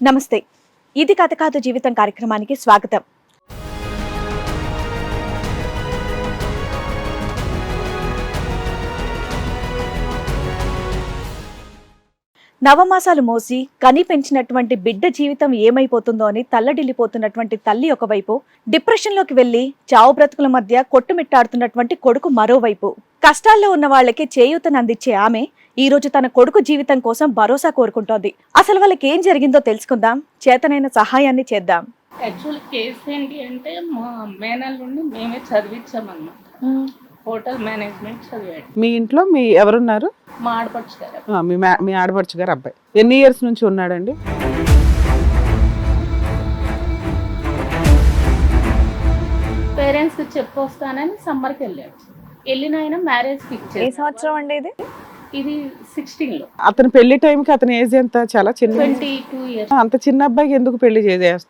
నమస్తే. ఇది కథ కాదు జీవితం కార్యక్రమానికి స్వాగతం. నవమాసాలు మోసి కని పెంచినటువంటి బిడ్డ జీవితం ఏమైపోతుందో అని తల్లడిల్లిపోతున్నటువంటి తల్లి ఒకవైపు, డిప్రెషన్లోకి వెళ్లి చావు బ్రతుకుల మధ్య కొట్టుమిట్టాడుతున్నటువంటి కొడుకు మరోవైపు. కష్టాల్లో ఉన్న వాళ్ళకి చేయూతను అందించే ఆమె ఈ రోజు తన కొడుకు జీవితం కోసం భరోసా కోరుకుంటోంది. అసలు వాళ్ళకి ఏం జరిగిందో తెలుసుకుందాం, చేతనైన సహాయాన్ని చేద్దాం. యాక్చువల్ కేసు ఏంటి అంటే మా మేనల్ నుండి మేమే చదివించామన్నమాట. హోటల్ మేనేజ్మెంట్ చదివాడు. మీ ఇంట్లో మీ ఎవరున్నారు? మా ఆడపడుచు గారు. మీ ఆడపడుచు గారు అబ్బాయి ఎన్ని ఇయర్స్ నుంచి ఉన్నాడండి? పేరెంట్స్ కి చెప్పొస్తానని సమ్మర్కి వెళ్ళాడు. వెళ్ళిన ఆయన మ్యారేజ్ ఫిక్స్ ఏ సంవత్సరం అండి ఇది? ఇది 16 లో. అతని పెళ్లి టైంకి అతని ఏజ్ ఎంత? చాలా చిన్న. 22 years. అంత చిన్న అబ్బాయికి ఎందుకు పెళ్లి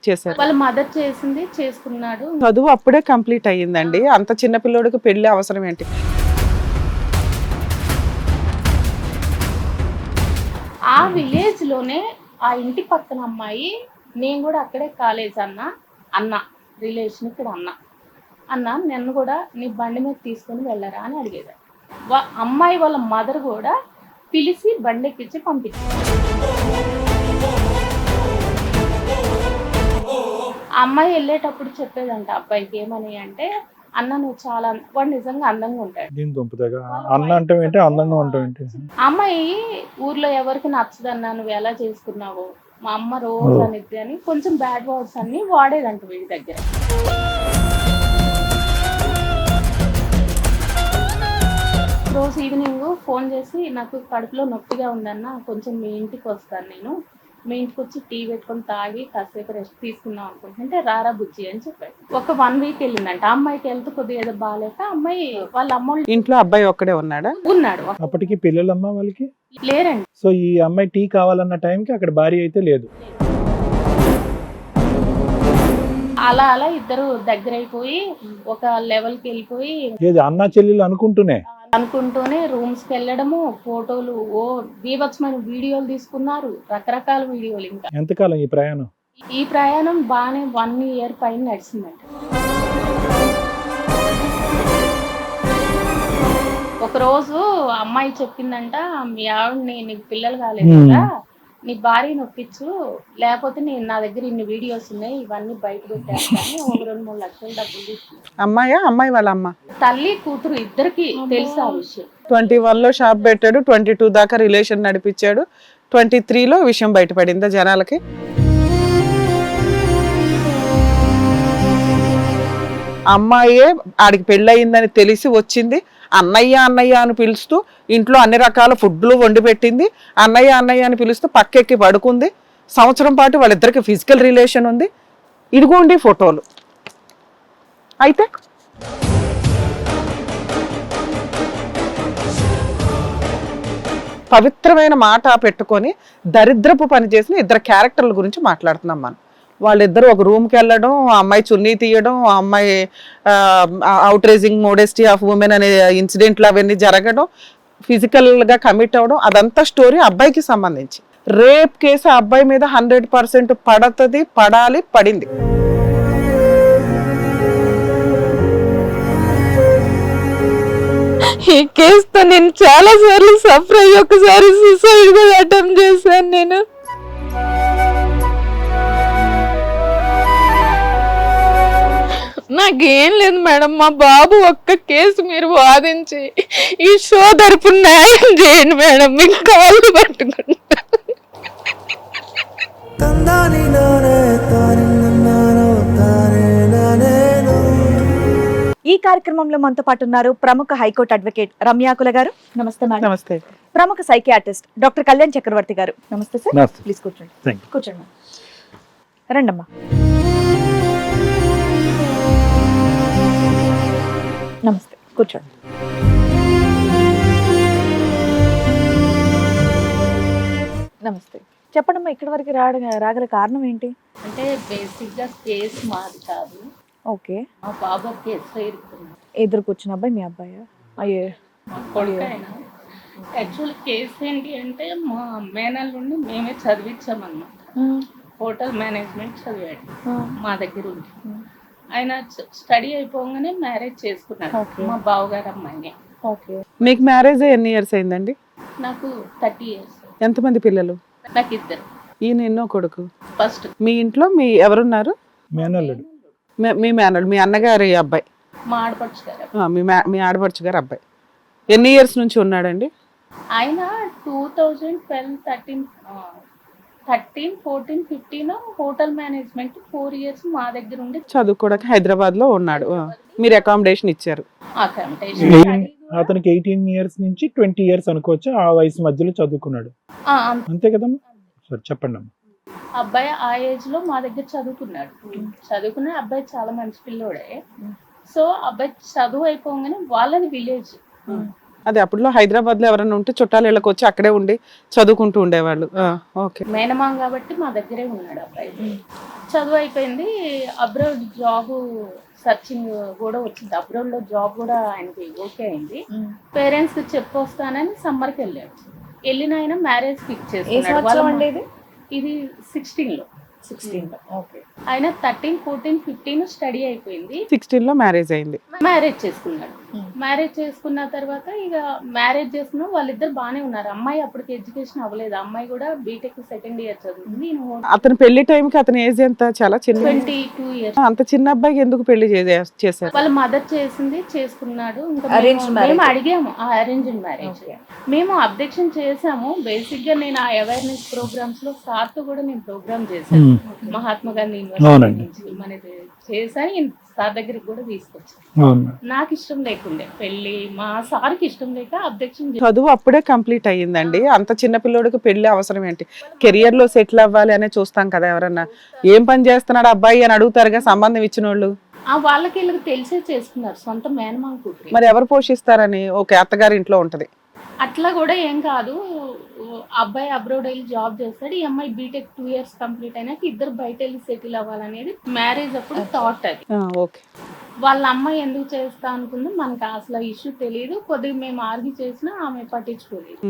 చేశారు? వాళ్ళ మదర్ చేసింది, చేసుకున్నాడు. చదువు అప్పుడే కంప్లీట్ అయ్యిందండి. అంత చిన్న పిల్లోడికి పెళ్లి అవసరం ఏంటి? ఆ విలేజ్ లోనే ఆ ఇంటి పక్కన అమ్మాయి, నేను కూడా అక్కడే కాలేజ్ అన్న రిలేషన్ ఇక్కడ అన్న నన్ను కూడా నీ బండి మీద తీసుకొని వెళ్ళరా అని అడిగేది. అమ్మాయి వాళ్ళ మదర్ కూడా పిలిచి బండి ఎక్కించి పంపించారు. ఆ అమ్మాయి వెళ్ళేటప్పుడు చెప్పేదంట అబ్బాయికి ఏమని అంటే, అన్న నువ్వు చాలా, వాడు నిజంగా అందంగా ఉంటాడు. అమ్మాయి ఊర్లో ఎవరికి నచ్చదన్నా నువ్వు ఎలా చేసుకున్నావు, మా అమ్మ రోజు అనిద్ది అని కొంచెం బ్యాడ్ వర్డ్స్ అన్ని వాడేదంట వీడి దగ్గర. రోజు ఈవినింగ్ ఫోన్ చేసి నాకు కడుపులో నొప్పిగా ఉందన్న, కొంచెం మీ ఇంటికి వస్తాను, నేను మీ ఇంటికి వచ్చి టీ పెట్టుకొని తాగి కాసేపు రెస్ట్ తీసుకుందాం అనుకుంటుంటే రారా బుజ్జి అని చెప్పాడు. ఒక 1 week వెళ్ళిందంట. అమ్మాయికి హెల్త్ కొద్దిగా ఏదో బాగాలేక అమ్మాయి వాళ్ళ అమ్మ ఇంట్లో అబ్బాయి ఒక్కడే ఉన్నాడు. అప్పటికి పిల్లలమ్మ వాళ్ళకి లేరండి. సో ఈ అమ్మాయి టీ కావాలన్న టైంకి అక్కడ భార్య అయితే లేదు. అలా ఇద్దరు దగ్గర అయిపోయి ఒక లెవెల్కి వెళ్ళిపోయి ఏది అన్నా చెల్లెలు అనుకుంటూనే రూమ్స్ కి వెళ్ళడము, ఫోటోలు, బీభత్సమైన వీడియోలు తీసుకున్నారు, రకరకాల వీడియోలు. ఇంకా ఎంతకాలం ఈ ప్రయాణం బాగానే 1 year పైన నడిచిందంట. ఒకరోజు అమ్మాయి చెప్పిందంట, మీ ఆవిడని నీకు పిల్లలు కాలేదు కదా, నీ భార్య నొప్పించు, లేకపోతే నేను నా దగ్గర ఇన్ని వీడియోస్ ఉన్నాయి, ఇవన్నీ బయట పెట్టేస్తాను, 2-3 లక్షల డబ్బులు తీసుకున్నాను. అమ్మాయి వాళ్ళ అమ్మ, తల్లి కూతురు ఇద్దరికి తెలుసు ఆ విషయం. 21 లో షాప్ పెట్టాడు, 22 దాకా రిలేషన్ నడిపించాడు, 23 లో విషయం బయటపడిందా జనాలకి? అమ్మాయే ఆడికి పెళ్ళయిందని తెలిసి వచ్చింది, అన్నయ్య అని పిలుస్తూ ఇంట్లో అన్ని రకాల ఫుడ్లు వండి పెట్టింది, అన్నయ్య అని పిలుస్తూ పక్కెక్కి పడుకుంది. సంవత్సరం పాటు వాళ్ళిద్దరికి ఫిజికల్ రిలేషన్ ఉంది. ఇదిగోండి ఫోటోలు. అయితే పవిత్రమైన మాట పెట్టుకొని దరిద్రపు పని చేసిన 2 క్యారెక్టర్ల గురించి మాట్లాడుతున్నాం మనం. వాళ్ళిద్దరూ ఒక రూమ్కి వెళ్ళడం, ఆ అమ్మాయి చున్నీ తీయడం, ఆ అమ్మాయి అవుట్రేజింగ్ మోడెస్టీ ఆఫ్ ఉమెన్ అనే ఇన్సిడెంట్లు అవన్నీ జరగడం, ఫిజికల్గా కమిట్ అవ్వడం, అదంతా స్టోరీ అబ్బాయికి సంబంధించి. రేప్ కేసు ఆ అబ్బాయి మీద 100% పడుతుంది, పడాలి, పడింది. ఈ కేసుతో నేను చాలా సార్లు సఫర్ అయ్యి ఒకసారి సూసైడ్ కూడా అటెంప్ట్ చేశాను. నేను నాకేం లేదు మేడం, మా బాబు ఒక్క కేసు మీరు వాదించి ఈ షో తరపు న్యాయం చేయండి మేడం, మీకు కాళ్ళు పట్టుకుంటా. ఈ కార్యక్రమంలో మనతో పాటు ఉన్నారు ప్రముఖ హైకోర్టు అడ్వకేట్ రమ్యాకుల గారు. నమస్తే మేడం. నమస్తే. ప్రముఖ సైకియాట్రిస్ట్ డాక్టర్ కళ్యాణ్ చక్రవర్తి గారు. నమస్తే సార్. నమస్తే. ప్లీజ్ కూర్చోండి. కూర్చోండి రండమ్మా. నమస్తే, కూర్చోండి. నమస్తే. చెప్పండమ్మా, ఇక్కడి వరకు రాగల కారణం ఏంటి? అంటే బేసిక్ గా కేసు మాది కాదు. ఓకే. మా బాబు కేసులో ఇరుక్కున్నాడు. ఎదురు కూర్చున్న అబ్బాయి మీ అబ్బాయా? అయ్యే. యాక్చువల్ కేసు ఏంటి అంటే మా మేనల్ నుండి మేమే చదివించామన్నమాట. హోటల్ మేనేజ్మెంట్ చదివాడు మా దగ్గర ఉండి. ఆయన స్టడీ అయిపోగానే మ్యారేజ్ చేసుకున్నాడు మా బావగారు అమ్మాయిని. మీకు మ్యారేజ్ ఎన్ని ఇయర్స్ అయిందండి? నాకు 30 years. ఎంతమంది పిల్లలు? నాకు ఇద్దరు. ఈయన ఎన్నో కొడుకు? ఫస్ట్ మీ ఇంట్లో మీ ఎవరున్నారు? మేనల్లుడు. మీ మేనడు, మీ అన్నగారి అబ్బాయి, మా ఆడపడుచు గారు. మీ ఆడపడుచు గారు అబ్బాయి ఎన్ని ఇయర్స్ నుంచి ఉన్నాడండి? ఆయన 2012, 13, 14, 15 హోటల్ మేనేజ్మెంట్ 4 years మా దగ్గర ఉండి చదువుకోవడానికి హైదరాబాద్ లో ఉన్నాడు. మీరు అకామిడేషన్ ఇచ్చారు. అతనికి 18 years నుంచి 20 years అనుకోవచ్చు, ఆ వయసు మధ్యలో చదువుకున్నాడు. అంతే కదమ్మా? సరే చెప్పండి అమ్మా. అబ్బాయి ఆ ఏజ్ లో మా దగ్గర చదువుకున్న అబ్బాయి చాలా మంచి పిల్లోడే. సో అబ్బాయి చదువు అయిపోగానే వాళ్ళది విలేజ్. అదే అప్పుడులో హైదరాబాద్ లో ఎవరైనా ఉంటే చుట్టాలు ఇళ్ళకి వచ్చి అక్కడే ఉండి చదువుకుంటూ ఉండేవాళ్ళు. ఓకే. మేనమామ కాబట్టి మా దగ్గరే ఉన్నాడు అబ్బాయి. చదువు అయిపోయింది. అబ్రాడ్ జాబ్ సర్చింగ్ కూడా వచ్చింది. అబ్రాడ్ లో జాబ్ కూడా ఆయనకి ఓకే అయింది. పేరెంట్స్ కి చెప్పొస్తానని సమ్మర్కి వెళ్ళాడు. వెళ్ళిన ఆయన మ్యారేజ్ ఫిక్స్ చేసుకున్నాడు. ఇది 16 లో. ఆయన 13, 14, 15 స్టడీ అయిపోయింది. 16 లో మ్యారేజ్ అయింది. మ్యారేజ్ చేసుకున్నాడు. మ్యారేజ్ చేసుకున్న తర్వాత ఇక మ్యారేజ్ చేసుకున్న వాళ్ళిద్దరు బాగానే ఉన్నారు. అమ్మాయి అప్పటికి ఎడ్యుకేషన్ అవ్వలేదు. అమ్మాయి కూడా బీటెక్ 2nd year చదువుతుంది. అతని పెళ్లి టైంకి అతని ఏజ్ ఎంత? చాలా చిన్న. 22 years. అంత చిన్న అబ్బాయికి ఎందుకు పెళ్లి చేశారు? వాళ్ళ మదర్ చేసింది, చేసుకున్నాడు. ఇంకా మేము అడిగాము అరేంజ్డ్ మ్యారేజ్. మేము అబ్జెక్షన్ చేసాము. బేసిక్ గా నేను ఆ అవేర్నెస్ ప్రోగ్రామ్స్ లో సార్ తో కూడా నేను ప్రోగ్రామ్ చేశాను. మహాత్మా గాంధీ యూనివర్సిటీ నుంచి మనది చేశాను. సార్ దగ్గరికి కూడా తీసుకొచ్చాను. నాకు ఇష్టం లేకుండే పెళ్లి, మా సార్కి ఇష్టం లేక అబ్జెక్షన్. చదువు అప్పుడే కంప్లీట్ అయ్యిందండి. అంత చిన్న పిల్లోడికి పెళ్లి అవసరం ఏంటి? కెరియర్ లో సెటిల్ అవ్వాలి అనే చూస్తాం కదా. ఎవరన్నా ఏం పని చేస్తున్నాడు అబ్బాయి అని అడుగుతారుగా సంబంధం ఇచ్చిన వాళ్ళు. వాళ్ళకి వీళ్ళకి తెలిసే చేసుకున్నారు, సొంత మేనమామ కూతురు. మరి ఎవరు పోషిస్తారని? ఓకే, అత్తగారి ఇంట్లో ఉంటది. అట్లా కూడా ఏం కాదు. అబ్బాయి అబ్రాడ్ వెళ్ళి జాబ్ చేస్తాడు. ఈ అమ్మాయి బీటెక్ 2 years కంప్లీట్ అయినాక ఇద్దరు బయట వెళ్ళి సెటిల్ అవ్వాలనేది మ్యారేజ్ అప్పుడు థాట్. అది ఓకే. వాళ్ళ అమ్మాయి ఎందుకు చేస్తా అనుకుంది మనకు అసలు ఇష్యూ తెలియదు. కొద్దిగా మేము ఆర్గ్యూ చేసినా ఆమె పట్టించుకోలేదు.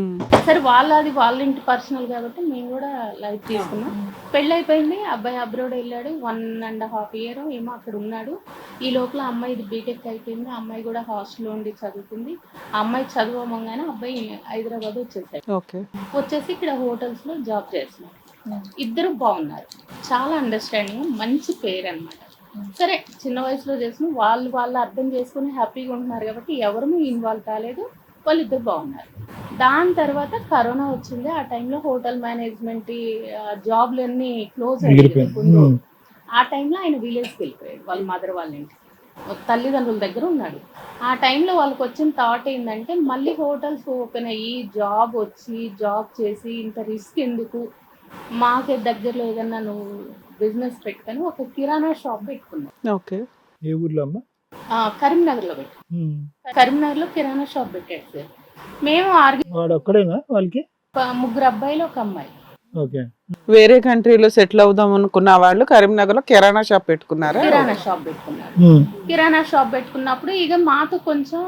సరే వాళ్ళది వాళ్ళ ఇంటి పర్సనల్ కాబట్టి మేము కూడా లైఫ్ తీసుకున్నాం. పెళ్ళి అయిపోయింది. అబ్బాయి అబ్రాడ్ వెళ్ళాడు. 1.5 year ఏమో అక్కడ ఉన్నాడు. ఈ లోపల అమ్మాయిది బీటెక్ అయిపోయింది. అమ్మాయి కూడా హాస్టల్లో ఉండి చదువుకుంది. ఆ అమ్మాయి చదువుకోగానే అబ్బాయి హైదరాబాద్ వచ్చేసాడు. వచ్చేసి ఇక్కడ హోటల్స్ లో జాబ్ చేస్తున్నారు. ఇద్దరు బాగున్నారు, చాలా అండర్స్టాండింగ్, మంచి పేరు అన్నమాట. సరే చిన్న వయసులో చేసిన వాళ్ళు అర్థం చేసుకుని హ్యాపీగా ఉంటున్నారు కాబట్టి ఎవరు ఇన్వాల్వ్ కాలేదు. వాళ్ళిద్దరు బాగున్నారు. దాని తర్వాత కరోనా వచ్చింది. ఆ టైంలో హోటల్ మేనేజ్మెంట్ జాబ్లన్నీ క్లోజ్ అయ్యాయి. ఆ టైంలో ఆయన విలేజ్కి వెళ్ళిపోయాడు. వాళ్ళ మదర్ వాళ్ళ ఇంటికి, తల్లిదండ్రుల దగ్గర ఉన్నాడు. ఆ టైంలో వాళ్ళకి వచ్చిన థాట్ ఏంటంటే మళ్ళీ హోటల్స్ ఓపెన్ అయ్యి జాబ్ చేసి ఇంత రిస్క్ ఎందుకు, మాకే దగ్గరలో ఏదన్నా నువ్వు బిజినెస్ పెట్టుకొని ఒక కిరాణా షాప్ పెట్టుకున్నాం. ఓకే. ఏ ఊర్లో అమ్మా? కరీంనగర్ లో పెట్టు. కరీంనగర్ లో కిరాణా షాప్ పెట్టాడు సార్. మేము వాడు ఒక్కడేనా వాళ్ళకి? 3 అబ్బాయిలు 1 అమ్మాయి. ఓకే. వేరే కంట్రీలో సెటిల్ అవుదాం అనుకున్న వాళ్ళు కరీంనగర్ లో కిరాణా షాప్ పెట్టుకున్నారు. కిరాణా షాప్ పెట్టుకున్నప్పుడు ఇక మాతో కొంచెం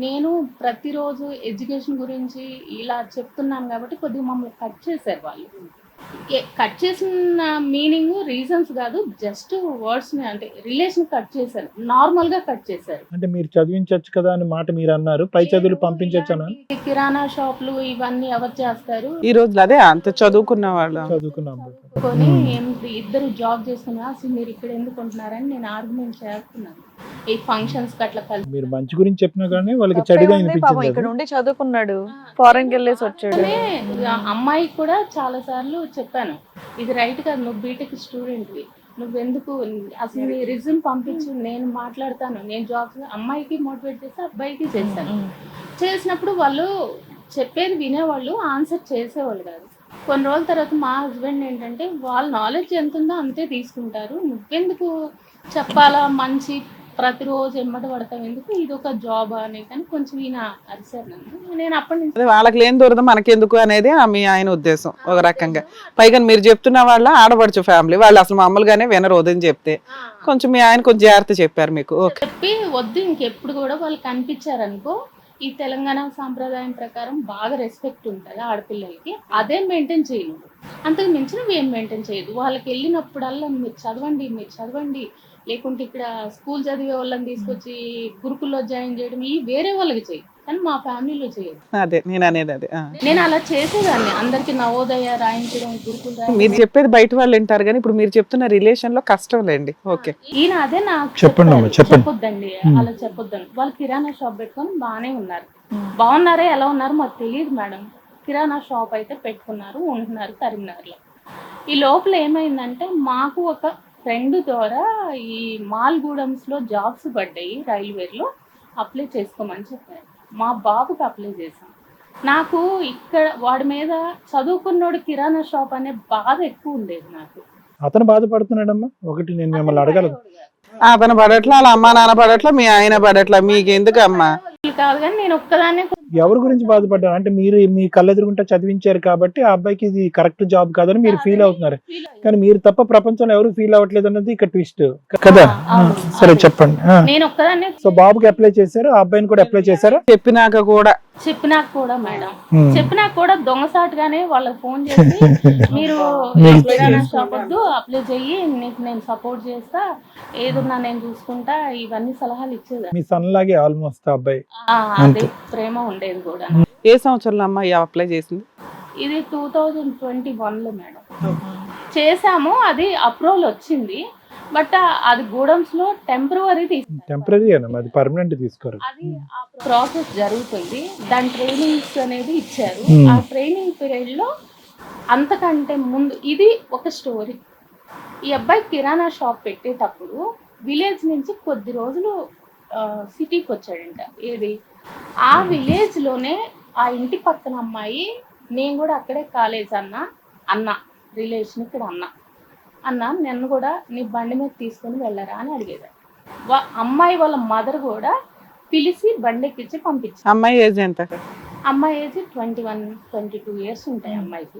నేను ప్రతిరోజు ఎడ్యుకేషన్ గురించి ఇలా చెప్తున్నాను కాబట్టి కొద్దిగా మమ్మల్ని కట్ చేశారు వాళ్ళు. కట్ చేసిన మీనింగ్ రీజన్స్ కాదు, జస్ట్ వర్డ్స్ అంటే రిలేషన్ కట్ చేశారు. నార్మల్ గా కట్ చేశారు. అంటే మీరు చదివించవచ్చు కదా అని మాట మీరు అన్నారు, పై చదువులు పంపించచ్చు అన్నారు. కిరాణా షాపులు ఇవన్నీ ఎవరు చేస్తారు ఈ రోజు? అదే అంత చదువుకున్న వాళ్ళు చదువుకుని ఇద్దరు జాబ్ చేస్తున్నారు. అసలు మీరు ఇక్కడ ఎందుకు ఉంటున్నారని నేను ఆర్గ్యుమెంట్ చేస్తున్నాను. ఈ ఫంక్షన్స్ అట్లా కలిసి మీరు మంచి గురించి చెప్పినా కానీ వాళ్ళకి చెడుగా అనిపించింది. ఇక్కడ ఉండి చదువుకున్నాడు, ఫారెన్ కి వెళ్ళేసి వచ్చాడు. అమ్మాయికి కూడా చాలా సార్లు చెప్పాను, ఇది రైట్ కాదు, నువ్వు బీటెక్ స్టూడెంట్వి, నువ్వెందుకు అసలు నీ రిజ్యూమ్ పంపించు, నేను మాట్లాడతాను, నేను జాబ్. అమ్మాయికి మోటివేట్ చేసి అబ్బాయికి చేశాను. చేసినప్పుడు వాళ్ళు చెప్పేది వినేవాళ్ళు, ఆన్సర్ చేసేవాళ్ళు కాదు. కొన్ని రోజుల తర్వాత మా హస్బెండ్ ఏంటంటే వాళ్ళ నాలెడ్జ్ ఎంత ఉందో అంతే తీసుకుంటారు, నువ్వెందుకు చెప్పాలా, మంచి ప్రతిరోజు ఎమ్మట పడతావు ఎందుకు, ఇది ఒక జాబ్ అని. కానీ కొంచెం ఈయన అరిసారు నన్ను. నేను అప్పటి నుంచి వాళ్ళకి లేని దూరద మనకెందుకు అనేది మీ ఆయన ఉద్దేశం ఒక రకంగా. పైగా మీరు చెప్తున్న వాళ్ళ ఆడపడుచు ఫ్యామిలీ వాళ్ళు అసలు మామూలుగానే వినరు వద్దని చెప్తే కొంచెం మీ ఆయన కొంచెం జాగ్రత్త చెప్పారు మీకు. చెప్పి వద్దు ఇంకెప్పుడు కూడా వాళ్ళు కనిపించారనుకో ఈ తెలంగాణ సాంప్రదాయం ప్రకారం బాగా రెస్పెక్ట్ ఉంటుంది ఆడపిల్లలకి, అదే మెయింటైన్ చేయలేదు. అంతకు మించి నువ్వు ఏం మెయింటైన్ చేయదు. వాళ్ళకి వెళ్ళినప్పుడల్లా మీరు చదవండి, లేకుంటే ఇక్కడ స్కూల్ చదివే వాళ్ళని తీసుకొచ్చి గురుకుల్లో జాయిన్ చేయడం ఈ వేరే వాళ్ళకి చేయి, కానీ మా ఫ్యామిలీలో చేయదు. అదే నేను అనేది అదే. నేను అలా చేసేదాన్ని, అందరికి నవోదయ రాయించడం, గురుకులు మీరు చెప్పేది బయట వాళ్ళు వింటారు కానీ ఇప్పుడు మీరు చెప్తున్న రిలేషన్ లో కష్టం లేండి. ఓకే, ఈయన అదే నాకు చెప్పండి అమ్మా, చెప్పండి. చెప్పొద్దండి, అలా చెప్పొద్దండి. వాళ్ళు కిరాణా షాప్ పెట్టుకొని బాగానే ఉన్నారు. బాగున్నారా ఎలా ఉన్నారు మాకు తెలియదు మేడం. కిరాణా షాప్ అయితే పెట్టుకున్నారు, ఉంటున్నారు కరీంనగర్లో. ఈ లోపల ఏమైందంటే మాకు ఒక ఫ్రెండ్ ద్వారా ఈ మాల్గూడమ్స్ లో జాబ్స్ పడ్డాయి, రైల్వేలో అప్లై చేసుకోమని చెప్పారు. మా బాబుకి అప్లై చేశాం. నాకు ఇక్కడ వాడి మీద చదువుకున్నోడు కిరాణా షాప్ అనే బాధ ఎక్కువ ఉండేది నాకు. అతను బాధపడుతున్నాడమ్మా. ఒకటి నేను మిమ్మల్ని అడగలను, అతను పడట్లా, వాళ్ళ అమ్మా నాన్న పడట్లా, మీ ఆయన పడట్లా, మీకు ఎందుకు అమ్మా? కాదు కానీ నేను ఒక్కదాన్నే. ఎవరి గురించి బాధపడ్డారు అంటే మీరు మీ కళ్ళెదురుగుంటా చదివించారు కాబట్టి ఆ అబ్బాయికి ఇది కరెక్ట్ జాబ్ కాదని మీరు ఫీల్ అవుతున్నారు, కానీ మీరు తప్ప ప్రపంచంలో ఎవరు ఫీల్ అవ్వట్లేదు అన్నది ఇక్కడ ట్విస్ట్ కదా. సరే చెప్పండి. నేను ఒక్కదాన్నే. సో బాబుకి అప్లై చేశారు, ఆ అబ్బాయిని కూడా అప్లై చేశారా? చెప్పినాక కూడా మేడం చెప్పినాక కూడా దొంగసాటుగానే వాళ్ళకి ఫోన్ చేసి మీరు కిరాణా షాప్ వద్దు, అప్లై చెయ్యి, నీకు నేను సపోర్ట్ చేస్తా, ఏదున్నా నేను చూసుకుంటా, ఇవన్నీ సలహాలు ఇచ్చేదా. మీ సన్ లాగే ఆల్మోస్ట్ అబ్బాయి. అదే ప్రేమ ఉండేది కూడా. ఏ సంవత్సరంలో అమ్మా అప్లై చేసింది? ఇది 2021లో మేడం చేసాము. అది అప్రూవల్ వచ్చింది, బట్ అది గూడమ్స్ లో టెంపరరీ అది పర్మనెంట్ తీసుకోరు. అది ఆ ప్రాసెస్ జరుగుతుంది. దాని ట్రైనింగ్స్ అనేది ఇచ్చారు. ఆ ట్రైనింగ్ పీరియడ్ లో అంతకంటే ముందు ఇది ఒక స్టోరీ. ఈ అబ్బాయి కిరాణా షాప్ పెట్టేటప్పుడు విలేజ్ నుంచి కొద్ది రోజులు సిటీకి వచ్చాడంట. ఏది ఆ విలేజ్ లోనే ఆ ఇంటి పక్కన అమ్మాయి, నేను కూడా అక్కడే కాలేజ్ అన్న రిలేషన్ ఇక్కడ అన్న నన్ను కూడా నీ బండి మీద తీసుకొని వెళ్ళరా అని అడిగేది. అమ్మాయి వాళ్ళ మదర్ కూడా పిలిచి బండి ఎక్కించి పంపించి. అమ్మాయి ఏజ్ ఎంత? అమ్మాయి ఏజ్ 21-22 ఇయర్స్ ఉంటాయి అమ్మాయికి.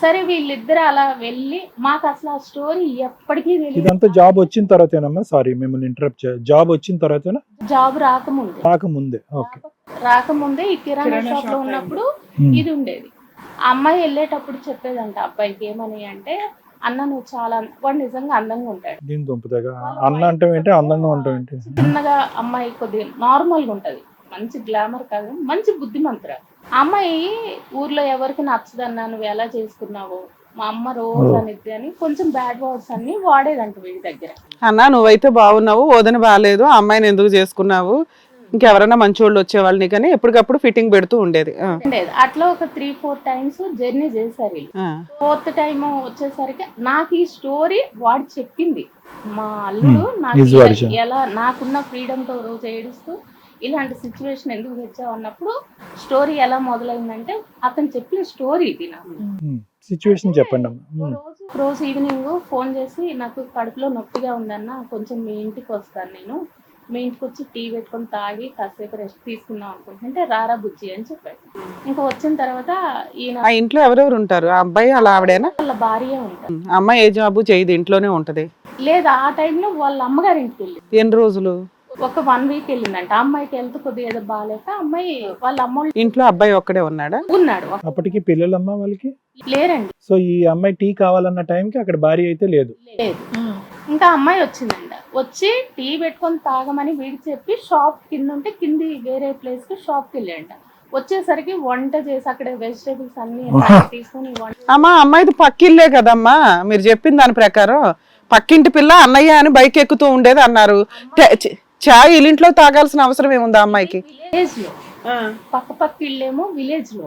సరే వీళ్ళిద్దరు అలా వెళ్ళి, మాకు అసలు ఆ స్టోరీ ఎప్పటికీ తెలియదు. ఇదంతా జాబ్ వచ్చిన తర్వాతేనమ్మా? సారీ మిమ్మల్ని ఇంటరప్ట్ చేయ. జాబ్ వచ్చిన తర్వాతేనా? జాబ్ రాకముందే ఓకే, రాకముందే ఈ కిరాణా షాప్ లో ఉన్నప్పుడు ఇది ఉండేది. ఆ అమ్మాయి వెళ్ళేటప్పుడు చెప్పేదంట అబ్బాయికి ఏమని అంటే, అన్న నువ్వు చాలా, వాడు నిజంగా అందంగా ఉంటాడు. దీని దుంపుతాగా అన్న అంటే ఏంటి, అందంగా ఉంటాం ఏంటి? చిన్నగా అమ్మాయి కొద్దిగా నార్మల్ గా ఉంటది, మంచి గ్లామర్ కాదు, మంచి బుద్ధిమంతురాలు. అమ్మాయి ఊర్లో ఎవరికి నచ్చదన్నా నువ్వు ఎలా చేసుకున్నావు, మా అమ్మ రోజు అనిద్ది అని కొంచెం బ్యాడ్ వర్డ్స్ అన్ని వాడేదంట వీడి దగ్గర. అన్నా నువ్వైతే బాగున్నావు, వదిన బాగాలేదు, ఆ అమ్మాయిని ఎందుకు చేసుకున్నావు, ఇంకెవరైనా మంచి వాళ్ళు వచ్చేవాళ్ళని, కానీ ఎప్పటికప్పుడు ఫిట్టింగ్ పెడుతూ ఉండేది. అట్లా ఒక 3-4 టైమ్స్ జర్నీ చేశారు. 4th టైం వచ్చేసరికి నాకు ఈ స్టోరీ వాడు చెప్పింది. మా అల్లుడు నాకు ఎలా నాకున్న ఫ్రీడమ్ తో రోజు ఏడుస్తూ ఇలాంటి సిచ్యువేషన్ ఎందుకు తెచ్చావు అన్నప్పుడు స్టోరీ ఎలా మొదలైందంటే అతను చెప్పిన స్టోరీ ఇది. నాకు సిచ్యువేషన్ చెప్పండి. రోజు ఈవినింగ్ ఫోన్ చేసి, నాకు కడుపులో నొప్పిగా ఉందన్న, కొంచెం మీ ఇంటికి వస్తాను, నేను మీ ఇంటికి వచ్చి టీ పెట్టుకొని తాగి కాసేపు రెస్ట్ తీసుకుందాం అనుకుంటుంటే రారా బుజ్జి అని చెప్పాడు. ఇంకా వచ్చిన తర్వాత ఈయన ఆ ఇంట్లో ఎవరెవరు ఉంటారు? ఆ అబ్బాయి అలా ఆవిడేనా? వాళ్ళ భార్య ఉంటారు. అమ్మాయి ఏ జాబు చేయదు, ఇంట్లోనే ఉంటది. లేదు, ఆ టైంలో వాళ్ళ అమ్మగారి ఇంటికి వెళ్ళి ఎన్ని రోజులు? ఒక 1 వీక్ వెళ్ళిందంట. అమ్మాయికి హెల్త్ కొద్దిగా ఏదో బాగాలేక అమ్మాయి వాళ్ళ అమ్మ ఇంట్లో అబ్బాయి ఒక్కడే ఉన్నాడు. అప్పటికి పిల్లలమ్మా వాళ్ళకి లేరండి. సో ఈ అమ్మాయి టీ కావాలన్న టైంకి అక్కడ భార్య అయితే లేదు. ఇంకా అమ్మాయి వచ్చిందంట, వచ్చి టీ పెట్టుకొని తాగమని వీడి చెప్పి షాప్ కింద ఉంటే కింది వేరే ప్లేస్ కి షాప్ కి వెళ్ళంట. వచ్చేసరికి వంట చేసి అక్కడ వెజిటేబుల్స్ అన్ని తీసుకొని అమ్మా అమ్మాయిది పక్కిల్లే కదమ్మా, మీరు చెప్పిన దాని ప్రకారం పక్కింటి పిల్ల అన్నయ్య అని బైక్ ఎక్కుతూ ఉండేది అన్నారు. చాయ్ ఇల్లింట్లో తాగాల్సిన అవసరం ఏముందా అమ్మాయికి? విలేజ్ లో పక్క ఇళ్ళేమో విలేజ్ లో,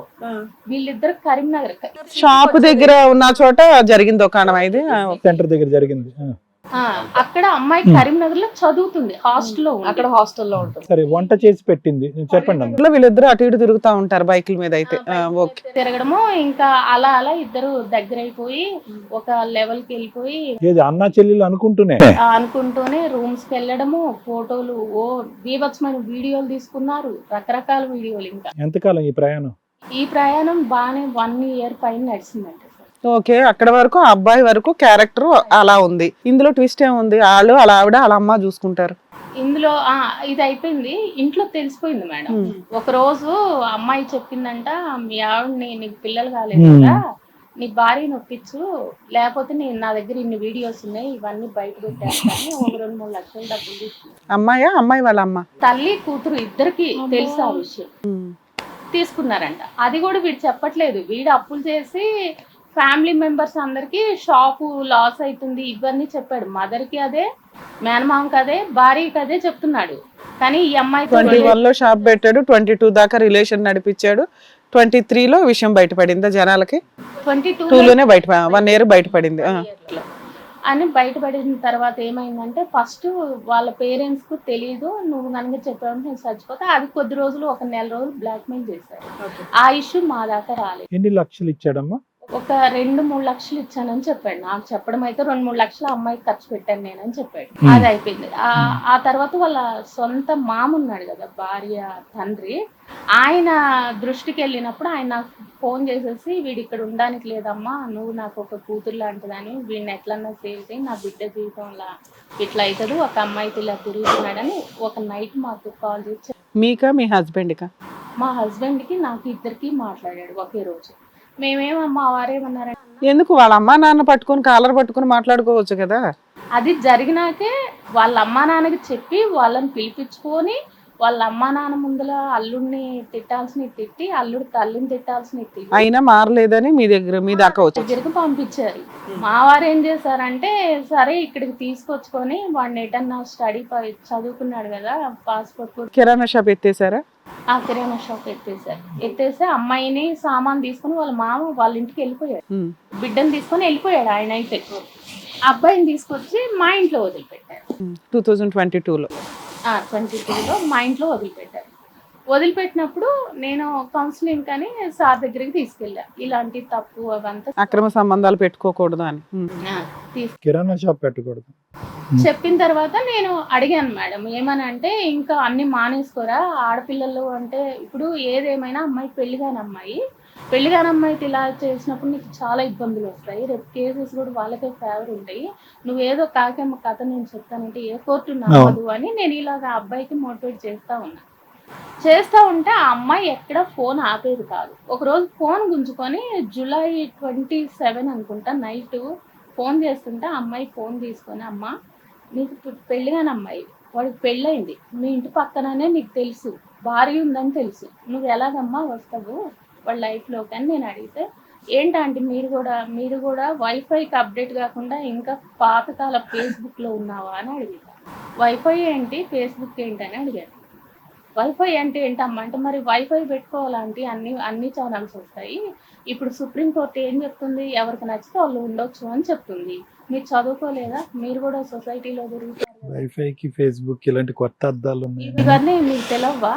వీళ్ళిద్దరు కరీంనగర్ షాప్ దగ్గర ఉన్న చోట జరిగింది దుకాణం. ఇది సెంటర్ దగ్గర జరిగింది. అక్కడ అమ్మాయి కరీంనగర్ లో చదువుతుంది, హాస్టల్లో, అక్కడ హాస్టల్లో ఉంటుంది. సరే వంట చేసి పెట్టింది చెప్పండి. వీళ్ళిద్దరు అటు ఇటు తిరుగుతా ఉంటారు బైకుల మీద. అయితే తిరగడము, ఇంకా అలా అలా ఇద్దరు దగ్గర అయిపోయి ఒక లెవెల్ కి వెళ్ళిపోయి అన్నా చెల్లెలు అనుకుంటూనే రూమ్స్ కి వెళ్ళడము, ఫోటోలు, బీభత్సమైన వీడియోలు తీసుకున్నారు, రకరకాల వీడియోలు. ఇంకా ఎంతకాలం ఈ ప్రయాణం బాగానే 1 year పైన నడిచిందండి. ఓకే, అక్కడ వరకు అబ్బాయి వరకు క్యారెక్టర్ అలా ఉంది. ఇందులో ట్విస్ట్ ఏముంది? వాళ్ళు అలా ఆవిడ అలా అమ్మ చూసుకుంటారు. ఇందులో ఇది అయిపోయింది. ఇంట్లో తెలిసిపోయింది మేడం. ఒక రోజు అమ్మాయి చెప్పిందంట, మీ ఆవిడని నీకు పిల్లలు కాలేదు కదా, నీ భార్యని ఒప్పించు, లేకపోతే నేను నా దగ్గర ఇన్ని వీడియోస్ ఉన్నాయి, ఇవన్నీ బయట పెట్టేస్తాను, ఒక 2-3 లక్షలు డబ్బులు తీసుకున్నాను. అమ్మాయి వాళ్ళ అమ్మ తల్లి కూతురు ఇద్దరికి తెలుసు ఆ విషయం. తీసుకున్నారంట. అది కూడా వీడు చెప్పట్లేదు. వీడు అప్పులు చేసి ఫ్యామిలీ మెంబర్స్ అందరికి షాపు లాస్ అవుతుంది ఇవన్నీ చెప్పాడు. మదర్కి అదే, మేనమామకి అదే, భార్యకి అదే చెప్తున్నాడు. కానీ ఈ అమ్మాయి 21 లో షాప్ పెట్టాడు, 22 దాకా రిలేషన్ నడిపించాడు, 23 లో విషయం బయటపడిందా జనాలకి? 22 లోనే 1 year బయటపడింది. అని బయటపడిన తర్వాత ఏమైందంటే, ఫస్ట్ వాళ్ళ పేరెంట్స్ కు తెలీదు, నువ్వు కనుక చెప్పావంటే నేను చచ్చిపోతా. అది కొద్ది రోజులు, 1 నెల రోజులు బ్లాక్ మెయిల్ చేశారు. ఆ ఇష్యూ మా దాకా రాలేదు. ఎన్ని లక్షలు ఇచ్చాడమ్మా? ఒక 2-3 లక్షలు ఇచ్చానని చెప్పాడు. నాకు చెప్పడం అయితే 2-3 లక్షలు అమ్మాయికి ఖర్చు పెట్టాను నేనని చెప్పాడు. అది అయిపోయింది. ఆ తర్వాత వాళ్ళ సొంత మామ ఉన్నాడు కదా, భార్య తండ్రి, ఆయన దృష్టికి వెళ్ళినప్పుడు ఆయన నాకు ఫోన్ చేసేసి, వీడు ఇక్కడ ఉండడానికి లేదమ్మా, నువ్వు నాకు ఒక కూతురు లాంటిదని, వీడిని ఎట్లన్నా సేవ్ చేయి, నా బిడ్డ జీవితంలో ఇట్లా అవుతుంది, ఒక అమ్మాయికి ఇలా తిరుగుతున్నాడని ఒక నైట్ మాకు కాల్ చేసి, మీకా మీ హస్బెండ్కా? మా హస్బెండ్కి నాకు ఇద్దరికి మాట్లాడాడు ఒకే రోజు. మేమేమమ్మా వారేమన్నారంటే, ఎందుకు వాళ్ళ అమ్మా నాన్న పట్టుకొని కాలర్ పట్టుకొని మాట్లాడుకోవచ్చు కదా. అది జరిగినాకే వాళ్ళ అమ్మా నాన్నకి చెప్పి వాళ్ళని పిలిపించుకొని, వాళ్ళ అమ్మా నాన్న ముందల అల్లుడిని తిట్టాల్సిన తిట్టి, అల్లుడు తల్లిని తిట్టాల్సిన తిట్టి, అయినా మారలేదని మీ దాకా వచ్చి దగ్గరికి పంపించారు. మా వారు ఏం చేశారంటే, సరే ఇక్కడికి తీసుకొచ్చుకొని వాడిని ఎటన్నా స్టడీ చదువుకున్నాడు కదా, పాస్పోర్ట్ కిరాణా షాప్ ఎత్తేసారా? ఆ కిరాణా షాప్ ఎత్తేసి అమ్మాయిని సామాన్ తీసుకుని వాళ్ళ మామ వాళ్ళ ఇంటికి వెళ్ళిపోయాడు. బిడ్డను తీసుకొని వెళ్ళిపోయాడు ఆయన. అయితే అబ్బాయిని తీసుకొచ్చి మా ఇంట్లో వదిలిపెట్టారు. 2022లో 22లో మా ఇంట్లో వదిలిపెట్టారు. వదిలిపెట్టినప్పుడు నేను కౌన్సిలింగ్ కానీ సార్ దగ్గరికి తీసుకెళ్ళా, ఇలాంటి తప్పు అవంతా అక్రమ సంబంధాలు పెట్టుకోకూడదు అని. కిరాణా షాప్ పెట్టకూడదు చెప్పిన తర్వాత నేను అడిగాను మేడం, ఏమని అంటే, ఇంకా అన్ని మానేసుకోరా ఆడపిల్లలు అంటే, ఇప్పుడు ఏదేమైనా అమ్మాయి పెళ్లిగాని అమ్మాయికి ఇలా చేసినప్పుడు నీకు చాలా ఇబ్బందులు వస్తాయి, రేపు కేసెస్ కూడా వాళ్ళకే ఫేవర్ ఉంటాయి, నువ్వేదో కాకేమ్మ కథ నేను చెప్తానంటే ఏ కోర్టు నమ్మదు అని నేను ఇలాగ అబ్బాయికి మోటివేట్ చేస్తా ఉంటే, ఆ అమ్మాయి ఎక్కడ ఫోన్ ఆపేది కాదు. ఒకరోజు ఫోన్ గుంజుకొని July 27 అనుకుంటా నైట్ ఫోన్ చేస్తుంటే, అమ్మాయి ఫోన్ తీసుకొని, అమ్మ నీకు పెళ్ళిగాని అమ్మాయి, వాడికి పెళ్ళయింది, మీ ఇంటి పక్కననే నీకు తెలుసు, భార్య ఉందని తెలుసు, నువ్వు ఎలాగమ్మా వస్తావు వాళ్ళ లైఫ్లోకి అని నేను అడిగితే, ఏంటంటే మీరు కూడా వైఫైకి అప్డేట్ కాకుండా ఇంకా పాతకాల ఫేస్బుక్లో ఉన్నావా అని అడిగాను. వైఫై ఏంటి, ఫేస్బుక్ ఏంటి అని అడిగాను. వైఫై అంటే ఏంటమ్మా అంటే, మరి వైఫై పెట్టుకోవాలంటే అన్ని ఛానల్స్ వస్తాయి, ఇప్పుడు సుప్రీంకోర్టు ఏం చెప్తుంది, ఎవరికి నచ్చితే వాళ్ళు ఉండొచ్చు అని చెప్తుంది, మీరు చదువుకోలేదా, మీరు కూడా సొసైటీలో తిరుగుతారు, వైఫైకి ఫేస్బుక్ ఇలాంటి కొత్త అద్దాలు ఉన్నాయి, ఇవన్నీ మీకు తెలియవా?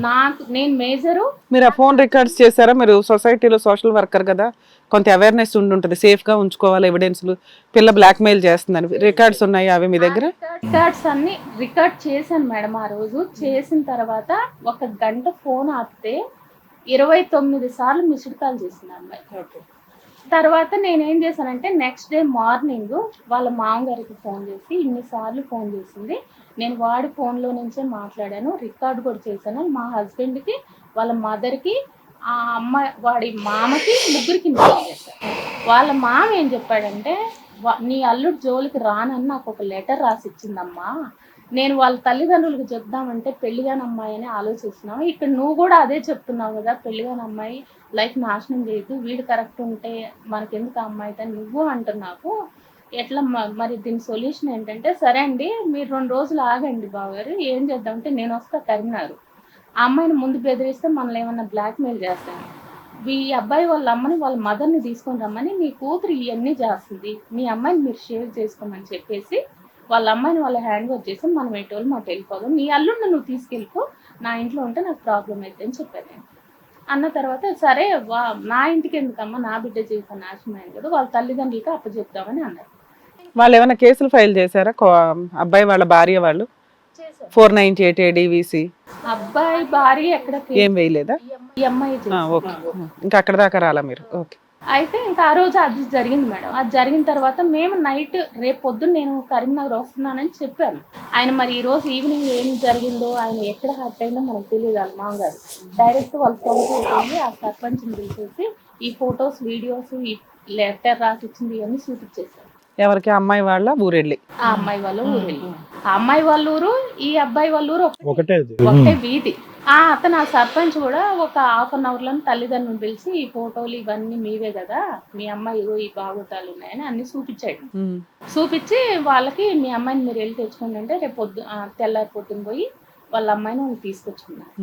నాకు నేను మేజరు. మీరు ఆ ఫోన్ రికార్డ్స్ చేశారా? మీరు సొసైటీలో సోషల్ వర్కర్ కదా, కొంత అవేర్నెస్ ఉండుంటది, సేఫ్ గా ఉంచుకోవాలి, ఎవిడెన్స్లు, పిల్ల బ్లాక్ మెయిల్ చేస్తుందని రికార్డ్స్ ఉన్నాయి అవి మీ దగ్గర? రికార్డ్స్ అన్ని రికార్డ్ చేశాను మేడం. ఆ రోజు చేసిన తర్వాత 1 గంట ఫోన్ ఆపితే 29 సార్లు మిస్డ్ కాల్ చేసింది అమ్మాయి. తర్వాత నేనేం చేశానంటే, నెక్స్ట్ డే మార్నింగ్ వాళ్ళ మామగారికి ఫోన్ చేసి, ఇన్నిసార్లు ఫోన్ చేసింది, నేను వాడి ఫోన్లో నుంచే మాట్లాడాను, రికార్డు కూడా చేశాను, మా హస్బెండ్కి, వాళ్ళ మదర్కి, ఆ అమ్మాయి వాడి మామకి, ముగ్గురికి మెసేజ్ చేశాను. వాళ్ళ మామ ఏం చెప్పాడంటే, నీ అల్లుడు జోలికి రానని నాకు ఒక లెటర్ రాసి ఇచ్చిందమ్మా, నేను వాళ్ళ తల్లిదండ్రులకు చెప్దామంటే పెళ్లిగాని అమ్మాయి అని ఆలోచిస్తున్నావు, ఇక్కడ నువ్వు కూడా అదే చెప్తున్నావు కదా, పెళ్లిగాని అమ్మాయి లైఫ్ నాశనం చేయదు, వీడు కరెక్ట్ ఉంటే మనకెందుకు అమ్మాయితో నువ్వు అంటున్నావు, ఎట్లా మరి దీని సొల్యూషన్ ఏంటంటే, సరే అండి మీరు 2 రోజులు ఆగండి బావగారు, ఏం చేద్దామంటే నేను వస్తా కరీంనగర్, ఆ అమ్మాయిని ముందు బెదిరిస్తే మనల్ని ఏమన్నా బ్లాక్మెయిల్ చేస్తాను, ఈ అబ్బాయి వాళ్ళ అమ్మని వాళ్ళ మదర్ని తీసుకొని రమ్మని, మీ కూతురు ఇవన్నీ చేస్తుంది, మీ అమ్మాయిని మీరు షేర్ చేసుకోమని చెప్పేసి వాళ్ళ అమ్మాయిని వాళ్ళ హ్యాండ్ ఓవర్ చేసి మనం ఎటోళ్ళు మాకు వెళ్ళిపోదాం, నీ అల్లుడిని నువ్వు తీసుకెళ్ళిపో, నా ఇంట్లో ఉంటే నాకు ప్రాబ్లం అయితే అని చెప్పాను నేను. అన్న తర్వాత సరే నా ఇంటికి ఎందుకమ్మా, నా బిడ్డ జీవితం నాశనం అయింది కదా, వాళ్ళ తల్లిదండ్రులకి అప్పచెప్తామని అన్నారు. వాళ్ళు ఏమైనా కేసులు ఫైల్ చేశారా అబ్బాయి వాళ్ళ భార్య వాళ్ళు? 498 ADVC అబ్బాయి భార్య ఎక్కడ ఏం వేయలేదా? ఈ అమ్మాయి ఓకే, ఇంకా అక్కడ దాకా రాలా మీరు? ఓకే. అయితే ఇంకా ఆ రోజు అది జరిగింది మేడం. అది జరిగిన తర్వాత మేము నైట్ రేపు పొద్దున్న నేను కరీంనగర్ వస్తున్నానని చెప్పాను. ఆయన మరి ఈ రోజు ఈవినింగ్ ఏం జరిగిందో, ఆయన ఎక్కడ హర్ట్ అయిందో మనకు తెలియదు. వాళ్ళ మామగారు డైరెక్ట్ వాళ్ళ తోటకి వెళ్ళి ఆ సర్పంచ్ని పిలిచేసి ఈ ఫొటోస్, వీడియోస్, ఈ లెటర్ రాసి ఇచ్చింది ఇవన్నీ చూపించేశారు. ఎవరికి? అమ్మాయి వాళ్ళ ఊరెళ్ళి. ఆ అమ్మాయి వాళ్ళ ఊరు వెళ్ళి, ఆ అమ్మాయి వాళ్ళ ఊరు ఈ అబ్బాయి వాళ్ళ ఊరు ఒకటే ఒకటే వీధి. అతను ఆ సర్పంచ్ కూడా ఒక హాఫ్ అన్ అవర్ లో తల్లిదండ్రులను పిలిచి ఈ ఫోటోలు ఇవన్నీ మీవే కదా, మీ అమ్మాయి ఈ బాగోతాలు ఉన్నాయని అన్ని చూపించాడు. చూపించి వాళ్ళకి మీ అమ్మాయిని మీరు వెళ్ళి తెచ్చుకోండి అంటే రేపు తెల్లారి పొద్దున పోయి వాళ్ళ అమ్మాయిని వాళ్ళు తీసుకొచ్చుకున్నారు.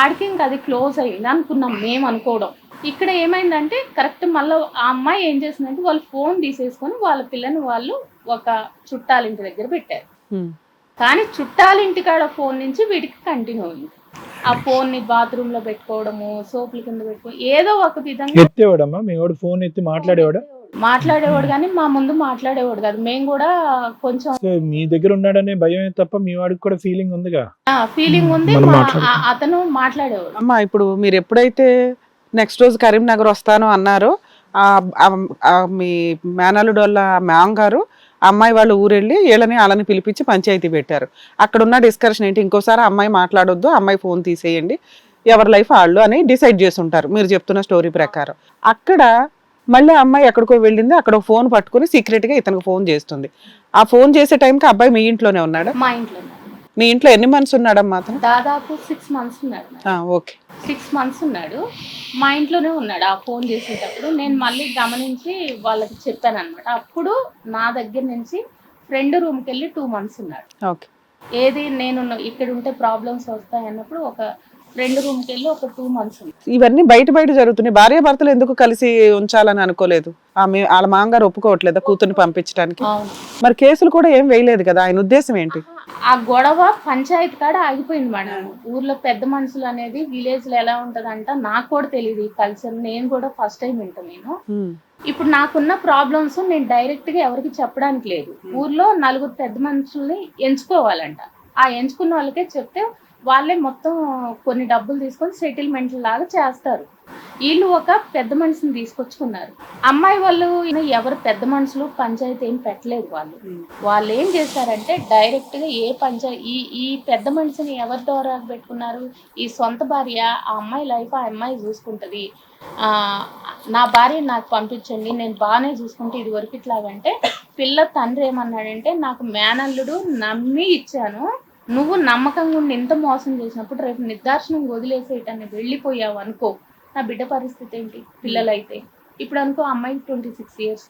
ఆడికి ఇంకా అది క్లోజ్ అయ్యింది అనుకున్నాం మేము అనుకోవడం. ఇక్కడ ఏమైందంటే కరెక్ట్ మళ్ళీ ఆ అమ్మాయి ఏం చేసిందంటే వాళ్ళు ఫోన్ తీసేసుకొని వాళ్ళ పిల్లని వాళ్ళు ఒక చుట్టాలింటి దగ్గర పెట్టారు. కానీ చుట్టాలింటి కాడ ఫోన్ నుంచి వీటికి కంటిన్యూ అయింది. ఆ ఫోన్ ని బాత్రూమ్ లో పెట్టుకోవడము, సోపుల కింద పెట్టుకో ఏదో ఒక విధంగా ఎత్తేవాడమ్మా మీ వాడు ఫోన్ ఎత్తి మాట్లాడేవాడు కానీ మా ముందు మాట్లాడేవాడు కాదు. మేము కూడా కొంచెం మీ దగ్గర ఉన్నాడనే భయం తప్ప మీ వాడికి కూడా ఫీలింగ్ ఉందిగా. ఫీలింగ్ ఉంది. అతను మాట్లాడేవాడు. అమ్మా ఇప్పుడు మీరు ఎప్పుడైతే నెక్స్ట్ రోజు కరీంనగర్ వస్తాను అన్నారో మీ మేనల్లుడు వాళ్ళ మామగారు అమ్మాయి వాళ్ళ ఊరెళ్ళి వీళ్ళని వాళ్ళని పిలిపించి పంచాయతీ పెట్టారు. అక్కడ ఉన్న డిస్కషన్ ఏంటి, ఇంకోసారి అమ్మాయి మాట్లాడొద్దు, అమ్మాయి ఫోన్ తీసేయండి, ఎవరి లైఫ్ వాళ్ళు అని డిసైడ్ చేసి ఉంటారు మీరు చెప్తున్న స్టోరీ ప్రకారం. అక్కడ మళ్ళీ అమ్మాయి ఎక్కడికో వెళ్ళింది, అక్కడ ఫోన్ పట్టుకుని సీక్రెట్ గా ఇతనికి ఫోన్ చేస్తుంది. ఆ ఫోన్ చేసే టైంకి అబ్బాయి మీ ఇంట్లోనే ఉన్నాడా? మా ఇంట్లో. మీ ఇంట్లో ఎన్ని మంత్స్ ఉన్నాడమ్మా అతను? దాదాపు 6 months ఉన్నాడు. ఓకే, 6 months ఉన్నాడు. మా ఇంట్లోనే ఉన్నాడు ఆ ఫోన్ చేసేటప్పుడు. నేను మళ్ళీ గమనించి వాళ్ళకి చెప్పాను అనమాట. అప్పుడు నా దగ్గర నుంచి ఫ్రెండ్ రూమ్కి వెళ్ళి 2 months ఉన్నాడు. ఓకే, ఏది నేను ఇక్కడ ఉంటే ప్రాబ్లమ్స్ వస్తాయి అన్నప్పుడు ఒక ఫ్రెండ్ రూమ్కి వెళ్ళి ఒక 2 months ఉంది. ఇవన్నీ బయట జరుగుతున్నాయి. భార్య భర్తలు ఎందుకు కలిసి ఉంచాలని అనుకోలేదు? వాళ్ళ మామగారు ఒప్పుకోవట్లేదా కూతుర్ని పంపించడానికి? మరి కేసులు కూడా ఏం వేయలేదు కదా, ఆయన ఉద్దేశం ఏంటి? ఆ గొడవ పంచాయతీ కాడ ఆగిపోయింది మేడం. ఊర్లో పెద్ద మనుషులు అనేది విలేజ్ లో ఎలా ఉంటదంట నాకు కూడా తెలియదు. ఈ కల్చర్ నేను కూడా ఫస్ట్ టైం వింటా. నేను ఇప్పుడు నాకున్న ప్రాబ్లమ్స్ నేను డైరెక్ట్ గా ఎవరికి చెప్పడానికి లేదు. ఊర్లో 4 పెద్ద మనుషుల్ని ఎంచుకోవాలంట. ఆ ఎంచుకున్న వాళ్ళకే చెప్తే వాళ్ళే మొత్తం కొన్ని డబ్బులు తీసుకొని సెటిల్మెంట్ లాగా చేస్తారు. వీళ్ళు ఒక పెద్ద మనిషిని తీసుకొచ్చుకున్నారు. అమ్మాయి వాళ్ళు ఎవరు పెద్ద మనుషులు పంచాయతీ ఏం పెట్టలేదు. వాళ్ళు ఏం చేశారంటే డైరెక్ట్ గా ఈ పెద్ద మనిషిని ఎవరి ద్వారా పెట్టుకున్నారు, ఈ సొంత భార్య ఆ అమ్మాయి లైఫ్ ఆ అమ్మాయి చూసుకుంటది, నా భార్య నాకు పంపించండి నేను బాగానే చూసుకుంటే ఇది వరకు ఇట్లాగంటే పిల్ల తండ్రి ఏమన్నాడంటే నాకు మేనల్లుడు నమ్మి ఇచ్చాను, నువ్వు నమ్మకంగా ఉండి ఇంత మోసం చేసినప్పుడు రేపు నిర్దాక్షిణం వదిలేసేయటాన్ని వెళ్ళిపోయావు అనుకో, నా బిడ్డ పరిస్థితి ఏంటి? పిల్లలైతే ఇప్పుడు అనుకో అమ్మాయి 26 years,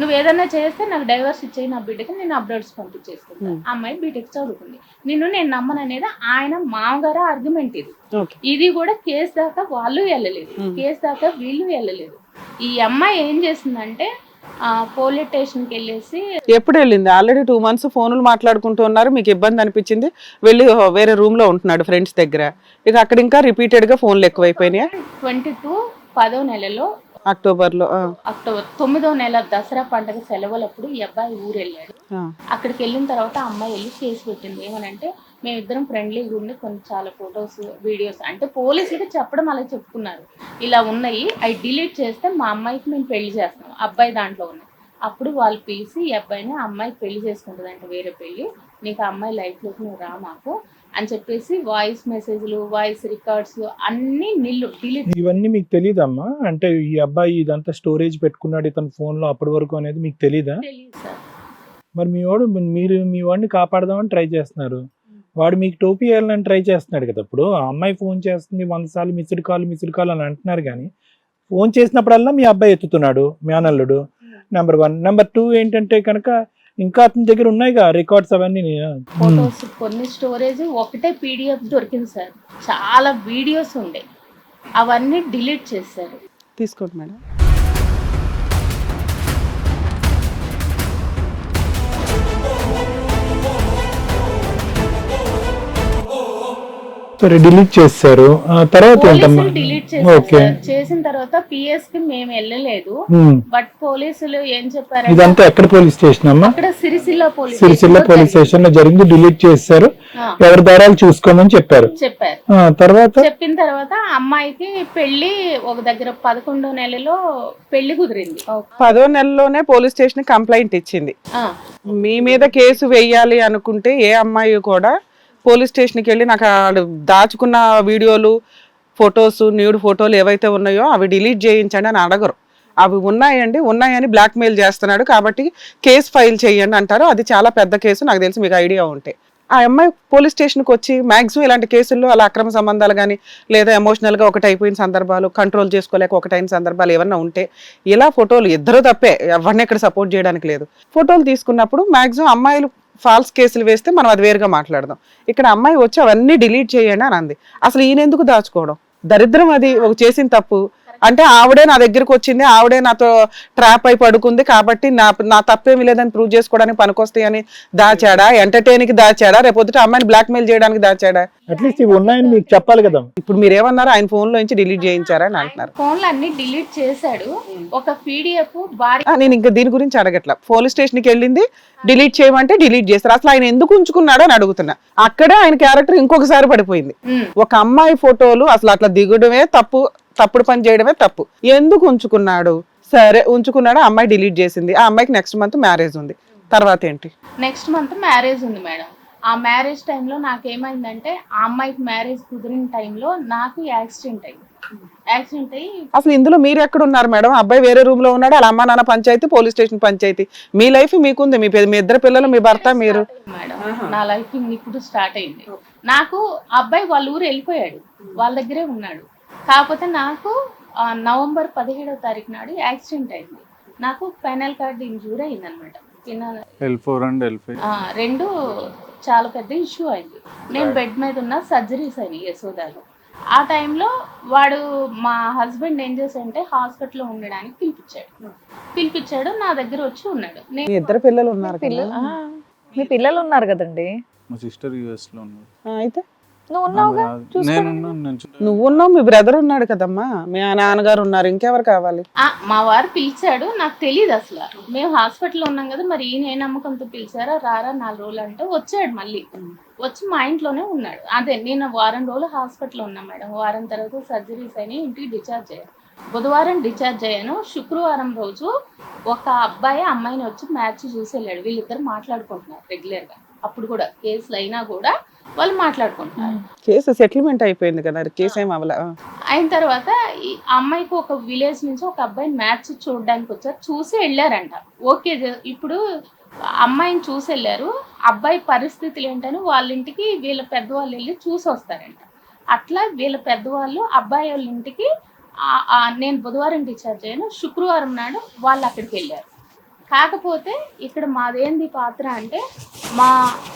నువ్వు ఏదన్నా చేస్తే నాకు డైవర్స్ ఇచ్చేయి, నా బిడ్డకి నేను అబ్రాడ్స్ పంపించేసుకుంటాను. అమ్మాయి బీటెక్ చదువుకుంది, నేను నమ్మను అనేది ఆయన మామగారు ఆర్గ్యుమెంట్. ఇది కూడా కేసు దాకా వాళ్ళు వెళ్ళలేదు, కేసు దాకా వీళ్ళు వెళ్ళలేదు. ఈ అమ్మాయి ఏం చేసిందంటే పోలీస్ స్టేషన్కి వెళ్ళేసి. ఎప్పుడు వెళ్ళింది? ఆల్రెడీ 2 months ఫోన్లు మాట్లాడుకుంటూ ఉన్నారు, మీకు ఇబ్బంది అనిపించింది, వెళ్ళి వేరే రూమ్ లో ఉంటున్నాడు ఫ్రెండ్స్ దగ్గర. ఇక అక్కడ ఇంకా రిపీటెడ్ గా ఫోన్లు ఎక్కువైపోయినాయి. 22 10వ నెలలో అక్టోబర్ 9వ నెల దసరా పండుగ సెలవులప్పుడు ఈ అబ్బాయి ఊరు వెళ్ళాడు. అక్కడికి వెళ్ళిన తర్వాత అమ్మాయి వెళ్ళి కేసు పెట్టింది. ఏమనంటే మేమిద్దరం ఫ్రెండ్లీగా ఉండి కొన్ని చాలా ఫొటోస్ వీడియోస్ అంటే పోలీసులకి చెప్పడం అలా చెప్పుకున్నారు, ఇలా ఉన్నాయి అవి డిలీట్ చేస్తే మా అమ్మాయికి మేము పెళ్లి చేస్తాం, అబ్బాయి దాంట్లో ఉన్నాయి. అప్పుడు వాళ్ళు పిలిచి ఈ అబ్బాయిని అమ్మాయికి పెళ్లి చేసుకుంటుంది అంటే వేరే పెళ్లి, నీకు ఆ అమ్మాయి లైఫ్లోకి నువ్వు రా మాకు అని చెప్పేసి వాయిస్ మెసేజ్లు వాయిస్ రికార్డ్స్ అన్ని డిలీట్. ఇవన్నీ మీకు తెలియదమ్మా? అంటే ఈ అబ్బాయి ఇదంతా స్టోరేజ్ పెట్టుకున్నాడు ఇతను ఫోన్ లో అప్పటి వరకు అనేది మీకు తెలీదా? తెలియదు సార్. మరి మీరు మీ వాడిని కాపాడదామని ట్రై చేస్తున్నారు, వాడు మీకు టోపీ వేయాలని ట్రై చేస్తున్నాడు కదా. ఇప్పుడు ఆ అమ్మాయి ఫోన్ చేస్తుంది 100 సార్లు మిస్డ్ కాల్ అని అంటున్నారు, కానీ ఫోన్ చేసినప్పుడల్లా మీ అబ్బాయి ఎత్తుతున్నాడు మేనల్లుడు. నెంబర్ 1. నెంబర్ 2 ఏంటంటే కనుక ఇంకా అతని దగ్గర ఉన్నాయిగా రికార్డ్స్ అవన్నీ. ఫొటోస్ కొన్ని స్టోరేజ్ ఒకటే PDF దొరికింది సార్, చాలా వీడియోస్ ఉండే అవన్నీ డిలీట్ చేశారు. తీసుకోండి మేడం. సో సరే డిలీట్ చేస్తారు, తర్వాత ఏంటమ్మా? పోలీసులు డిలీట్ చేశారు ఓకే. సార్. చేసిన తర్వాత పిఎస్ కి మేము వెళ్ళలేదు. బట్ పోలీసులు ఏం చెప్పారంటే ఇదంతా ఎక్కడ పోలీస్ స్టేషన్ అమ్మా? అక్కడ Sircilla police Sircilla police station లో జరిగింది, డిలీట్ చేస్తారు, ఆ. ఎవరి దారాలు చూసుకోమని చెప్పారు. చెప్పారు. తర్వాత చెప్పిన తర్వాత అమ్మాయికి పెళ్లి ఒక దగ్గర 11వ నెలలో పెళ్లి కుదిరింది. 10వ నెలలోనే పోలీస్ స్టేషన్ కంప్లైంట్ ఇచ్చింది. ఆ, మీ మీద కేసు వేయాలి అనుకుంటే ఏ అమ్మాయి కూడా పోలీస్ స్టేషన్కి వెళ్ళి నాకు దాచుకున్న వీడియోలు, ఫొటోస్, న్యూడ్ ఫోటోలు ఏవైతే ఉన్నాయో అవి డిలీట్ చేయించండి అని అడగరు. అవి ఉన్నాయని బ్లాక్మెయిల్ చేస్తున్నాడు కాబట్టి కేసు ఫైల్ చేయండి అంటారు. అది చాలా పెద్ద కేసు, నాకు తెలిసి మీకు ఐడియా ఉంటే. ఆ అమ్మాయి పోలీస్ స్టేషన్కి వచ్చి మ్యాక్సిమం ఇలాంటి కేసుల్లో అలా అక్రమ సంబంధాలు కానీ లేదా ఎమోషనల్గా ఒకటి అయిపోయిన సందర్భాలు, కంట్రోల్ చేసుకోలేక ఒకటైన సందర్భాలు ఏమన్నా ఉంటే ఇలా ఫోటోలు, ఇద్దరు తప్పే, ఎవరిని ఇక్కడ సపోర్ట్ చేయడానికి లేదు, ఫోటోలు తీసుకున్నప్పుడు మ్యాక్సిమం అమ్మాయిలు ఫాల్స్ కేసులు వేస్తే మనం అది వేరుగా మాట్లాడదాం. ఇక్కడ అమ్మాయి వచ్చి అవన్నీ డిలీట్ చేయండి అని అంది. అసలు ఈయన ఎందుకు దాచుకోవడం? దరిద్రం అది, ఒక చేసిన తప్పు. అంటే ఆవిడే నా దగ్గరికి వచ్చింది, ఆవిడే నాతో ట్రాప్ అయి పడుకుంది కాబట్టి నా తప్పేమీ లేదని ప్రూవ్ చేసుకోవడానికి పనికొస్తాయని దాచాడా? ఎంటర్టైన్కి దాచాడా? రేపొద్దుట అమ్మాయిని బ్లాక్మెయిల్ చేయడానికి దాచాడా? అట్లీస్ట్ ఇవి ఉన్నాయని మీకు చెప్పాలి కదా. ఇప్పుడు మీరు ఏమన్నారు, ఆయన ఫోన్ లో నుంచి డిలీట్ చేయించారా అని అంటున్నారు. ఫోన్లు అన్ని డిలీట్ చేశాడు. ఒక పీడిఎఫ్ భార్య నేను ఇంకా దీని గురించి అడగట్లా. పోలీస్ స్టేషన్కి వెళ్ళింది, డిలీట్ చేయమంటే డిలీట్ చేస్తారు. అసలు ఆయన ఎందుకు ఉంచుకున్నాడో అని అడుగుతున్నా. అక్కడే ఆయన క్యారెక్టర్ ఇంకొకసారి పడిపోయింది. ఒక అమ్మాయి ఫోటోలు అసలు అట్లా దిగడమే తప్పు, తప్పుడు పని చేయడమే తప్పు. ఎందుకు ఉంచుకున్నాడు? సరే ఉంచుకున్నాడు, అమ్మాయి డిలీట్ చేసింది. ఆ అమ్మాయికి నెక్స్ట్ మంత్ మ్యారేజ్ ఉంది. తర్వాత ఏంటి? నెక్స్ట్ మంత్ మ్యారేజ్ ఉంది మేడం. ఆ మ్యారేజ్ టైంలో నాకేమైందంటే ఆ అమ్మాయికి మ్యారేజ్ కుదిరిన టైంలో నాకు యాక్సిడెంట్ అయ్యి అసలు ఇందులో మీరు ఎక్కడ ఉన్నారు మేడం? అబ్బాయి వేరే రూమ్ లో ఉన్నాడు, వాళ్ళ అమ్మ నాన్న పంచాయతీ, పోలీస్ స్టేషన్ పంచాయతీ. మీ లైఫ్ మీకుంది, మీ ఇద్దరు పిల్లలు, మీ భర్త, మీరు. మేడం నా లైఫ్ ఇప్పుడు స్టార్ట్ అయింది. నాకు అబ్బాయి వాళ్ళ ఊరు వెళ్ళిపోయాడు, వాళ్ళ దగ్గరే ఉన్నాడు. కాకపోతే నాకు నవంబర్ 17వ తారీఖు నాడు యాక్సిడెంట్ అయింది. నాకు స్పైనల్ కార్డ్ ఇంజూరీ అయింది అనమాట. రెండు చాలా పెద్ద ఇష్యూ అయింది. నేను బెడ్ మీద ఉన్న, సర్జరీస్ అయినాయి యశోదాలో. ఆ టైంలో వాడు మా హస్బెండ్ ఏం చేశాడంటే హాస్పిటల్లో ఉండడానికి పిలిపించాడు, నా దగ్గర వచ్చి ఉన్నాడు. మీ ఇద్దరు పిల్లలు ఉన్నారు కదా? మీ పిల్లలు ఉన్నారు కదండి. మా సిస్టర్ యుఎస్ లో ఉన్నారు. అయితే నువ్వు ఉన్నావుగా, నువ్వు ఉన్నావు, మీ బ్రదర్ ఉన్నాడు కదమ్మా, మీ నాన్నగారు ఉన్నారు, ఇంకెవరు కావాలి? మా వారు పిలిచాడు, నాకు తెలియదు అసలు. మేము హాస్పిటల్లో ఉన్నాం కదా, మరి ఈయన ఏ నమ్మకంతో పిలిచారా, రారా 4 రోజులు అంటే వచ్చాడు. మళ్ళీ వచ్చి మా ఇంట్లోనే ఉన్నాడు. అదే నేను వారం రోజులు హాస్పిటల్లో ఉన్నా మేడం. వారం తర్వాత సర్జరీస్ అయినా ఇంటికి డిశ్చార్జ్ అయ్యాను. బుధవారం డిశ్చార్జ్ అయ్యాను. శుక్రవారం రోజు ఒక అమ్మాయిని వచ్చి మ్యాచ్ చూసి వెళ్ళాడు. వీళ్ళిద్దరు మాట్లాడుకుంటున్నారు రెగ్యులర్ గా. అప్పుడు కూడా కేసులు అయినా కూడా వాళ్ళు మాట్లాడుకుంటున్నారు. కేసు సెటిల్మెంట్ అయిపోయింది కదా, కేసు ఏం అవ్వలే. అయిన తర్వాత ఈ అమ్మాయికి ఒక విలేజ్ నుంచి ఒక అబ్బాయి మ్యాచ్ చూడడానికి వచ్చారు, చూసి వెళ్ళారంట. ఓకే, ఇప్పుడు అమ్మాయిని చూసి వెళ్ళారు. అబ్బాయి పరిస్థితులు ఏంటని వాళ్ళ ఇంటికి వీళ్ళ పెద్దవాళ్ళు వెళ్ళి చూసి వస్తారంట. అట్లా వీళ్ళ పెద్దవాళ్ళు అబ్బాయి వాళ్ళ ఇంటికి నేను బుధవారం డిశ్చార్జ్ అయ్యాను, శుక్రవారం నాడు వాళ్ళు అక్కడికి వెళ్ళారు. కాకపోతే ఇక్కడ మాదేంది పాత్ర అంటే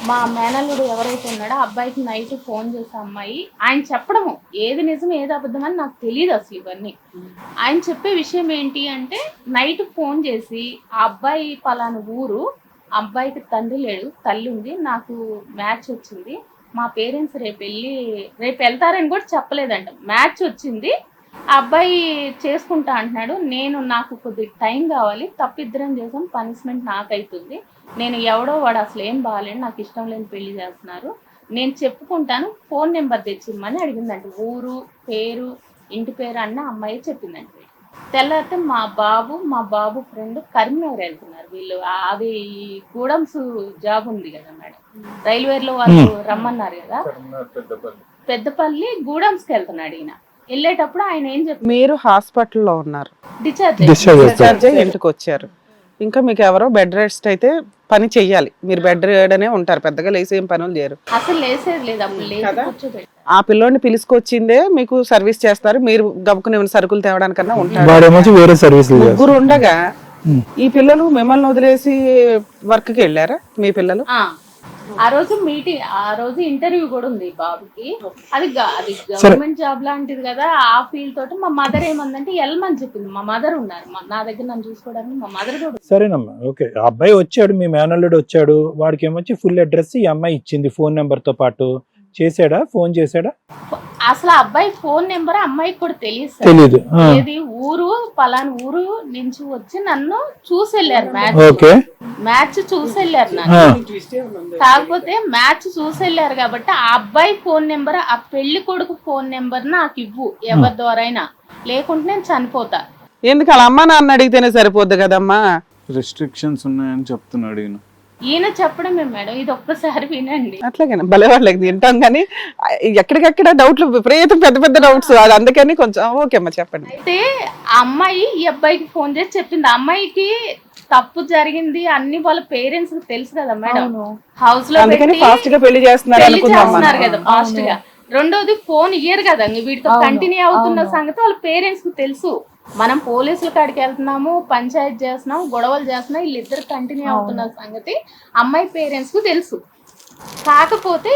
మా మేనల్లుడు ఎవరైతే ఉన్నాడో అబ్బాయికి నైట్ ఫోన్ చేసే అమ్మాయి, ఆయన చెప్పడము ఏది నిజం ఏది అబద్ధం అని నాకు తెలియదు అసలు. ఇవన్నీ ఆయన చెప్పే విషయం ఏంటి అంటే, నైట్ ఫోన్ చేసి ఆ అబ్బాయి పలానా ఊరు, అబ్బాయికి తండ్రి లేడు, తల్లి ఉంది, నాకు మ్యాచ్ వచ్చింది, మా పేరెంట్స్ రేపు వెళ్తారని కూడా చెప్పలేదంట. మ్యాచ్ వచ్చింది, ఆ అబ్బాయి చేసుకుంటా అంటున్నాడు. నాకు కొద్దిగా టైం కావాలి, తప్పిద్దరం చేసాం, పనిష్మెంట్ నాకైతుంది, నేను ఎవడో వాడు అసలు ఏం బాగాలేడు, నాకు ఇష్టం లేని పెళ్లి చేస్తున్నారు, నేను చెప్పుకుంటాను, ఫోన్ నెంబర్ తెచ్చిమ్మని అడిగిందంట. ఊరు పేరు ఇంటి పేరు అన్న అమ్మాయి చెప్పిందంట. తెల్లారితే మా బాబు ఫ్రెండ్ కరీంనగర్ వెళ్తున్నారు వీళ్ళు. అది గూడమ్స్ జాబ్ ఉంది కదా మేడం, రైల్వేలో వాళ్ళు రమ్మన్నారు కదా, పెద్దపల్లి గూడమ్స్కి వెళ్తున్నాడు ఈయన. వెళ్ళేటప్పుడు ఆయన ఏం చెప్పారు, మీరు హాస్పిటల్లో ఉన్నారు, డిశ్చార్జ్ అయ్యి ఇంటికి వచ్చారు, ఇంకా మీకు ఎవరో బెడ్ రెస్ట్ అయితే పని చెయ్యాలి, మీరు బెడ్ రెడనే ఉంటారు, పెద్దగా లేసి ఏం పనులు చేయరు. అసలు లేసేది లేదు. అప్పుడు లేచి కూర్చోబెట్టి ఆ పిల్లోని పిలుచుకొచ్చిందే మీకు సర్వీస్ చేస్తారు, మీరు గబుకుని సరుకులు తేవడానికన్నా ఉంటారు. వేరే సర్వీస్ ముగ్గురు ఉండగా ఈ పిల్లలు మిమ్మల్ని వదిలేసి వర్క్ కి వెళ్ళారా? మీ పిల్లలు ఆ రోజు మీటింగ్, ఆ రోజు ఇంటర్వ్యూ కూడా ఉంది బాబుకి. అది గవర్నమెంట్ జాబ్ లాంటిది కదా. ఆ ఫీల్ తోటి మా మదర్ ఏమందంటే వెళ్ళమని చెప్పింది. మా మదర్ ఉన్నారు నా దగ్గర, నన్ను చూసుకోవడానికి మా మదర్ కూడా. సరేనమ్మా, ఓకే. అబ్బాయి వచ్చాడు, మీ మేనల్లుడు వచ్చాడు, వాడికి ఏమొచ్చి ఫుల్ అడ్రస్ ఈ అమ్మాయి ఇచ్చింది, ఫోన్ నెంబర్ తో పాటు చేశాడా, ఫోన్ చేశాడా? అసలు ఆ అబ్బాయి ఫోన్ నెంబర్ అమ్మాయికి కూడా తెలియదు సార్. తెలీదు. ఏది ఊరు పలానా ఊరు నుంచి వచ్చి నన్ను చూసి వెళ్ళారు, ఓకే, మ్యాచ్ చూసి వెళ్ళారు నన్ను. కాకపోతే మ్యాచ్ చూసి వెళ్ళారు కాబట్టి ఆ అబ్బాయి ఫోన్ నెంబర్, ఆ పెళ్లి కొడుకు ఫోన్ నెంబర్ నాకు ఇవ్వు ఎవరి ద్వారా అయినా, లేకుంటే నేను చనిపోతా. ఎందుకు వాళ్ళ అమ్మ నాన్న అడిగితేనే సరిపోద్ది కదమ్మా. రెస్ట్రిక్షన్స్ ఉన్నాయని చెప్తున్నాడు ఈయన. ఈయన చెప్పడమే మేడం, ఇది ఒక్కసారి వినండి. అట్లాగే భలే వాళ్ళకి తింటాం కానీ ఎక్కడికక్కడ డౌట్లు విపరీతం పెద్ద పెద్ద డౌట్స్, అది అందుకని కొంచెం ఓకే అమ్మా చెప్పండి. అయితే ఆ అమ్మాయి ఈ అబ్బాయికి ఫోన్ చేసి చెప్పింది. ఆ అమ్మాయికి తప్పు జరిగింది అన్ని వాళ్ళ పేరెంట్స్ కి తెలుసు కదా మేడం. హౌస్ లో అందుకని పెట్టి ఫాస్ట్ గా పెళ్లి చేస్తున్నారు పెళ్లి అనుకుందాం చేస్తున్నారు మనం. కదా ఫాస్ట్ గా. రెండోది ఫోన్ ఇయ్యరు కదా, వీటితో కంటిన్యూ అవుతున్న సంగతి వాళ్ళ పేరెంట్స్ కి తెలుసు. మనం పోలీసుల కాడికి వెళ్తున్నాము, పంచాయతీ చేస్తున్నాము, గొడవలు చేస్తున్నాం, వీళ్ళిద్దరు కంటిన్యూ అవుతున్న సంగతి అమ్మాయి పేరెంట్స్ కు తెలుసు. కాకపోతే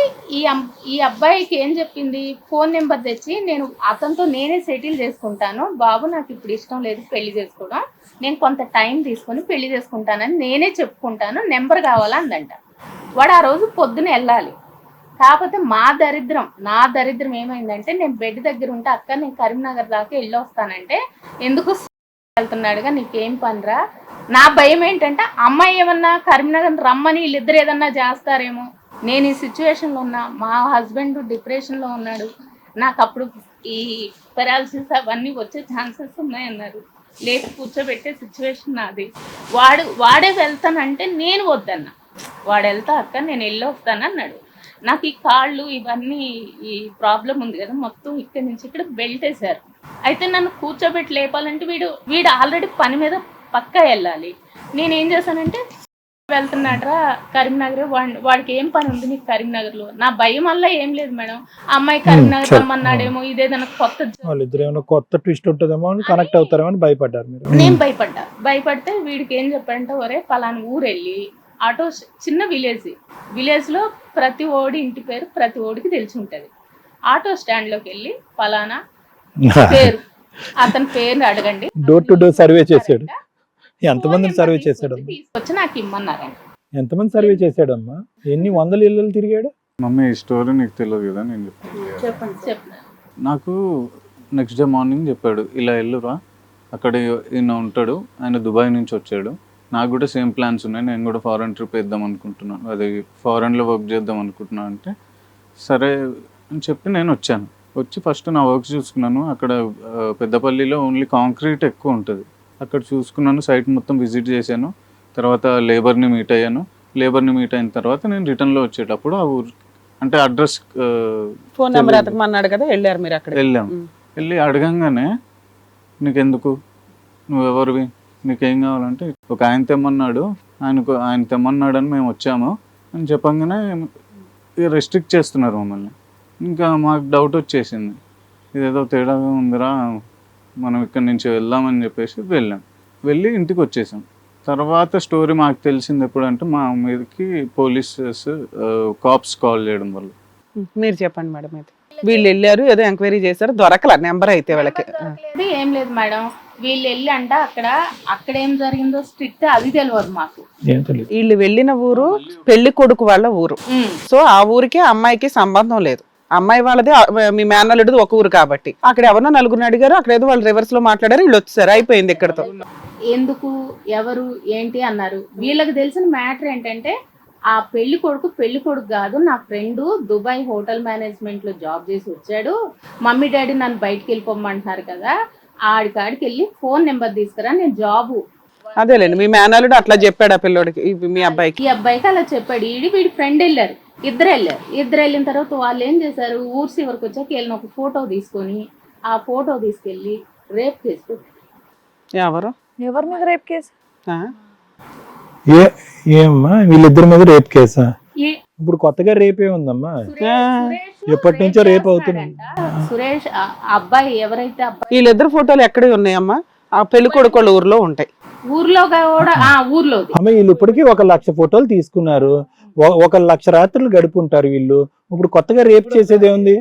ఈ అబ్బాయికి ఏం చెప్పింది, ఫోన్ నెంబర్ తెచ్చి నేను అతనితో నేనే సెటిల్ చేసుకుంటాను బాబు, నాకు ఇప్పుడు ఇష్టం లేదు పెళ్లి చేసుకోవడం, నేను కొంత టైం తీసుకొని పెళ్లి చేసుకుంటానని నేనే చెప్పుకుంటాను, నెంబర్ కావాలా అందంట. వాడు ఆ రోజు పొద్దున వెళ్ళాలి. కాకపోతే నా దరిద్రం ఏమైందంటే, నేను బెడ్ దగ్గర ఉంటే అక్క నేను కరీంనగర్ దాకా వెళ్ళి వస్తానంటే, ఎందుకు వెళ్తున్నాడుగా నీకేం పనిరా. నా భయం ఏంటంటే అమ్మాయి ఏమన్నా కరీంనగర్ రమ్మని వీళ్ళిద్దరు ఏదన్నా చేస్తారేమో, నేను ఈ సిచ్యువేషన్లో ఉన్నా, మా హస్బెండ్ డిప్రెషన్లో ఉన్నాడు, నాకు అప్పుడు ఈ పెరాలసిస్ అవన్నీ వచ్చే ఛాన్సెస్ ఉన్నాయన్నారు, లేచి కూర్చోబెట్టే సిచ్యువేషన్ నాది. వాడే వెళ్తానంటే నేను వద్దన్నా, వాడు వెళ్తా అక్క నేను వెళ్ళి వస్తాను అన్నాడు. నాకు ఈ కాళ్ళు ఇవన్నీ ఈ ప్రాబ్లం ఉంది కదా, మొత్తం ఇక్కడి నుంచి ఇక్కడ బెల్ట్ వేశారు. అయితే నన్ను కూర్చోబెట్టి లేపాలంటే వీడు ఆల్రెడీ పని మీద పక్కా వెళ్ళాలి. నేనేం చేశానంటే, వెళ్తున్నాడ్రా కరీంనగర్, వాడికి ఏం పని ఉంది నీకు కరీంనగర్లో. నా భయం వల్ల ఏం లేదు మేడం, అమ్మాయి కరీంనగర్ రమ్మన్నాడేమో, ఇదేదన్నా కొత్త వాళ్ళిద్దరు ఏమైనా కొత్త ట్విస్ట్ ఉంటుందేమో అని కనెక్ట్ అవుతారేమో అని భయపడ్డారు మీరు. నేను భయపడితే వీడికి ఏం చెప్పారంటే, ఒరే పలానా ఊరు వెళ్ళి ఆటో, చిన్న విలేజ్ లో ప్రతి ఓడి ఇంటి పేరు ప్రతి ఓడికి తెలిసి ఉంటది. ఆటో స్టాండ్ లోకి వెళ్ళి పలానా పేరు, అతని పేరుని అడగండి. డోర్ టు డోర్ సర్వే చేశాడు. ఎంతమందిని సర్వే చేశాడు? తీసుకొచ్చి నాకు ఇమ్మన్నారండి. ఎంతమంది సర్వే చేశాడమ్మా? ఎన్ని వందల ఇళ్ళు తిరిగాడు? మమ్మీ ఈ స్టోరీ నీకు తెలియదు కదా, నేను చెప్పండి. నాకు నెక్స్ట్ డే మార్నింగ్ చెప్పాడు, ఇలా వెళ్ళురా అక్కడ ఈయన ఉంటాడు, ఆయన దుబాయ్ నుంచి వచ్చాడు, నాకు కూడా సేమ్ ప్లాన్స్ ఉన్నాయి, నేను కూడా ఫారెన్ ట్రిప్ వేద్దాం అనుకుంటున్నాను, అది ఫారెన్లో వర్క్ చేద్దాం అనుకుంటున్నాను అంటే సరే అని చెప్పి నేను వచ్చాను. వచ్చి ఫస్ట్ నా వర్క్ చూసుకున్నాను. అక్కడ పెద్దపల్లిలో ఓన్లీ కాంక్రీట్ ఎక్కువ ఉంటుంది, అక్కడ చూసుకున్నాను, సైట్ మొత్తం విజిట్ చేశాను. తర్వాత లేబర్ని మీట్ అయ్యాను. లేబర్ని మీట్ అయిన తర్వాత నేను రిటర్న్లో వచ్చేటప్పుడు ఆ ఊరు అంటే అడ్రస్ ఫోన్ నెంబర్ అతకమన్నాడు కదా, వెళ్ళారు మీరు అక్కడ. వెళ్ళాము. వెళ్ళి అడగంగానే నీకెందుకు, నువ్వెవరివి, నీకేం కావాలంటే, ఒక ఆయన తెమ్మన్నాడు, ఆయన తెమ్మన్నాడని మేము వచ్చాము అని చెప్పంగానే రెస్ట్రిక్ట్ చేస్తున్నారు మమ్మల్ని. ఇంకా మాకు డౌట్ వచ్చేసింది, ఇదేదో తేడాగా ఉందిరా, మనం ఇక్కడి నుంచి వెళ్దామని చెప్పేసి వెళ్ళి ఇంటికి వచ్చేసాం. తర్వాత స్టోరీ మాకు తెలిసింది ఎప్పుడంటే, మా మీదకి పోలీసెస్ కాప్స్ కాల్ చేయడం వల్ల. మీరు చెప్పండి మేడం. అయితే వీళ్ళు వెళ్ళారు, ఏదో ఎంక్వైరీ చేశారు, దొరకల నెంబర్ అయితే వాళ్ళకి. ఏం లేదు మేడం, వీళ్ళు వెళ్ళి అంట అక్కడ ఏం జరిగిందో స్ట్రిక్ట్ అది తెలియదు మాకు. వీళ్ళు వెళ్ళిన ఊరు పెళ్లి కొడుకు వాళ్ళ ఊరు. సో ఆ ఊరికి అమ్మాయికి సంబంధం లేదు. అమ్మాయి వాళ్ళది మీ మేనల్లుడిది ఒక ఊరు కాబట్టి అక్కడ ఎవరో నలుగురిని అడిగారు, అక్కడ ఏదో వాళ్ళు రివర్స్ లో మాట్లాడారు, వీళ్ళు వచ్చారు, అయిపోయింది ఇక్కడతో. ఎందుకు ఎవరు ఏంటి అన్నారు. వీళ్ళకి తెలిసిన మ్యాటర్ ఏంటంటే, ఆ పెళ్లి కొడుకు కాదు, నా ఫ్రెండ్ దుబాయ్ హోటల్ మేనేజ్మెంట్ లో జాబ్ చేసి వచ్చాడు, మమ్మీ డాడీ నన్ను బయటకు వెళ్ళిపోమంటున్నారు కదా, ఆడికాడికి వెళ్ళి ఫోన్ నెంబర్ తీసుకురా, నేను జాబు. అదేలేండి, మీ మేనల్లుడు అట్లా చెప్పాడు ఆ పిల్లోడికి, మీ అబ్బాయికి. ఈ అబ్బాయికి అలా చెప్పాడు. వీడి ఫ్రెండ్ వెళ్ళారు, ఇద్దరు వెళ్ళిన తర్వాత వాళ్ళు ఏం చేశారు, ఊరు చివరికి వచ్చాక వీళ్ళని ఒక ఫోటో తీసుకొని ఆ ఫోటో తీసుకెళ్ళి రేప్ కేసు. ఎవరి మీద రేప్ కేసు? ఏమ్మా వీళ్ళిద్దరి మీద రేప్ కేసా? ఇప్పుడు కొత్తగా రేపే ఉందమ్మా, ఎప్పటి నుంచో రేప్ అవుతుంది. సురేష్ అబ్బాయి ఎవరైతే వీళ్ళిద్దరు ఫోటోలు ఎక్కడ ఉన్నాయమ్మా? ఆ పెళ్లి కొడుకు వాళ్ళ ఊర్లో ఉంటాయి. ఊర్లో కూడా ఊర్లో అమ్మ వీళ్ళు ఇప్పటికీ 1,00,000 ఫోటోలు తీసుకున్నారు, 1,00,000 రాత్రులు గడుపుంటారు వీళ్ళు. ఇప్పుడు కొత్తగా రేప్ చేసేది ఏముంది?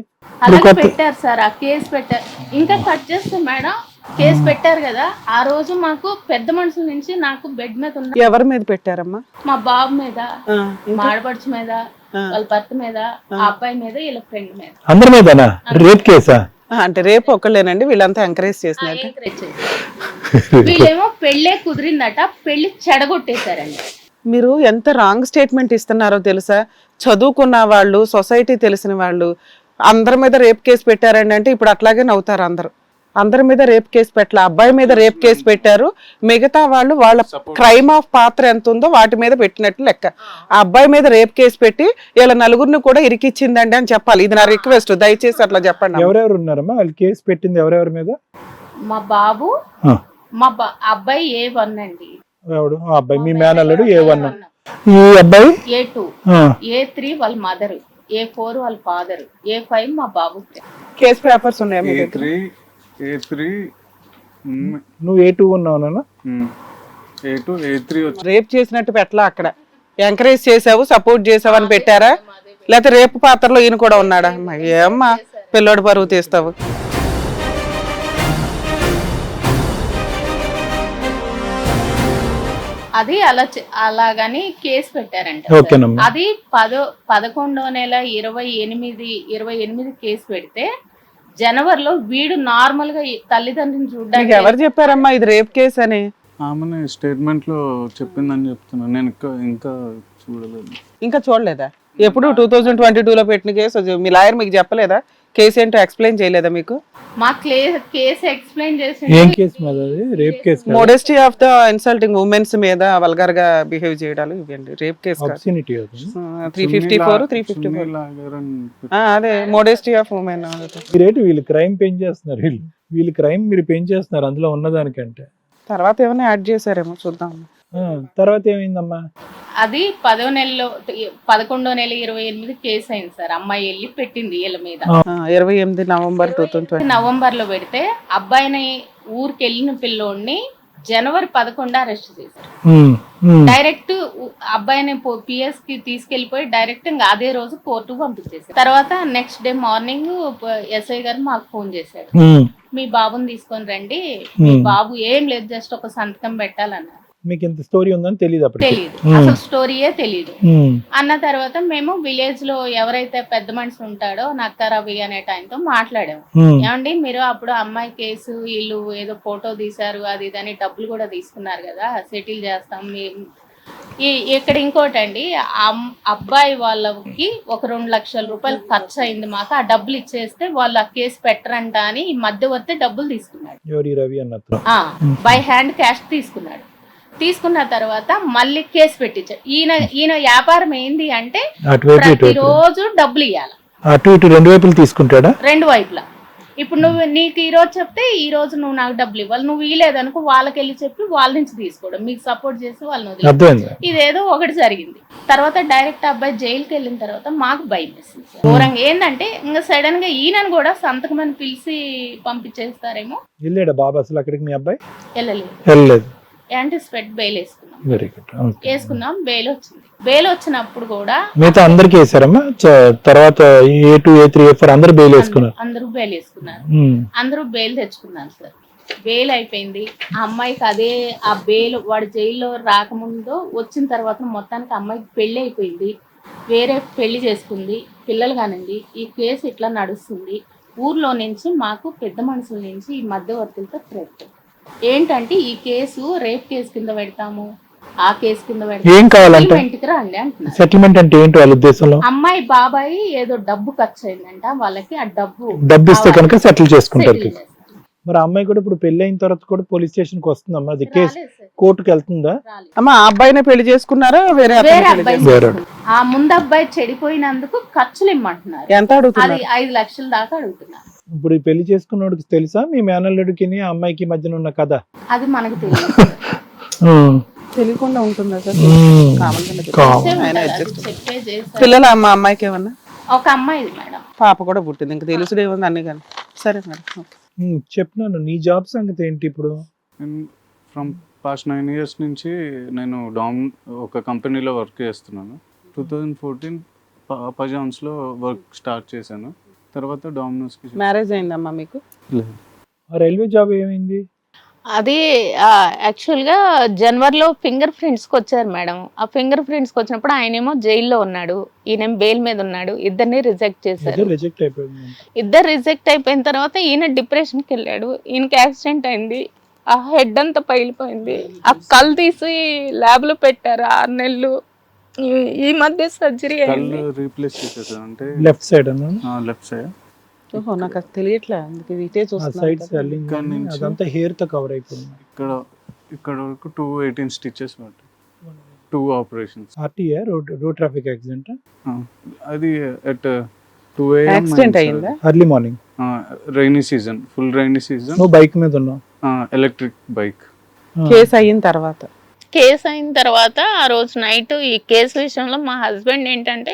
పెట్టారు సార్, ఆ కేసు పెట్టారు. ఇంకా కట్ చేస్తే మేడం, కేసు పెట్టారు కదా, ఆ రోజు మాకు పెద్ద మనుషుల నుంచి నాకు బెడ్ మీద ఉన్న. ఎవరి మీద పెట్టారమ్మా? మా బాబు మీద, మా ఆడపడుచు మీద, వాళ్ళ భర్త మీద, ఆ అబ్బాయి మీద, వీళ్ళ ఫ్రెండ్ మీద అందరి మీదనా రేప్ కేసా? అంటే రేపు ఒక్కళ్ళేనండి వీళ్ళంతా ఎంకరేజ్ చేసినట్టు. ఎంకరేజ్ చేశారు. వీళ్ళేమో పెళ్ళే కుదిరిందట, పెళ్లి చెడగొట్టేశారండి. మీరు ఎంత రాంగ్ స్టేట్మెంట్ ఇస్తున్నారో తెలుసా? చదువుకున్న వాళ్ళు, సొసైటీ తెలిసిన వాళ్ళు అందరి మీద రేప్ కేసు పెట్టారండి అంటే ఇప్పుడు అట్లాగే నవ్వుతారు అందరు. అందరి మీద రేప్ కేసు పెట్టాల, అబ్బాయి మీద రేప్ కేసు పెట్టారు, మిగతా వాళ్ళు వాళ్ళ క్రైమ్ ఆఫ్ పాత్ర ఎంత ఉందో వాటి మీద పెట్టినట్టు లెక్క. ఆ అబ్బాయి మీద రేప్ కేసు పెట్టి ఇలా నలుగురిని కూడా ఇరికిచ్చిందండి అని చెప్పాలి. ఇది నా రిక్వెస్ట్, దయచేసి అట్లా చెప్పండి. ఎవరెవరు ఉన్నారమ్మా వాళ్ళు కేసు పెట్టింది? ఎవరెవరి మీద? మా బాబు, అబ్బాయి A1 అండి. ఎవడు? ఆ అబ్బాయి మీ మేనల్లుడు A1. ఈ అబ్బాయి A2, A3 వాళ్ళ మదర్, A4 వాళ్ళ ఫాదర్, A5 మా బాబు. కేసు పేపర్స్ ఉన్నాయి మీ దగ్గర? A3 నువ్వు A2 ఉన్నావు? A2 A3 వచ్చి రేప్ చేసినట్టు పెట్టలా, అక్కడ ఎంకరేజ్ చేసావు, సపోర్ట్ చేసావు అని పెట్టారా? లేకపోతే రేపు పాత్రలో ఈయన కూడా ఉన్నాడా? ఏమ్మా పిల్లోడి పరువు తీస్తావు. అది అలాగని కేసు పెట్టారంట. ఓకేనమ్మా. అది 11వ నెల 28 కేసు పెడితే జనవరిలో వీడు నార్మల్ గా తల్లిదండ్రులను మీకు చూడడానికి ఎవరు చెప్పారమ్మా ఇది రేప్ కేసు అని? ఆమె స్టేట్మెంట్ లో చెప్పిందని చెప్తున్నాను. నేను ఇంకా చూడలేదు. ఇంకా చూడలేదా? ఎప్పుడు 2022లో పెట్టిన కేసు మీ లాయర్ మీకు చెప్పలేదా? కేసు ఏంటో ఎక్స్ప్లెయిన్ చేయలేదా మీకు? మా కేసు ఎక్స్ప్లెయిన్ చేసి ఏం కేసు మీద? అది rape case. Modesty of the insulting women's మీద వల్గర్ గా బిహేవ్ చేయడాలు ఇవ్వండి, రేప్ కేసు. అబ్సెనిటీ. 354 354 అదే మోడెస్టీ ఆఫ్ ఉమెన్. మీరేంటి వీళ్ళు క్రైమ్ పెంచేస్తున్నారు, వీళ్ళు క్రైమ్ మీరు పెంచేస్తున్నారు అందులో ఉన్నదానికంటే. తర్వాత ఏమైనా యాడ్ చేశారేమో చూద్దాం. తర్వాత ఏమైందమ్మా? అది 11వ నెల 28 కేసు అయింది సార్. అమ్మాయి వెళ్ళి పెట్టింది వీళ్ళ మీద. 28 నవంబర్ 2020 నవంబర్ లో పెడితే అబ్బాయిని ఊరికి వెళ్ళిన పిల్లోడిని జనవరి 11 అరెస్ట్ చేశారు. డైరెక్ట్ అబ్బాయిని PS కి తీసుకెళ్లిపోయి డైరెక్ట్ ఇంకా అదే రోజు కోర్టుకు పంపించేసారు. తర్వాత నెక్స్ట్ డే మార్నింగ్ SI గారు మాకు ఫోన్ చేశారు, మీ బాబుని తీసుకొని రండి, మీ బాబు ఏం లేదు జస్ట్ ఒక సంతకం పెట్టాలన్నారు. మీకు ఇంత స్టోరీ ఉందని తెలియదు అప్పుడు? తెలియదు, అసలు స్టోరీయే తెలియదు. అన్న తర్వాత మేము విలేజ్ లో ఎవరైతే పెద్ద మనిషి ఉంటాడో నక్క రవి అనే టైంతో మాట్లాడాము. ఏమండి మీరు అప్పుడు అమ్మాయి కేసు వీళ్ళు ఏదో ఫోటో తీశారు అది ఇదని డబ్బులు కూడా తీసుకున్నారు కదా, సెటిల్ చేస్తాం. ఇక్కడ ఇంకోటండి, అబ్బాయి వాళ్ళకి ఒక 2 లక్షల రూపాయలు ఖర్చు అయింది మాకు, ఆ డబ్బులు ఇచ్చేస్తే వాళ్ళు ఆ కేసు పెట్టరంట అని ఈ మధ్యవర్తి డబ్బులు తీసుకున్నాడు. రవి అన్నట్టు బై హ్యాండ్ క్యాష్ తీసుకున్నాడు. తీసుకున్న తర్వాత మళ్ళీ కేసు పెట్టించాడు. ఈయన వ్యాపారం ఏంది అంటే ప్రతిరోజు డబ్బులు ఇవ్వాలి, అటు ఇటు 2 వైపులు తీసుకుంటాడా? 2 వైపులా. ఇప్పుడు నీకు ఈ రోజు చెప్తే ఈ రోజు నువ్వు నాకు డబ్బులు ఇవ్వాలి, నువ్వు ఇవ్వలేదనుకో వాళ్ళకి వెళ్ళి చెప్పి వాళ్ళ నుంచి తీసుకోవడం, మీకు సపోర్ట్ చేసి వాళ్ళని వదిలేదు. ఇదేదో ఒకటి జరిగింది. తర్వాత డైరెక్ట్ అబ్బాయి జైలుకి వెళ్ళిన తర్వాత మాకు భయం వేసింది. ఘోరంగా ఏంటంటే ఇంకా సడన్ గా ఈయనను కూడా సంతకమని పిలిచి పంపించేస్తారేమో. వెళ్ళాడా బాబు అసలు అక్కడికి? మీ అబ్బాయి వెళ్ళలేదు. యాంటిసిపేట్ బెయిల్ వేసుకున్నాం. బెయిల్ వచ్చింది. బెయిల్ వచ్చినప్పుడు కూడా మిగతా అందరికి వేసారమ్మా. తర్వాత A2 A3 A4 అందరూ బెయిల్ వేసుకున్నారు. అందరూ బెయిల్ తెచ్చుకున్నారు సార్. బెయిల్ అయిపోయింది. ఆ అమ్మాయికి ఆ బెయిల్ వాడు జైల్లో రాకముందు వచ్చిన తర్వాత మొత్తానికి అమ్మాయికి పెళ్లి అయిపోయింది, వేరే పెళ్లి చేసుకుంది, పిల్లలు కానింది. ఈ కేసు ఇట్లా నడుస్తుంది. ఊర్లో నుంచి మాకు పెద్ద మనుషుల నుంచి ఈ మధ్యవర్తులతో థ్రెట్ ఏంటంటే ఈ కేసు రేప్ కేసు కింద పెడతాము, ఆ కేసు కింద పెడతాము. సెటిల్మెంట్ అంటే ఏంటి వాళ్ళ ఉద్దేశంలో? అమ్మాయి బాబాయి ఏదో డబ్బు ఖర్చు అయిందంట, వాళ్ళకి ఆ డబ్బు ఇస్తే కనుక సెటిల్ చేసుకుంటారు. మరి అమ్మాయి కూడా ఇప్పుడు పెళ్లి అయిన తర్వాత కూడా పోలీస్ స్టేషన్ కి వస్తుందమ్మా, అది కేసు కోర్టుకు వెళ్తుందా? అమ్మా ఆ అబ్బాయినే పెళ్లి చేసుకున్నారా వేరే అబ్బాయి? ఆ ముందు అబ్బాయి చెడిపోయినందుకు ఖర్చులు ఇమ్మంటున్నారు. ఎంత అడుగుతున్నారు? అది 5 లక్షల దాకా అడుగుతున్నారు. ఇప్పుడు పెళ్లి చేసుకున్నోడికి తెలుసా మీ మేనల్లుడికి అమ్మాయికి మధ్యన ఉన్న కథ? అది మనకు తెలియదు. తెలియకుండా ఉంటుందా సార్? పిల్లలు అమ్మ అమ్మాయికి ఏమన్నా? ఒక అమ్మాయి మేడం, పాప కూడా పుట్టింది. ఇంకా తెలుసుడే ఉంది అన్ని కానీ. సరే మేడం చెప్పినాను. నీ జాబ్ సంగతి ఏంటి ఇప్పుడు? ఫ్రమ్ పాస్ట్ 9 years నుంచి నేను ఒక కంపెనీలో వర్క్ చేస్తున్నాను. 2014 పజాన్స్లో వర్క్ స్టార్ట్ చేశాను. తర్వాత డామినోస్కి. మ్యారేజ్ అయిందమ్మా మీకు? రైల్వే జాబ్ ఏమైంది? అది యాక్చువల్గా జనవరిలో ఫింగర్ ప్రింట్స్కి వచ్చారు మేడం. ఆ ఫింగర్ ప్రింట్స్కి వచ్చినప్పుడు ఆయనేమో జైల్లో ఉన్నాడు, ఈయన బెయిల్ మీద ఉన్నాడు. ఇద్దరిని రిజెక్ట్ చేశారు. రిజెక్ట్ అయిపోయింది. ఇద్దరు రిజెక్ట్ అయిపోయిన తర్వాత ఈయన డిప్రెషన్కి వెళ్ళాడు. ఈయనకి యాక్సిడెంట్ అయింది, ఆ హెడ్ అంతా పగిలిపోయింది. ఆ కళ్ళు తీసి ల్యాబ్లో పెట్టారు 6 నెలలు. ఈ మధ్య సర్జరీ అయింది. కళ్ళు రీప్లేస్ చేసేసారు అంటే లెఫ్ట్ సైడ్ లెఫ్ట్ సైడ్. ఓహో, నాకు అది తెలియట్లే, అందుకే ఇటే సైడ్ చూస్తున్నాను. స్వెల్లింగ్ ఇక్కడ నుంచి అదంతా హెయిర్ తో కవర్ అయిపోయింది. ఇక్కడ వరకు 218 స్టిచెస్ పట్టాయి, 2 operations. RTA road traffic accident. అది అట్ 2 AM యాక్సిడెంట్ అయిందా? Early morning. Rainy season, full rainy season. నువ్వు బైక్ మీద ఉన్నావు. Electric bike. కేసు అయిన తర్వాత కేసు అయిన తర్వాత ఆ రోజు నైట్ ఈ కేసు విషయంలో మా హస్బెండ్ ఏంటంటే,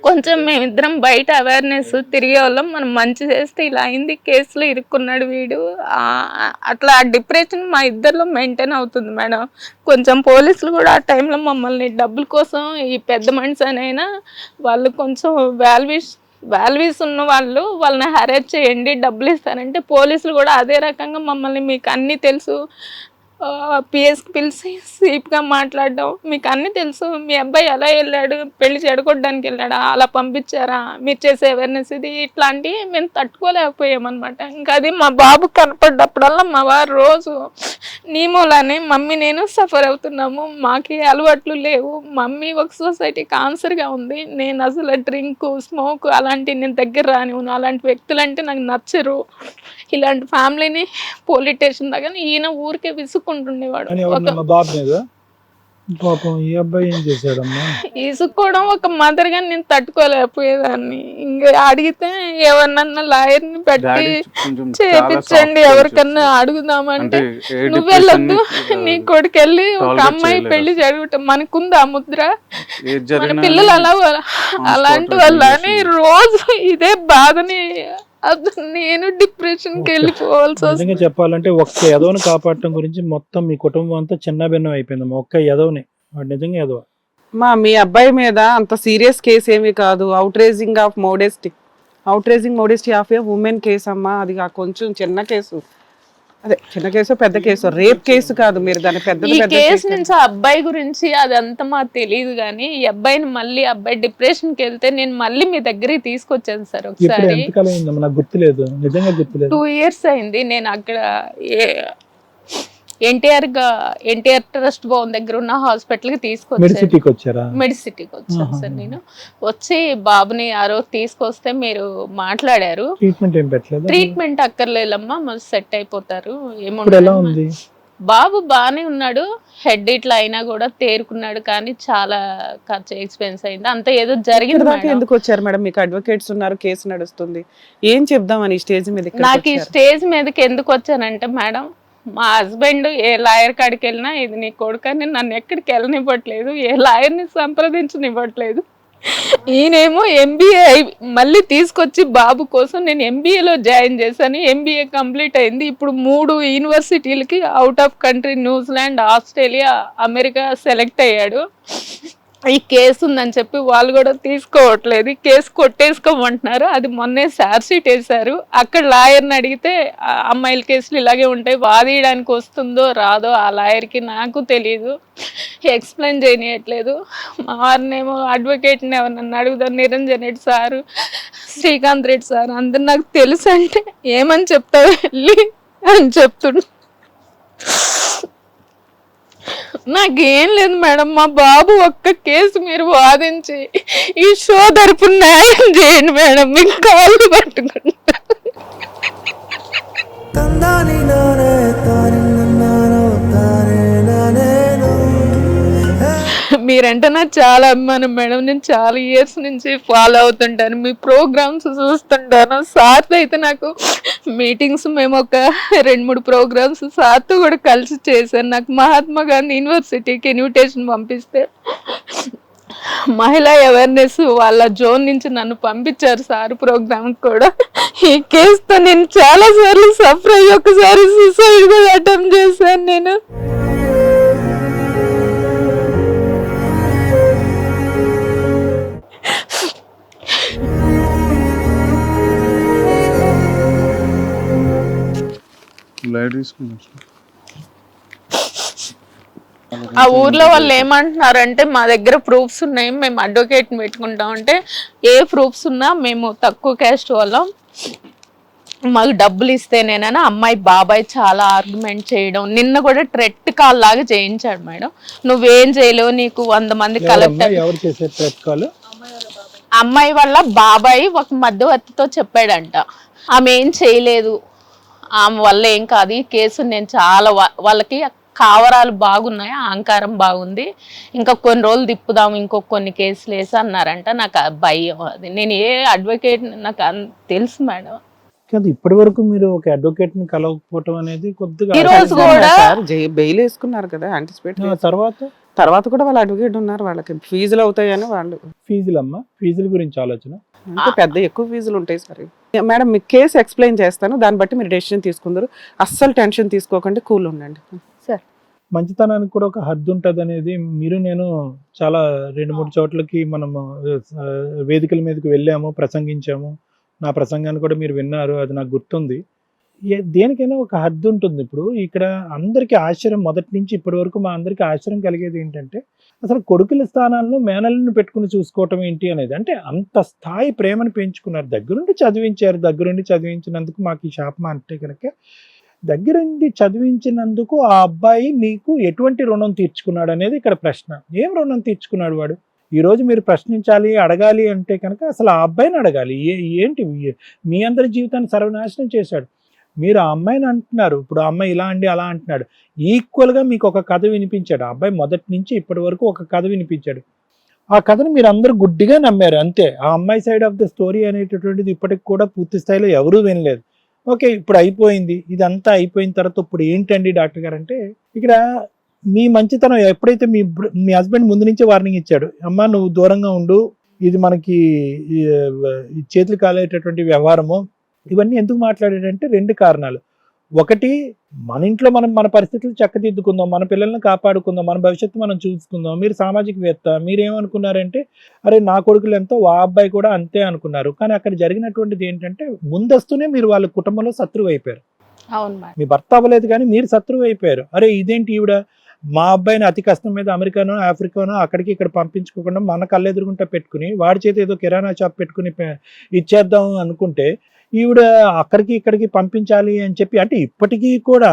కొంచెం మేమిద్దరం బయట అవేర్నెస్ తిరిగే వాళ్ళం, మనం మంచి చేస్తే ఇలా అయింది, కేసులో ఇరుక్కున్నాడు వీడు, అట్లా ఆ డిప్రెషన్ మా ఇద్దరిలో మెయింటైన్ అవుతుంది మేడం. కొంచెం పోలీసులు కూడా ఆ టైంలో మమ్మల్ని డబ్బుల కోసం, ఈ పెద్ద మనిషి అనైనా వాళ్ళు కొంచెం వాల్యూస్ ఉన్న వాళ్ళని హెరాస్ చేయండి, డబ్బులు ఇస్తారంటే పోలీసులు కూడా అదే రకంగా మమ్మల్ని, మీకు అన్నీ తెలుసు, పిఎస్కి పిలిచి సీప్గా మాట్లాడడం, మీకు అన్నీ తెలుసు, మీ అబ్బాయి ఎలా వెళ్ళాడు, పెళ్లి చెడగొట్టడానికి వెళ్ళాడా, అలా పంపించారా, మీరు చేసే అవేర్నెస్ ఇది, ఇట్లాంటివి మేము తట్టుకోలేకపోయామన్నమాట. ఇంకా అది మా బాబు కనపడ్డప్పుడల్లా మా వారు రోజు నీ మూలానే మమ్మీ నేను సఫర్ అవుతున్నాము, మాకు అలవాట్లు లేవు, మమ్మీ ఒక సొసైటీకి ఆన్సర్గా ఉంది, నేను అసలు డ్రింక్ స్మోక్ అలాంటివి నేను దగ్గర రానివ్వను, అలాంటి వ్యక్తులు అంటే నాకు నచ్చరు, ఇలాంటి ఫ్యామిలీని పోలీస్ స్టేషన్ దగ్గర ఈయన ఊరికే విసుక్కుంటుండేవాడు. పాపం ఈ అబ్బాయి ఏం చేశాడమ్మా? ఇసుక్కోవడం ఒక మదర్ గా నేను తట్టుకోలేకపోయేదాన్ని. ఇంకా అడిగితే ఎవరినన్నా లాయర్ని పెట్టి చేపించండి, ఎవరికన్నా అడుగుదామంటే నువ్వు వెళ్ళొద్దు, నీ కొడుకు వెళ్ళి ఒక అమ్మాయి పెళ్లి జరుగుతాం, మనకుంది ఆ ముద్ర, మన పిల్లలు అలా అలాంటి వాళ్ళ అని రోజు ఇదే బాధని, నేను డిప్రెషన్ కి వెళ్ళిపోవాల్సి వస్తుంది. చెప్పాలంటే ఒక్క ఎదవని కాపాడటం గురించి మొత్తం మీ కుటుంబం అంతా చిన్న భిన్నం అయిపోయింది. ఒక్క ఎదవని, వాడు నిజంగా ఎదవ. మీ అబ్బాయి మీద అంత సీరియస్ కేసు ఏమీ కాదు, outraging modesty of A women case అమ్మా. అది కొంచెం చిన్న కేసు, అదే చిన్న కేసు పెద్ద కేసు, రేప్ కేసు కాదు. మీరు దాని ఈ కేసు నుంచి ఆ అబ్బాయి గురించి అదంతా మాకు తెలియదు, కానీ ఈ అబ్బాయిని మళ్ళీ అబ్బాయి డిప్రెషన్ కి వెళ్తే నేను మళ్ళీ మీ దగ్గరికి తీసుకొచ్చాను సార్. ఒకసారి 2 years అయింది. నేను అక్కడ ఎన్టీఆర్ ట్రస్ట్ భవన్ దగ్గర ఉన్న హాస్పిటల్ కి తీసుకొచ్చాను, మెడిసిటీకి వచ్చాను సార్. నేను వచ్చి బాబుని ఆ రోజు తీసుకొస్తే మీరు మాట్లాడారు, ట్రీట్మెంట్ అక్కర్లేదమ్మా, సెట్ అయిపోతారు, ఏముంది. బాబు బానే ఉన్నాడు, హెడ్ ఇట్లా అయినా కూడా తేరుకున్నాడు, కానీ చాలా ఖర్చు ఎక్స్పెన్స్ అయింది, అంత ఏదో జరిగింది. ఎందుకు వచ్చారు మేడం? మీకు అడ్వకేట్స్ ఉన్నారు, కేసు నడుస్తుంది, ఏం చెప్దామని స్టేజ్ మీద? నాకు ఈ స్టేజ్ మీదకి ఎందుకు వచ్చానంటే మేడం, మా హస్బెండ్ ఏ లాయర్ కాడికి వెళ్ళినా ఇది నీ కొడుకని నన్ను ఎక్కడికి వెళ్ళనివ్వట్లేదు, ఏ లాయర్ని సంప్రదించనివ్వట్లేదు. ఈయనేమో ఎంబీఏ మళ్ళీ తీసుకొచ్చి బాబు కోసం నేను ఎంబీఏలో జాయిన్ చేశాను, ఎంబీఏ కంప్లీట్ అయింది. ఇప్పుడు 3 యూనివర్సిటీలకి out of country, New Zealand, Australia, America select అయ్యాడు. ఈ కేసు ఉందని చెప్పి వాళ్ళు కూడా తీసుకోవట్లేదు, కేసు కొట్టేసుకోమంటున్నారు. అది మొన్నే ఛార్జ్షీట్ వేశారు. అక్కడ లాయర్ని అడిగితే అమ్మాయిల కేసులు ఇలాగే ఉంటాయి, వాదియడానికి వస్తుందో రాదో ఆ లాయర్కి నాకు తెలియదు, ఎక్స్ప్లెయిన్ చేయనియట్లేదు. మా వారినేమో అడ్వకేట్ని ఎవరన్నా అడుగుదాం, నిరంజన్ రెడ్డి సారు, శ్రీకాంత్ రెడ్డి సార్, అందరు నాకు తెలుసు అంటే ఏమని చెప్తావు వెళ్ళి అని చెప్తుండు. నాకేం లేదు మేడం, మా బాబు ఒక్క కేసు మీరు వాదించి ఈ షో తరపున న్యాయం చేయండి మేడం, మీకు కాళ్ళు పట్టుకుంటా. మీరంటే నాకు చాలా అభిమానం మేడం, నేను చాలా ఇయర్స్ నుంచి ఫాలో అవుతుంటాను, మీ ప్రోగ్రామ్స్ చూస్తుంటాను. సార్తో అయితే నాకు మీటింగ్స్, మేము ఒక 2-3 ప్రోగ్రామ్స్ సార్తో కూడా కలిసి చేశాను. నాకు మహాత్మా గాంధీ యూనివర్సిటీకి ఇన్విటేషన్ పంపిస్తే మహిళా అవేర్నెస్ వాళ్ళ జోన్ నుంచి నన్ను పంపించారు సార్ ప్రోగ్రామ్ కూడా. ఈ కేసుతో నేను చాలా సార్లు సఫర్ అయ్యి ఒకసారి సూసైడ్ కూడా అటెంప్ట్ చేశాను నేను. ఆ ఊర్లో వాళ్ళు ఏమంటున్నారంటే మా దగ్గర ప్రూఫ్స్ ఉన్నాయి, మేము అడ్వకేట్ పెట్టుకుంటాం అంటే ఏ ప్రూఫ్స్ ఉన్నా మేము తక్కువ క్యాస్ట్ వాళ్ళం, మాకు డబ్బులు ఇస్తేనేనని అమ్మాయి బాబాయ్ చాలా ఆర్గ్యుమెంట్ చేయడం, నిన్న కూడా ట్రెట్ కాల్ లాగా చేయించాడు మేడం. నువ్వేం చేయలేవు, నీకు 100 మంది కలెక్టర్. ఎవరు చేసే ప్రయత్నాలు? అమ్మాయి వాళ్ళ బాబాయ్ ఒక మధ్యవర్తితో చెప్పాడంట, ఆమె ఏం చేయలేదు, ఆమె వల్ల ఏం కాదు, ఈ కేసు నేను చాలా వాళ్ళకి కావరాలు బాగున్నాయి, అహంకారం బాగుంది, ఇంకా కొన్ని రోజులు తిప్పుదాం, ఇంకో కొన్ని కేసులు వేసి అన్నారంట. నాకు భయం అది, నేను ఏ అడ్వకేట్ నాకు తెలుసు మేడం. కాదు, ఇప్పటి వరకు మీరు ఒక అడ్వకేట్ ని కలవకపోవటం అనేది కొద్దిగా ఈ రోజు కూడా బెయిల్ వేసుకున్నారు కదా యాంటిసిపేట్. తర్వాత కూడా వాళ్ళ అడ్వకేట్ ఉన్నారు, వాళ్ళకి ఫీజులు అవుతాయని వాళ్ళు. ఫీజుల గురించి ఆలోచన అంటే పెద్ద ఎక్కువ ఫీజులు ఉంటాయి సార్. మేడం మీకు కేసు ఎక్స్ప్లెయిన్ చేస్తాను, దాన్ని బట్టి మీరు డెసిషన్ తీసుకుందరు. అస్సలు టెన్షన్ తీసుకోకండి, కూల్ ఉండండి సార్. మంచితనానికి కూడా ఒక హద్దు ఉంటుంది అనేది మీరు నేను చాలా 2-3 చోట్లకి మనము వేదికల మీదకి వెళ్ళాము, ప్రసంగించాము. నా ప్రసంగాన్ని కూడా మీరు విన్నారు, అది నాకు గుర్తుంది. దేనికైనా ఒక హద్దు ఉంటుంది. ఇప్పుడు ఇక్కడ అందరికీ ఆశ్చర్యం, మొదటి నుంచి ఇప్పటి వరకు మా అందరికీ ఆశ్చర్యం కలిగేది ఏంటంటే అసలు కొడుకుల స్థానాల్లో మేనల్ని పెట్టుకుని చూసుకోవటం ఏంటి అనేది. అంటే అంత స్థాయి ప్రేమను పెంచుకున్నారు, దగ్గరుండి చదివించారు. దగ్గరుండి చదివించినందుకు మాకు ఈ శాపం అంటే కనుక, దగ్గరుండి చదివించినందుకు ఆ అబ్బాయి మీకు ఎటువంటి రుణం తీర్చుకున్నాడు అనేది ఇక్కడ ప్రశ్న. ఏం రుణం తీర్చుకున్నాడు వాడు? ఈ రోజు మీరు ప్రశ్నించాలి, అడగాలి అంటే కనుక అసలు ఆ అబ్బాయిని అడగాలి. ఏంటి మీ అందరి జీవితాన్ని సర్వనాశనం చేశాడు. మీరు ఆ అమ్మాయిని అంటున్నారు, ఇప్పుడు ఆ అమ్మాయి ఇలా అండి అలా అంటున్నాడు. ఈక్వల్గా మీకు ఒక కథ వినిపించాడు ఆ అబ్బాయి, మొదటి నుంచి ఇప్పటి వరకు ఒక కథ వినిపించాడు. ఆ కథను మీరు అందరూ గుడ్డిగా నమ్మారు అంతే. ఆ అమ్మాయి సైడ్ ఆఫ్ ద స్టోరీ అనేటటువంటిది ఇప్పటికి కూడా పూర్తి స్థాయిలో ఎవరూ వినలేదు. ఓకే, ఇప్పుడు అయిపోయింది, ఇదంతా అయిపోయిన తర్వాత ఇప్పుడు ఏంటండి డాక్టర్ గారు అంటే, ఇక్కడ మీ మంచితనం ఎప్పుడైతే మీ హస్బెండ్ ముందు నుంచే వార్నింగ్ ఇచ్చాడు, అమ్మ నువ్వు దూరంగా ఉండు, ఇది మనకి చేతులు కాలేటటువంటి వ్యవహారము, ఇవన్నీ ఎందుకు మాట్లాడాడంటే 2 కారణాలు. ఒకటి, మన ఇంట్లో మనం మన పరిస్థితులు చక్కదిద్దుకుందాం, మన పిల్లల్ని కాపాడుకుందాం, మన భవిష్యత్తు మనం చూసుకుందాం. మీరు సామాజికవేత్త, మీరేమనుకున్నారంటే అరే నా కొడుకులు ఎంతో ఆ అబ్బాయి కూడా అంతే అనుకున్నారు. కానీ అక్కడ జరిగినటువంటిది ఏంటంటే ముందస్తునే మీరు వాళ్ళ కుటుంబంలో శత్రువు అయిపోయారు. మీ భర్త అవ్వలేదు కానీ మీరు శత్రువు అయిపోయారు. అరే ఇదేంటి ఈవిడ మా అబ్బాయిని అతి కష్టం మీద అమెరికానో ఆఫ్రికానో అక్కడికి ఇక్కడ పంపించుకోకుండా మన కళ్ళెదురుగుంటా పెట్టుకుని వాడి చేతి ఏదో కిరాణా షాప్ పెట్టుకుని ఇచ్చేద్దాం అనుకుంటే ఈవిడ అక్కడికి ఇక్కడికి పంపించాలి అని చెప్పి, అంటే ఇప్పటికీ కూడా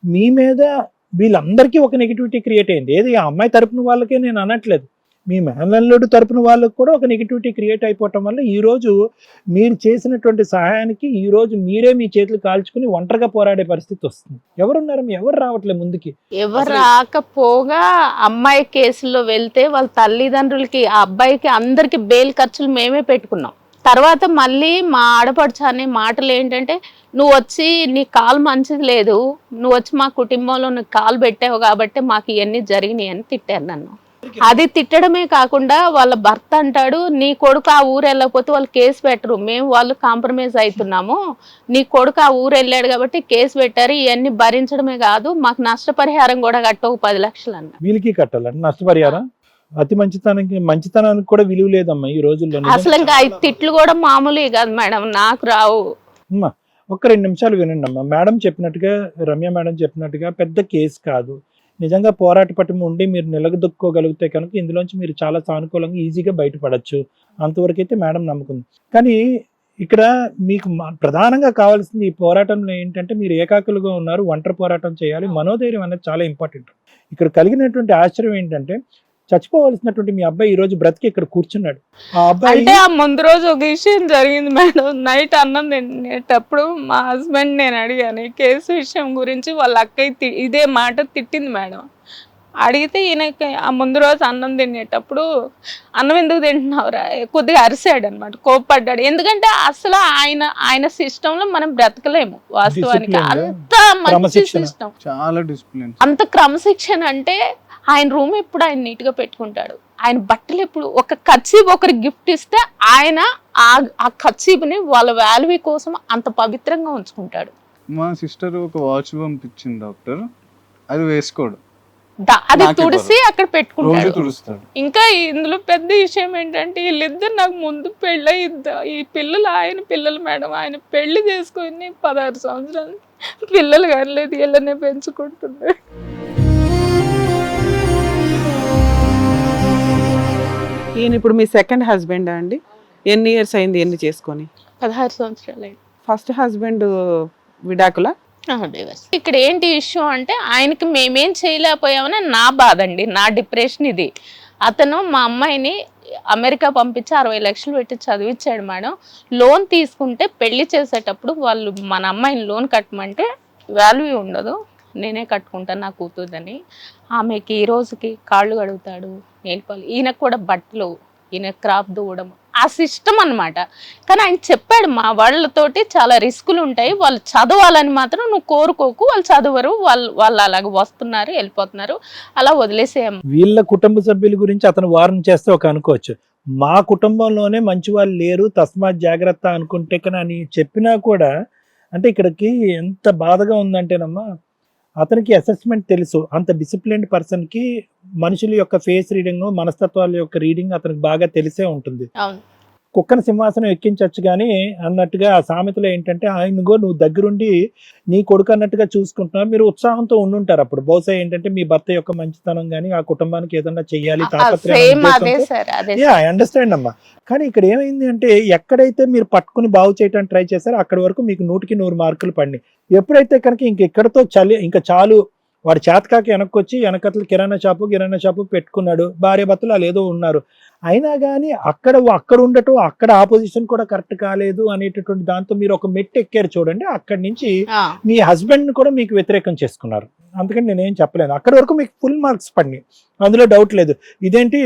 మీ మీద వీళ్ళందరికీ ఒక నెగిటివిటీ క్రియేట్ అయింది. ఏది ఆ అమ్మాయి తరపున వాళ్ళకే నేను అనట్లేదు, మీ మేనల్లుడు తరపున వాళ్ళకు కూడా ఒక నెగిటివిటీ క్రియేట్ అయిపోవటం వల్ల ఈరోజు మీరు చేసినటువంటి సహాయానికి ఈరోజు మీరే మీ చేతులు కాల్చుకుని ఒంటరిగా పోరాడే పరిస్థితి వస్తుంది. ఎవరున్నారు? ఎవరు రావట్లేదు ముందుకి. ఎవరు రాకపోగా అమ్మాయి కేసులో వెళ్తే వాళ్ళ తల్లిదండ్రులకి, ఆ అబ్బాయికి అందరికి బెయిల్ ఖర్చులు మేమే పెట్టుకున్నాం. తర్వాత మళ్ళీ మా ఆడపడుచు అనే మాటలు ఏంటంటే, నువ్వు వచ్చి నీ కాలు మంచిది లేదు, నువ్వు వచ్చి మా కుటుంబంలో నువ్వు కాలు పెట్టావు కాబట్టి మాకు ఇవన్నీ జరిగినాయి అని తిట్టారు నన్ను. అది తిట్టడమే కాకుండా వాళ్ళ భర్త అంటాడు, నీ కొడుకు ఆ ఊరు వెళ్ళకపోతే వాళ్ళు కేసు పెట్టరు, మేము వాళ్ళు కాంప్రమైజ్ అవుతున్నాము, నీ కొడుకు ఆ ఊరు వెళ్ళాడు కాబట్టి కేసు పెట్టారు, ఇవన్నీ భరించడమే కాదు మాకు నష్టపరిహారం కూడా కట్ట 10 లక్షలు అన్న. వీళ్ళకి కట్టాలంటే నష్టపరిహారం? అతి మంచితనానికి కూడా విలువ లేదమ్మా ఈ రోజుల్లో. అసలు ఇంకా తిట్లు కూడా మామూలు కాదు మేడం, నాకు రావు. అమ్మా ఒక్క 2 నిమిషాలు వినండి అమ్మా. మేడం చెప్పినట్టుగా, రమ్య మేడం చెప్పినట్టుగా పెద్ద కేసు కాదు. నిజంగా పోరాట పటిమ ఉండి మీరు నిలదొక్కోగలిగితే కనుక ఇందులోంచి మీరు చాలా సానుకూలంగా ఈజీగా బయటపడచ్చు. అంతవరకు అయితే మేడం నమ్ముకుంది. కానీ ఇక్కడ మీకు ప్రధానంగా కావాల్సింది ఈ పోరాటంలో ఏంటంటే, మీరు ఏకాకులుగా ఉన్నారు, ఒంటరి పోరాటం చేయాలి, మనోధైర్యం అనేది చాలా ఇంపార్టెంట్. ఇక్కడ కలిగినటువంటి ఆశ్చర్యం ఏంటంటే, చచ్చిపోవాల్సినటువంటి మీ అబ్బాయి ఈ రోజు బ్రతికి ఇక్కడ కూర్చున్నాడు. ఆ అబ్బాయి అంటే ఆ ముందు రోజు ఒక విషయం జరిగింది మేడం. నైట్ అన్నం తినేటప్పుడు మా హస్బెండ్ నేను అడిగాను ఈ కేసు విషయం గురించి. వాళ్ళ అక్కయ్య ఇదే మాట తిట్టింది మేడం. అడిగితే ఈయనకి ఆ ముందు రోజు అన్నం తినేటప్పుడు అన్నం ఎందుకు తింటున్నావురా కొద్దిగా అరిసాడు అనమాట, కోప్పడ్డాడు. ఎందుకంటే అసలు ఆయన సిస్టంలో మనం బ్రతకలేము వాస్తవానికి. అంత మంచి సిస్టమ్, చాలా డిసిప్లిన్, అంత క్రమశిక్షణ. అంటే ఆయన రూమ్ ఎప్పుడు ఆయన నీట్ గా పెట్టుకుంటాడు, ఆయన బట్టలు ఎప్పుడు ఒక కర్చీఫ్ ఒకరికి గిఫ్ట్ ఇస్తే ఆయన ఆ కర్చీఫ్ని వాళ్ళ వాల్యూ కోసం అంత పవిత్రంగా ఉంచుకుంటాడు. మా సిస్టర్ ఒక వాచ్ పంపించింది డాక్టర్, అది వేసుకోడు, అది తుడిసి అక్కడ పెట్టుకుంటాడు. తుడుస్తాడు. ఇంకా ఇందులో పెద్ద విషయం ఏంటంటే, వీళ్ళిద్దరు నాకు ముందు పెళ్ళి ఈ పిల్లలు ఆయన పిల్లలు మేడం. ఆయన పెళ్లి చేసుకుని 16 సంవత్సరాలు పిల్లలు కాలేదు, వీళ్ళనే పెంచుకుంటున్నాడు. ఈయన ఇప్పుడు మీ సెకండ్ హస్బెండ్ అండి? ఎన్ని ఇయర్స్ అయింది ఎన్ని చేసుకొని? 16 సంవత్సరాలు అయింది. ఫస్ట్ హస్బెండ్ విడాకుల? డివర్స్. ఇక్కడ ఏంటి ఇష్యూ అంటే ఆయనకి మేమేం చేయలేకపోయామని నా బాధ అండి, నా డిప్రెషన్ ఇది. అతను మా అమ్మాయిని అమెరికా పంపించి 60 లక్షలు పెట్టి చదివించాడు మేడం. లోన్ తీసుకుంటే పెళ్లి చేసేటప్పుడు వాళ్ళు మన అమ్మాయిని లోన్ కట్టమంటే వాల్యూ ఉండదు, నేనే కట్టుకుంటాను నా కూతురుదని. ఆమెకి ఈ రోజుకి కాళ్ళు కడుగుతాడు, నేర్పాలి. ఈయనకు కూడా బట్టలు, ఈయన క్రాప్ దూవడం, ఆ సిస్టమ్ అన్నమాట. కానీ ఆయన చెప్పాడు మా వాళ్ళతోటి చాలా రిస్కులు ఉంటాయి, వాళ్ళు చదవాలని మాత్రం నువ్వు కోరుకోకు, వాళ్ళు చదవరు, వాళ్ళు అలాగ వస్తున్నారు వెళ్ళిపోతున్నారు, అలా వదిలేసేయం. వీళ్ళ కుటుంబ సభ్యుల గురించి అతను వార్న్ చేస్తే ఒక అనుకోవచ్చు, మా కుటుంబంలోనే మంచి వాళ్ళు లేరు తస్మాత్ జాగ్రత్త అనుకుంటే కానీ అని చెప్పినా కూడా, అంటే ఇక్కడికి ఎంత బాధగా ఉందంటేనమ్మా, అతనికి అసెస్మెంట్ తెలుసు. అంత డిసిప్లిన్డ్ పర్సన్కి మనుషుల యొక్క ఫేస్ రీడింగ్, మనస్తత్వాల యొక్క రీడింగ్ అతనికి బాగా తెలిసే ఉంటుంది. అవును. కుక్కను సింహాసనం ఎక్కించవచ్చు కానీ అన్నట్టుగా ఆ సామెతలో ఏంటంటే, ఆయనగో నువ్వు దగ్గరుండి నీ కొడుకు అన్నట్టుగా చూసుకుంటున్నావు. మీరు ఉత్సాహంతో ఉండుంటారు అప్పుడు. బహుశా ఏంటంటే మీ భర్త యొక్క మంచితనం కానీ ఆ కుటుంబానికి ఏదన్నా చెయ్యాలి ఐ అండర్స్టాండ్ అమ్మా. కానీ ఇక్కడ ఏమైంది అంటే, ఎక్కడైతే మీరు పట్టుకుని బాగు చేయడానికి ట్రై చేశారో అక్కడి వరకు మీకు 100కి 100 మార్కులు పడినాయి. ఎప్పుడైతే కనుక ఇంకెక్కడితో ఇంకా చాలు, వాడు చేతకాకి వెనక్కొచ్చి వెనకట్ల కిరాణా షాపు పెట్టుకున్నాడు, భార్య భర్తలు వాళ్ళు ఏదో ఉన్నారు, అయినా కానీ అక్కడ ఉండటం, అక్కడ ఆపోజిషన్ కూడా కరెక్ట్ కాలేదు అనేటటువంటి దాంతో మీరు ఒక మెట్టు ఎక్కారు చూడండి. అక్కడి నుంచి మీ హస్బెండ్ కూడా మీకు వ్యతిరేకం చేసుకున్నారు. అందుకని నేనేం చెప్పలేను. అక్కడి వరకు మీకు ఫుల్ మార్క్స్ పడినాయి, అందులో డౌట్ లేదు. ఇదేంటి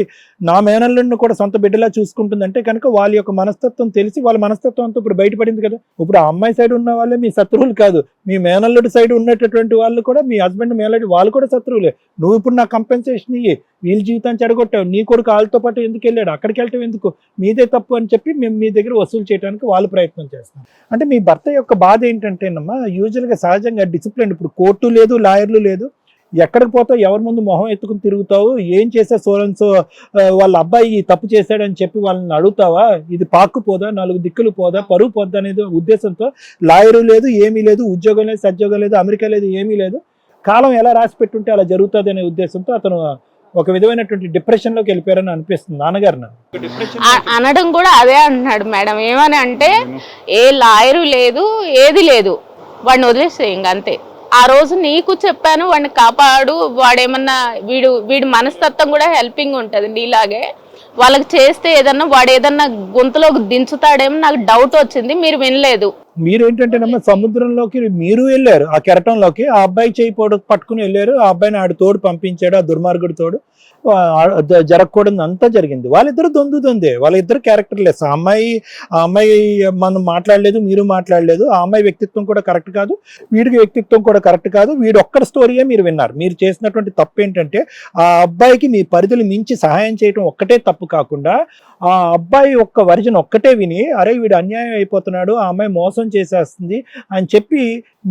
నా మేనల్లుడిని కూడా సొంత బిడ్డలా చూసుకుంటుందంటే కనుక వాళ్ళ యొక్క మనస్తత్వం తెలిసి, వాళ్ళ మనస్తత్వం అంతా ఇప్పుడు బయటపడింది కదా. ఇప్పుడు ఆ అమ్మాయి సైడ్ ఉన్న వాళ్ళే మీ శత్రువులు కాదు, మీ మేనల్లుడి సైడ్ ఉన్నటువంటి వాళ్ళు కూడా, మీ హస్బెండ్ మేనల్లుడి వాళ్ళు కూడా శత్రువులే. నువ్వు ఇప్పుడు నా కంపెన్సేషన్ ఇయ్యి, వీళ్ళ జీవితాన్ని చెడగొట్టావు, నీ కొడుకు వాళ్ళతో పాటు ఎందుకు వెళ్ళాడు, అక్కడికి వెళ్ళటం ఎందుకు, మీదే తప్పు అని చెప్పి మేము మీ దగ్గర వసూలు చేయడానికి వాళ్ళు ప్రయత్నం చేస్తాం. అంటే మీ భర్త యొక్క బాధ ఏంటంటేనమ్మా, యూజువల్గా సహజంగా డిసిప్లిన్, ఇప్పుడు కోర్టు లేదు, లాయర్లు లేదు, ఎక్కడికి పోతావు, ఎవరి ముందు మొహం ఎత్తుకుని తిరుగుతావు, ఏం చేసా సోరన్సో వాళ్ళ అబ్బాయి తప్పు చేశాడని చెప్పి వాళ్ళని అడుగుతావా, ఇది పాక్కుపోదా, 4 దిక్కులు పోదా, పరువు పోద్దా అనేది ఉద్దేశంతో లాయరు లేదు, ఏమీ లేదు, ఉద్యోగం లేదు, సద్యోగం లేదు, అమెరికా లేదు, ఏమీ లేదు, కాలం ఎలా రాసి పెట్టుంటే అలా జరుగుతుంది అనే ఉద్దేశంతో అతను ఒక విధమైనటువంటి డిప్రెషన్ లోకి వెళ్ళిపోయారని అనిపిస్తుంది నాన్నగారు. అనడం కూడా అదే అంటున్నాడు మేడం. ఏమని అంటే, ఏ లాయరు లేదు, ఏది లేదు, వాడిని వదిలేసే ఇంకంతే. ఆ రోజు నీకు చెప్పాను వాడిని కాపాడు, వాడేమన్నా వీడి మనస్తత్వం కూడా హెల్పింగ్ ఉంటుంది నీలాగే, వాళ్ళకి చేస్తే ఏదన్నా వాడు ఏదన్నా గొంతులోకి దించుతాడేమో నాకు డౌట్ వచ్చింది, మీరు వినలేదు. మీరు ఏంటంటేనమ్మా, సముద్రంలోకి మీరు వెళ్ళారు, ఆ కెరటంలోకి ఆ అబ్బాయి చేయి పట్టుకుని వెళ్ళారు, ఆ అబ్బాయిని ఆడు తోడు పంపించాడు, ఆ దుర్మార్గుడి తోడు, జరగకూడదు అంతా జరిగింది. వాళ్ళిద్దరు దొందే, వాళ్ళిద్దరు క్యారెక్టర్లెస్. ఆ అమ్మాయి మనం మాట్లాడలేదు, మీరు మాట్లాడలేదు, ఆ అమ్మాయి వ్యక్తిత్వం కూడా కరెక్ట్ కాదు, వీడికి వ్యక్తిత్వం కూడా కరెక్ట్ కాదు, వీడు ఒక్కడి స్టోరీయే మీరు విన్నారు. మీరు చేసినటువంటి తప్పు ఏంటంటే, ఆ అబ్బాయికి మీ పరిధులు మించి సహాయం చేయడం ఒక్కటే తప్పు కాకుండా, ఆ అబ్బాయి ఒక్క వర్జన్ ఒక్కటే విని, అరే వీడు అన్యాయం అయిపోతున్నాడు, ఆ అమ్మాయి మోసం చేసేస్తుంది అని చెప్పి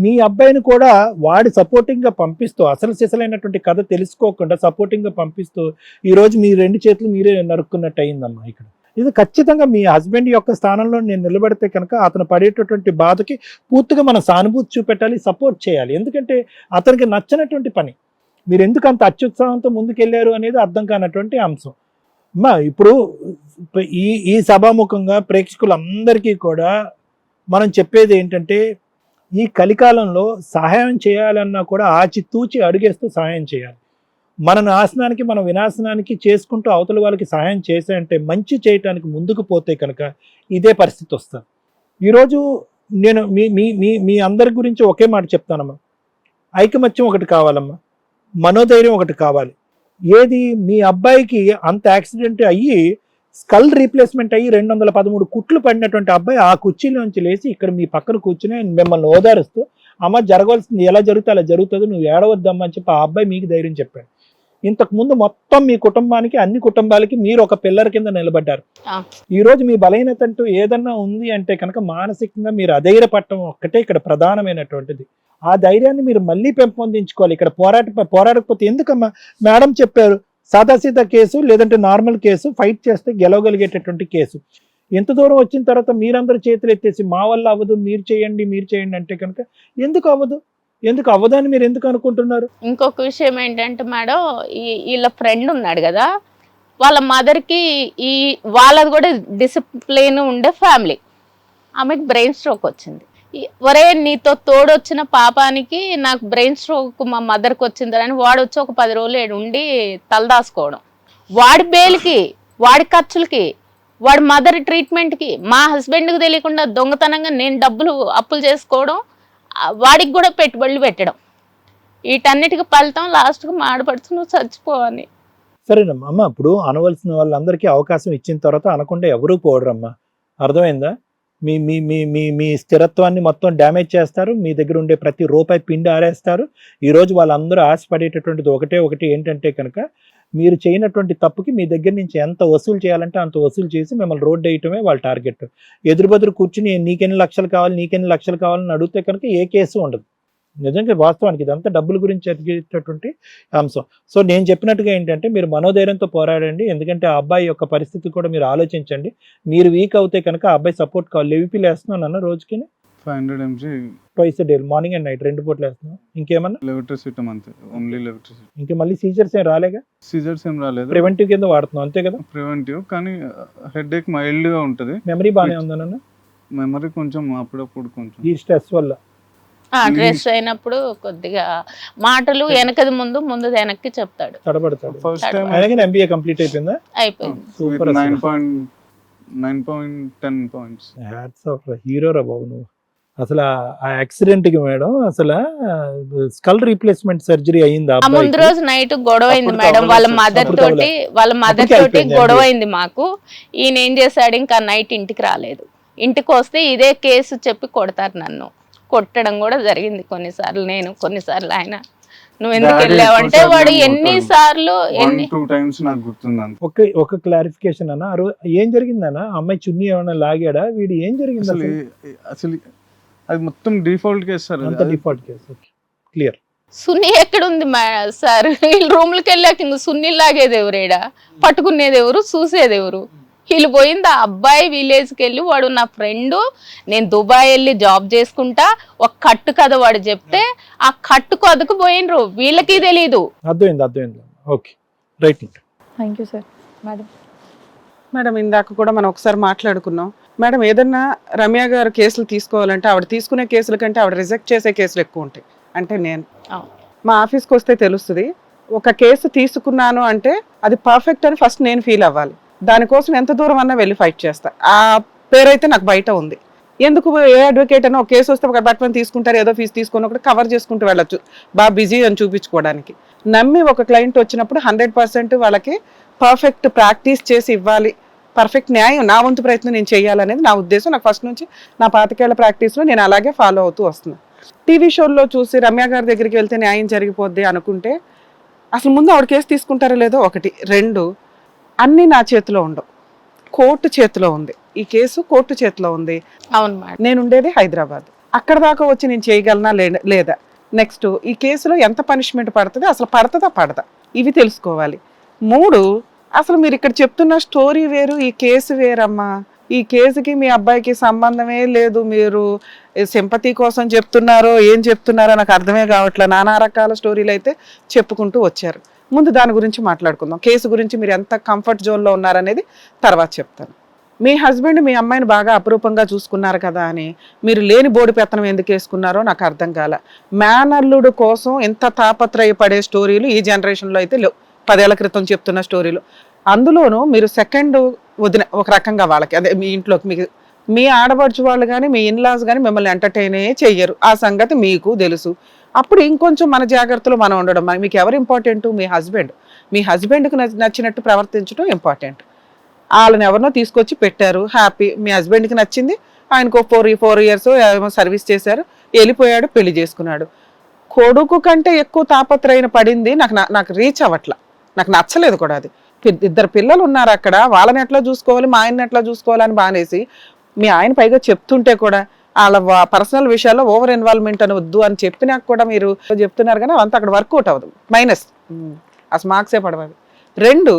మీ అబ్బాయిని కూడా వాడి సపోర్టింగ్ గా పంపిస్తూ, అసలు సిసలైనటువంటి కథ తెలుసుకోకుండా సపోర్టింగ్ గా పంపిస్తూ, ఈ రోజు మీ 2 చేతులు మీరే నరుక్కున్నట్టు అయిందమ్మా. ఇక్కడ ఇది ఖచ్చితంగా మీ హస్బెండ్ యొక్క స్థానంలో నేను నిలబడితే కనుక అతను పడేటటువంటి బాధకి పూర్తిగా మనం సానుభూతి చూపెట్టాలి, సపోర్ట్ చేయాలి. ఎందుకంటే అతనికి నచ్చినటువంటి పని, మీరు ఎందుకు అంత అత్యుత్సాహంతో ముందుకెళ్ళారు అనేది అర్థం కానటువంటి అంశం. అమ్మా ఇప్పుడు ఈ సభాముఖంగా ప్రేక్షకులందరికీ కూడా మనం చెప్పేది ఏంటంటే, ఈ కలికాలంలో సహాయం చేయాలన్నా కూడా ఆచితూచి అడుగేస్తూ సహాయం చేయాలి. మన నాశనానికి, మన వినాశనానికి చేసుకుంటూ అవతల వాళ్ళకి సహాయం చేశాయంటే, మంచి చేయటానికి ముందుకు పోతే కనుక ఇదే పరిస్థితి వస్తుంది. ఈరోజు నేను మీ అందరి గురించి ఒకే మాట చెప్తానమ్మా, ఐకమత్యం ఒకటి కావాలమ్మా, మనోధైర్యం ఒకటి కావాలి. ఏది మీ అబ్బాయికి అంత యాక్సిడెంట్ అయ్యి స్కల్ రీప్లేస్మెంట్ అయ్యి 213 కుట్లు పడినటువంటి అబ్బాయి ఆ కుర్చీలోంచి లేచి ఇక్కడ మీ పక్కన కూర్చుని మిమ్మల్ని ఓదారుస్తూ, అమ్మ జరగవలసింది ఎలా జరుగుతుంది అలా జరుగుతుంది, నువ్వు ఏడవద్దమ్మా అని చెప్పి ఆ అబ్బాయి మీకు ధైర్యం చెప్పాడు. ఇంతకు ముందు మొత్తం మీ కుటుంబానికి, అన్ని కుటుంబాలకి మీరు ఒక పిల్లర్ కింద నిలబడ్డారు. ఈ రోజు మీ బలహీనత అంటూ ఏదన్నా ఉంది అంటే కనుక మానసికంగా మీరు అధైర్యపడటం ఒక్కటే ఇక్కడ ప్రధానమైనటువంటిది. ఆ ధైర్యాన్ని మీరు మళ్ళీ పెంపొందించుకోవాలి. ఇక్కడ పోరాడకపోతే ఎందుకమ్మా, మేడం చెప్పారు, సాదాసీదా కేసు లేదంటే నార్మల్ కేసు, ఫైట్ చేస్తే గెలవగలిగేటటువంటి కేసు. ఎంత దూరం వచ్చిన తర్వాత మీరందరూ చేతులు ఎత్తేసి మా వల్ల అవ్వదు, మీరు చేయండి అంటే కనుక ఎందుకు అవ్వదని మీరు ఎందుకు అనుకుంటున్నారు? ఇంకొక విషయం ఏంటంటే మేడం, వీళ్ళ ఫ్రెండ్ ఉన్నాడు కదా, వాళ్ళ మదర్కి ఈ వాళ్ళది కూడా డిసిప్లిన్ ఉండే ఫ్యామిలీ. ఆమెకు బ్రెయిన్ స్ట్రోక్ వచ్చింది. ఒరే నీతో తోడొచ్చిన పాపానికి నాకు బ్రెయిన్ స్ట్రోక్ మా మదర్కి వచ్చిందని వాడు వచ్చి ఒక 10 రోజులు ఉండి తలదాసుకోవడం, వాడి బెయిల్కి, వాడి ఖర్చులకి, వాడి మదర్ ట్రీట్మెంట్కి, మా హస్బెండ్కి తెలియకుండా దొంగతనంగా నేను డబ్బులు అప్పులు చేసుకోవడం, వాడికి కూడా పెట్టుబడులు పెట్టడం, వీటన్నిటికి ఫలితం లాస్ట్కి మాడపడుతు నువ్వు చచ్చిపోవని. సరేనమ్మా అమ్మ, ఇప్పుడు అనవలసిన వాళ్ళందరికీ అవకాశం ఇచ్చిన తర్వాత అనకుండా ఎవరూ పోడరమ్మా, అర్థమైందా? మీ మీ మీ మీ మీ స్థిరత్వాన్ని మొత్తం డ్యామేజ్ చేస్తారు, మీ దగ్గర ఉండే ప్రతి రూపాయి పిండి ఆరేస్తారు. ఈరోజు వాళ్ళందరూ ఆశపడేటటువంటిది ఒకటి ఏంటంటే కనుక మీరు చేయనటువంటి తప్పుకి మీ దగ్గర నుంచి ఎంత వసూలు చేయాలంటే అంత వసూలు చేసి మిమ్మల్ని రోడ్డు వేయటమే వాళ్ళ టార్గెట్. ఎదురుబెదురు కూర్చుని నీకెన్ని లక్షలు కావాలని అడిగితే కనుక ఏ కేసు ఉండదు. నిజంగా వాస్తవానికి ఇదంతా డబ్బుల గురించి జరిగేటటువంటి అంశం. సో నేను చెప్పినట్టుగా ఏంటంటే మీరు మనోధైర్యంతో పోరాడండి. ఎందుకంటే ఆ అబ్బాయి యొక్క పరిస్థితి కూడా మీరు ఆలోచించండి. మీరు వీక్ అవుతే కనుక ఆ అబ్బాయి సపోర్ట్ కావాలి. లెవిపిల్ వేస్తున్నాను అన్న రోజుకి 500 mg twice day, morning and night 2 పూటలు వేస్తున్నాను. ఇంకేమన్నా లెవిట్రసిటమ్ అంతే, ఓన్లీ లెవిట్రసిటమ్. ఇంకా మళ్ళీ సీజర్స్ ఏం రాలేగా? సీజర్స్ ఏం రాలేదు, ప్రివెంటివ్ కింద వాడుతున్నాం అంతే కదా? ప్రివెంటివ్, కానీ హెడేక్ మైల్డ్ గా ఉంటది. మెమరీ బాగానే ఉందన్న? మెమరీ కొంచెం అప్పుడప్పుడు కొంచెం ఈ స్ట్రెస్ వల్ల డ్రెస్ అయినప్పుడు కొద్దిగా మాటలు వెనకది ముందు వెనక్కి చెప్తాడు, తడబడతాడు. ఫస్ట్ టైం అలాగే ఎంబీఏ కంప్లీట్ అయిపోయిందా? అయిపోయింది. Super, 9.10 points. Hats off, hero రా బాబు నువ్వు. అసలు ఆ యాక్సిడెంట్ కి మేడం అసలు స్కల్ రీప్లేస్మెంట్ సర్జరీ అయ్యింది. ఆ ముందు రోజు నైట్ గొడవ అయింది మేడం, వాళ్ళ మదర్ తోటి గొడవ అయింది మాకు. ఈయన ఏం చేశాడు, ఇంకా నైట్ ఇంటికి రాలేదు. ఇంటికి వస్తే ఇదే కేసు చెప్పి కొడతారు నన్ను. కొట్టడం కూడా జరిగింది కొన్నిసార్లు ఆయన. నువ్వు ఎందుకు వెళ్ళావంటే వాడు ఎన్నిసార్లు 1-2 times నాకు గుర్తుంది. ఒక క్లారిఫికేషన్ అన్న, ఏం జరిగిందన్న? అమ్మాయి చున్నీ ఏమైనా లాగాడా? వీడు ఏం జరిగింది అసలు? అది మొత్తం డిఫాల్ట్ కేసు సార్. అంత డిఫాల్ట్ కేసు, క్లియర్. సున్ని ఎక్కడుంది సార్? వీళ్ళు రూమ్లకి వెళ్ళాక ఇంక సున్ని లాగేది ఎవరేడా, పట్టుకునేది ఎవరు, చూసేది ఎవరు? వీళ్ళు పోయింది ఆ అబ్బాయి విలేజ్కి వెళ్ళి, వాడు నా ఫ్రెండ్, నేను దుబాయ్ వెళ్ళి జాబ్ చేసుకుంటా, ఒక కట్టు కథ వాడు చెప్తే ఆ కట్టు కథకు పోయినరు, వీళ్ళకి తెలీదు. అర్థమైంది. Okay, right. Thank you sir. Madam ఇందాక కూడా మనం ఒకసారి మాట్లాడుకున్నాం మేడం, ఏదన్నా రమ్య గారు కేసులు తీసుకోవాలంటే ఆవిడ తీసుకునే కేసుల కంటే ఆవిడ రిజెక్ట్ చేసే కేసులు ఎక్కువ ఉంటాయి. అంటే నేను మా ఆఫీస్కి వస్తే తెలుస్తుంది, ఒక కేసు తీసుకున్నాను అంటే అది పర్ఫెక్ట్ అని ఫస్ట్ నేను ఫీల్ అవ్వాలి. దానికోసం ఎంత దూరం అన్నా వెళ్ళి ఫైట్ చేస్తా. ఆ పేరైతే నాకు బయట ఉంది. ఎందుకు ఏ అడ్వకేట్ అయినా ఒక కేసు వస్తే ఒక అపార్ట్మెంట్ తీసుకుంటారు, ఏదో ఫీజు తీసుకొని ఒకటి కవర్ చేసుకుంటూ వెళ్ళొచ్చు, బాగా బిజీ అని చూపించుకోవడానికి. నమ్మి ఒక క్లయింట్ వచ్చినప్పుడు 100% వాళ్ళకి పర్ఫెక్ట్ ప్రాక్టీస్ చేసి ఇవ్వాలి, పర్ఫెక్ట్ న్యాయం నా వంతు ప్రయత్నం నేను చేయాలనేది నా ఉద్దేశం. నాకు ఫస్ట్ నుంచి నా 25 ఏళ్ల ప్రాక్టీస్లో నేను అలాగే ఫాలో అవుతూ వస్తున్నాను. టీవీ షోల్లో చూసి రమ్య గారి దగ్గరికి వెళ్తే న్యాయం జరిగిపోద్ది అనుకుంటే అసలు ముందు ఆవిడ కేసు తీసుకుంటారో లేదో ఒకటి. 2, అన్నీ నా చేతిలో ఉండవు, కోర్టు చేతిలో ఉంది. ఈ కేసు కోర్టు చేతిలో ఉంది. అవును మేడం. నేను ఉండేది హైదరాబాద్. అక్కడ దాకా వచ్చి నేను చేయగలనా లేదా, నెక్స్ట్ ఈ కేసులో ఎంత పనిష్మెంట్ పడుతుంది, అసలు పడుతుందా పడదా, ఇవి తెలుసుకోవాలి. 3, అసలు మీరు ఇక్కడ చెప్తున్న స్టోరీ వేరు, ఈ కేసు వేరమ్మా. ఈ కేసుకి మీ అబ్బాయికి సంబంధమే లేదు. మీరు సింపతి కోసం చెప్తున్నారో ఏం చెప్తున్నారో నాకు అర్థమే కావట్లే. నానా రకాల స్టోరీలు అయితే చెప్పుకుంటూ వచ్చారు. ముందు దాని గురించి మాట్లాడుకుందాం. కేసు గురించి మీరు ఎంత కంఫర్ట్ జోన్లో ఉన్నారనేది తర్వాత చెప్తాను. మీ హస్బెండ్ మీ అమ్మాయిని బాగా అపురూపంగా చూసుకున్నారు కదా అని మీరు లేని బోడి పెత్తనం ఎందుకు వేసుకున్నారో నాకు అర్థం కాల. మేనల్లుడు కోసం ఎంత తాపత్రయపడే స్టోరీలు ఈ జనరేషన్లో అయితే లేవు. 10 ఏళ్ల క్రితం చెప్తున్న స్టోరీలు. అందులోనూ మీరు సెకండ్ వదిన ఒక రకంగా వాళ్ళకి, అదే మీ ఇంట్లోకి మీకు మీ ఆడపడుచు వాళ్ళు కానీ మీ ఇన్లాస్ కానీ మిమ్మల్ని ఎంటర్టైనే చెయ్యరు. ఆ సంగతి మీకు తెలుసు. అప్పుడు ఇంకొంచెం మన జాగ్రత్తలో మనం ఉండడం. మీకు ఎవరు ఇంపార్టెంట్? మీ హస్బెండ్. మీ హస్బెండ్కి నచ్చినట్టు ప్రవర్తించడం ఇంపార్టెంట్. వాళ్ళని ఎవరినో తీసుకొచ్చి పెట్టారు, హ్యాపీ. మీ హస్బెండ్కి నచ్చింది, ఆయనకు 4 years ఏమో సర్వీస్ చేశారు, వెళ్ళిపోయాడు, పెళ్లి చేసుకున్నాడు. కొడుకు కంటే ఎక్కువ తాపత్రయం పడింది నాకు రీచ్ అవ్వట్లా, నాకు నచ్చలేదు కూడా. అది 2 పిల్లలు ఉన్నారు అక్కడ, వాళ్ళని ఎట్లా చూసుకోవాలి, మా ఆయన్ని ఎట్లా చూసుకోవాలని బానేసి మీ ఆయన పైగా చెప్తుంటే కూడా వాళ్ళ పర్సనల్ విషయాల్లో ఓవర్ ఇన్వాల్వ్మెంట్ అని వద్దు అని చెప్పినాక కూడా మీరు చెప్తున్నారు కానీ అంత అక్కడ వర్కౌట్ అవ్వదు, మైనస్. అసలు మార్క్సే పడవాలి. 2,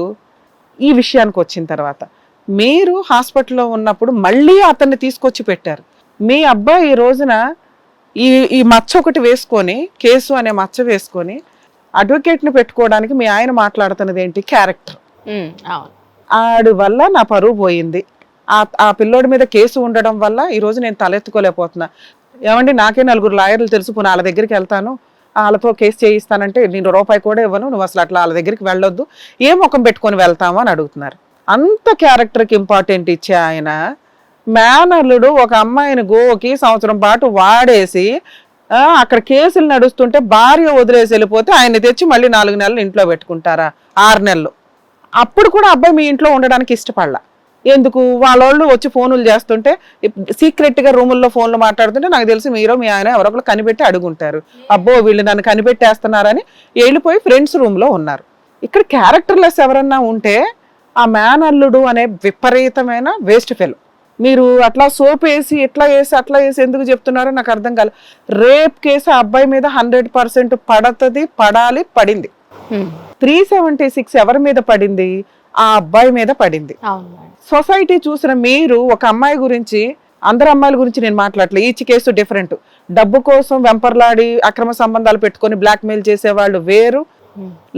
ఈ విషయానికి వచ్చిన తర్వాత మీరు హాస్పిటల్లో ఉన్నప్పుడు మళ్ళీ అతన్ని తీసుకొచ్చి పెట్టారు. మీ అబ్బాయి ఈ రోజున ఈ మచ్చ ఒకటి వేసుకొని, కేసు అనే మచ్చ వేసుకొని అడ్వకేట్ని పెట్టుకోవడానికి మీ ఆయన మాట్లాడుతున్నది ఏంటి? క్యారెక్టర్. అవును. ఆడి వల్ల నా పరువు పోయింది, ఆ పిల్లోడి మీద కేసు ఉండడం వల్ల ఈరోజు నేను తలెత్తుకోలేకపోతున్నా. ఏమండి నాకే 4 లాయర్లు తెలుసు, పోనీ వాళ్ళ దగ్గరికి వెళ్తాను, వాళ్ళతో కేసు చేయిస్తానంటే నేను రూపాయి కూడా ఇవ్వను, నువ్వు అసలు అట్లా వాళ్ళ దగ్గరికి వెళ్ళొద్దు, ఏ ముఖం పెట్టుకొని వెళ్తాము అని అడుగుతున్నారు. అంత క్యారెక్టర్కి ఇంపార్టెంట్ ఇచ్చే ఆయన మేనల్లుడు ఒక అమ్మాయిని గోకి సంవత్సరం పాటు వాడేసి అక్కడ కేసులు నడుస్తుంటే భార్య వదిలేసి వెళ్ళిపోతే ఆయన్ని తెచ్చి మళ్ళీ 4 నెలలు ఇంట్లో పెట్టుకుంటారా, 6 నెలలు. అప్పుడు కూడా అబ్బాయి మీ ఇంట్లో ఉండడానికి ఇష్టపడలా. ఎందుకు, వాళ్ళోళ్ళు వచ్చి ఫోన్లు చేస్తుంటే సీక్రెట్ గా రూముల్లో ఫోన్లు మాట్లాడుతుంటే నాకు తెలిసి మీరు మీ ఆయన ఎవరొకరు కనిపెట్టి అడుగుంటారు, అబ్బో వీళ్ళు నన్ను కనిపెట్టేస్తున్నారని వెళ్ళిపోయి ఫ్రెండ్స్ రూమ్ లో ఉన్నారు. ఇక్కడ క్యారెక్టర్లెస్ ఎవరన్నా ఉంటే ఆ మేనల్లుడు అనే విపరీతమైన వేస్ట్ ఫెలో. మీరు అట్లా సోప్ వేసి ఇట్లా వేసి అట్లా వేసి ఎందుకు చెప్తున్నారో నాకు అర్థం కాలేదు. రేప్ కేసు ఆ అబ్బాయి మీద 100% పడుతుంది, పడాలి, పడింది. 376 ఎవరి మీద పడింది, ఆ అబ్బాయి మీద పడింది. సొసైటీ చూసిన మీరు ఒక అమ్మాయి గురించి, అందరు అమ్మాయిల గురించి నేను మాట్లాడలేదు, ఈచ్ కేసు డిఫరెంట్. డబ్బు కోసం వెంపర్లాడి అక్రమ సంబంధాలు పెట్టుకొని బ్లాక్మెయిల్ చేసేవాళ్ళు వేరు,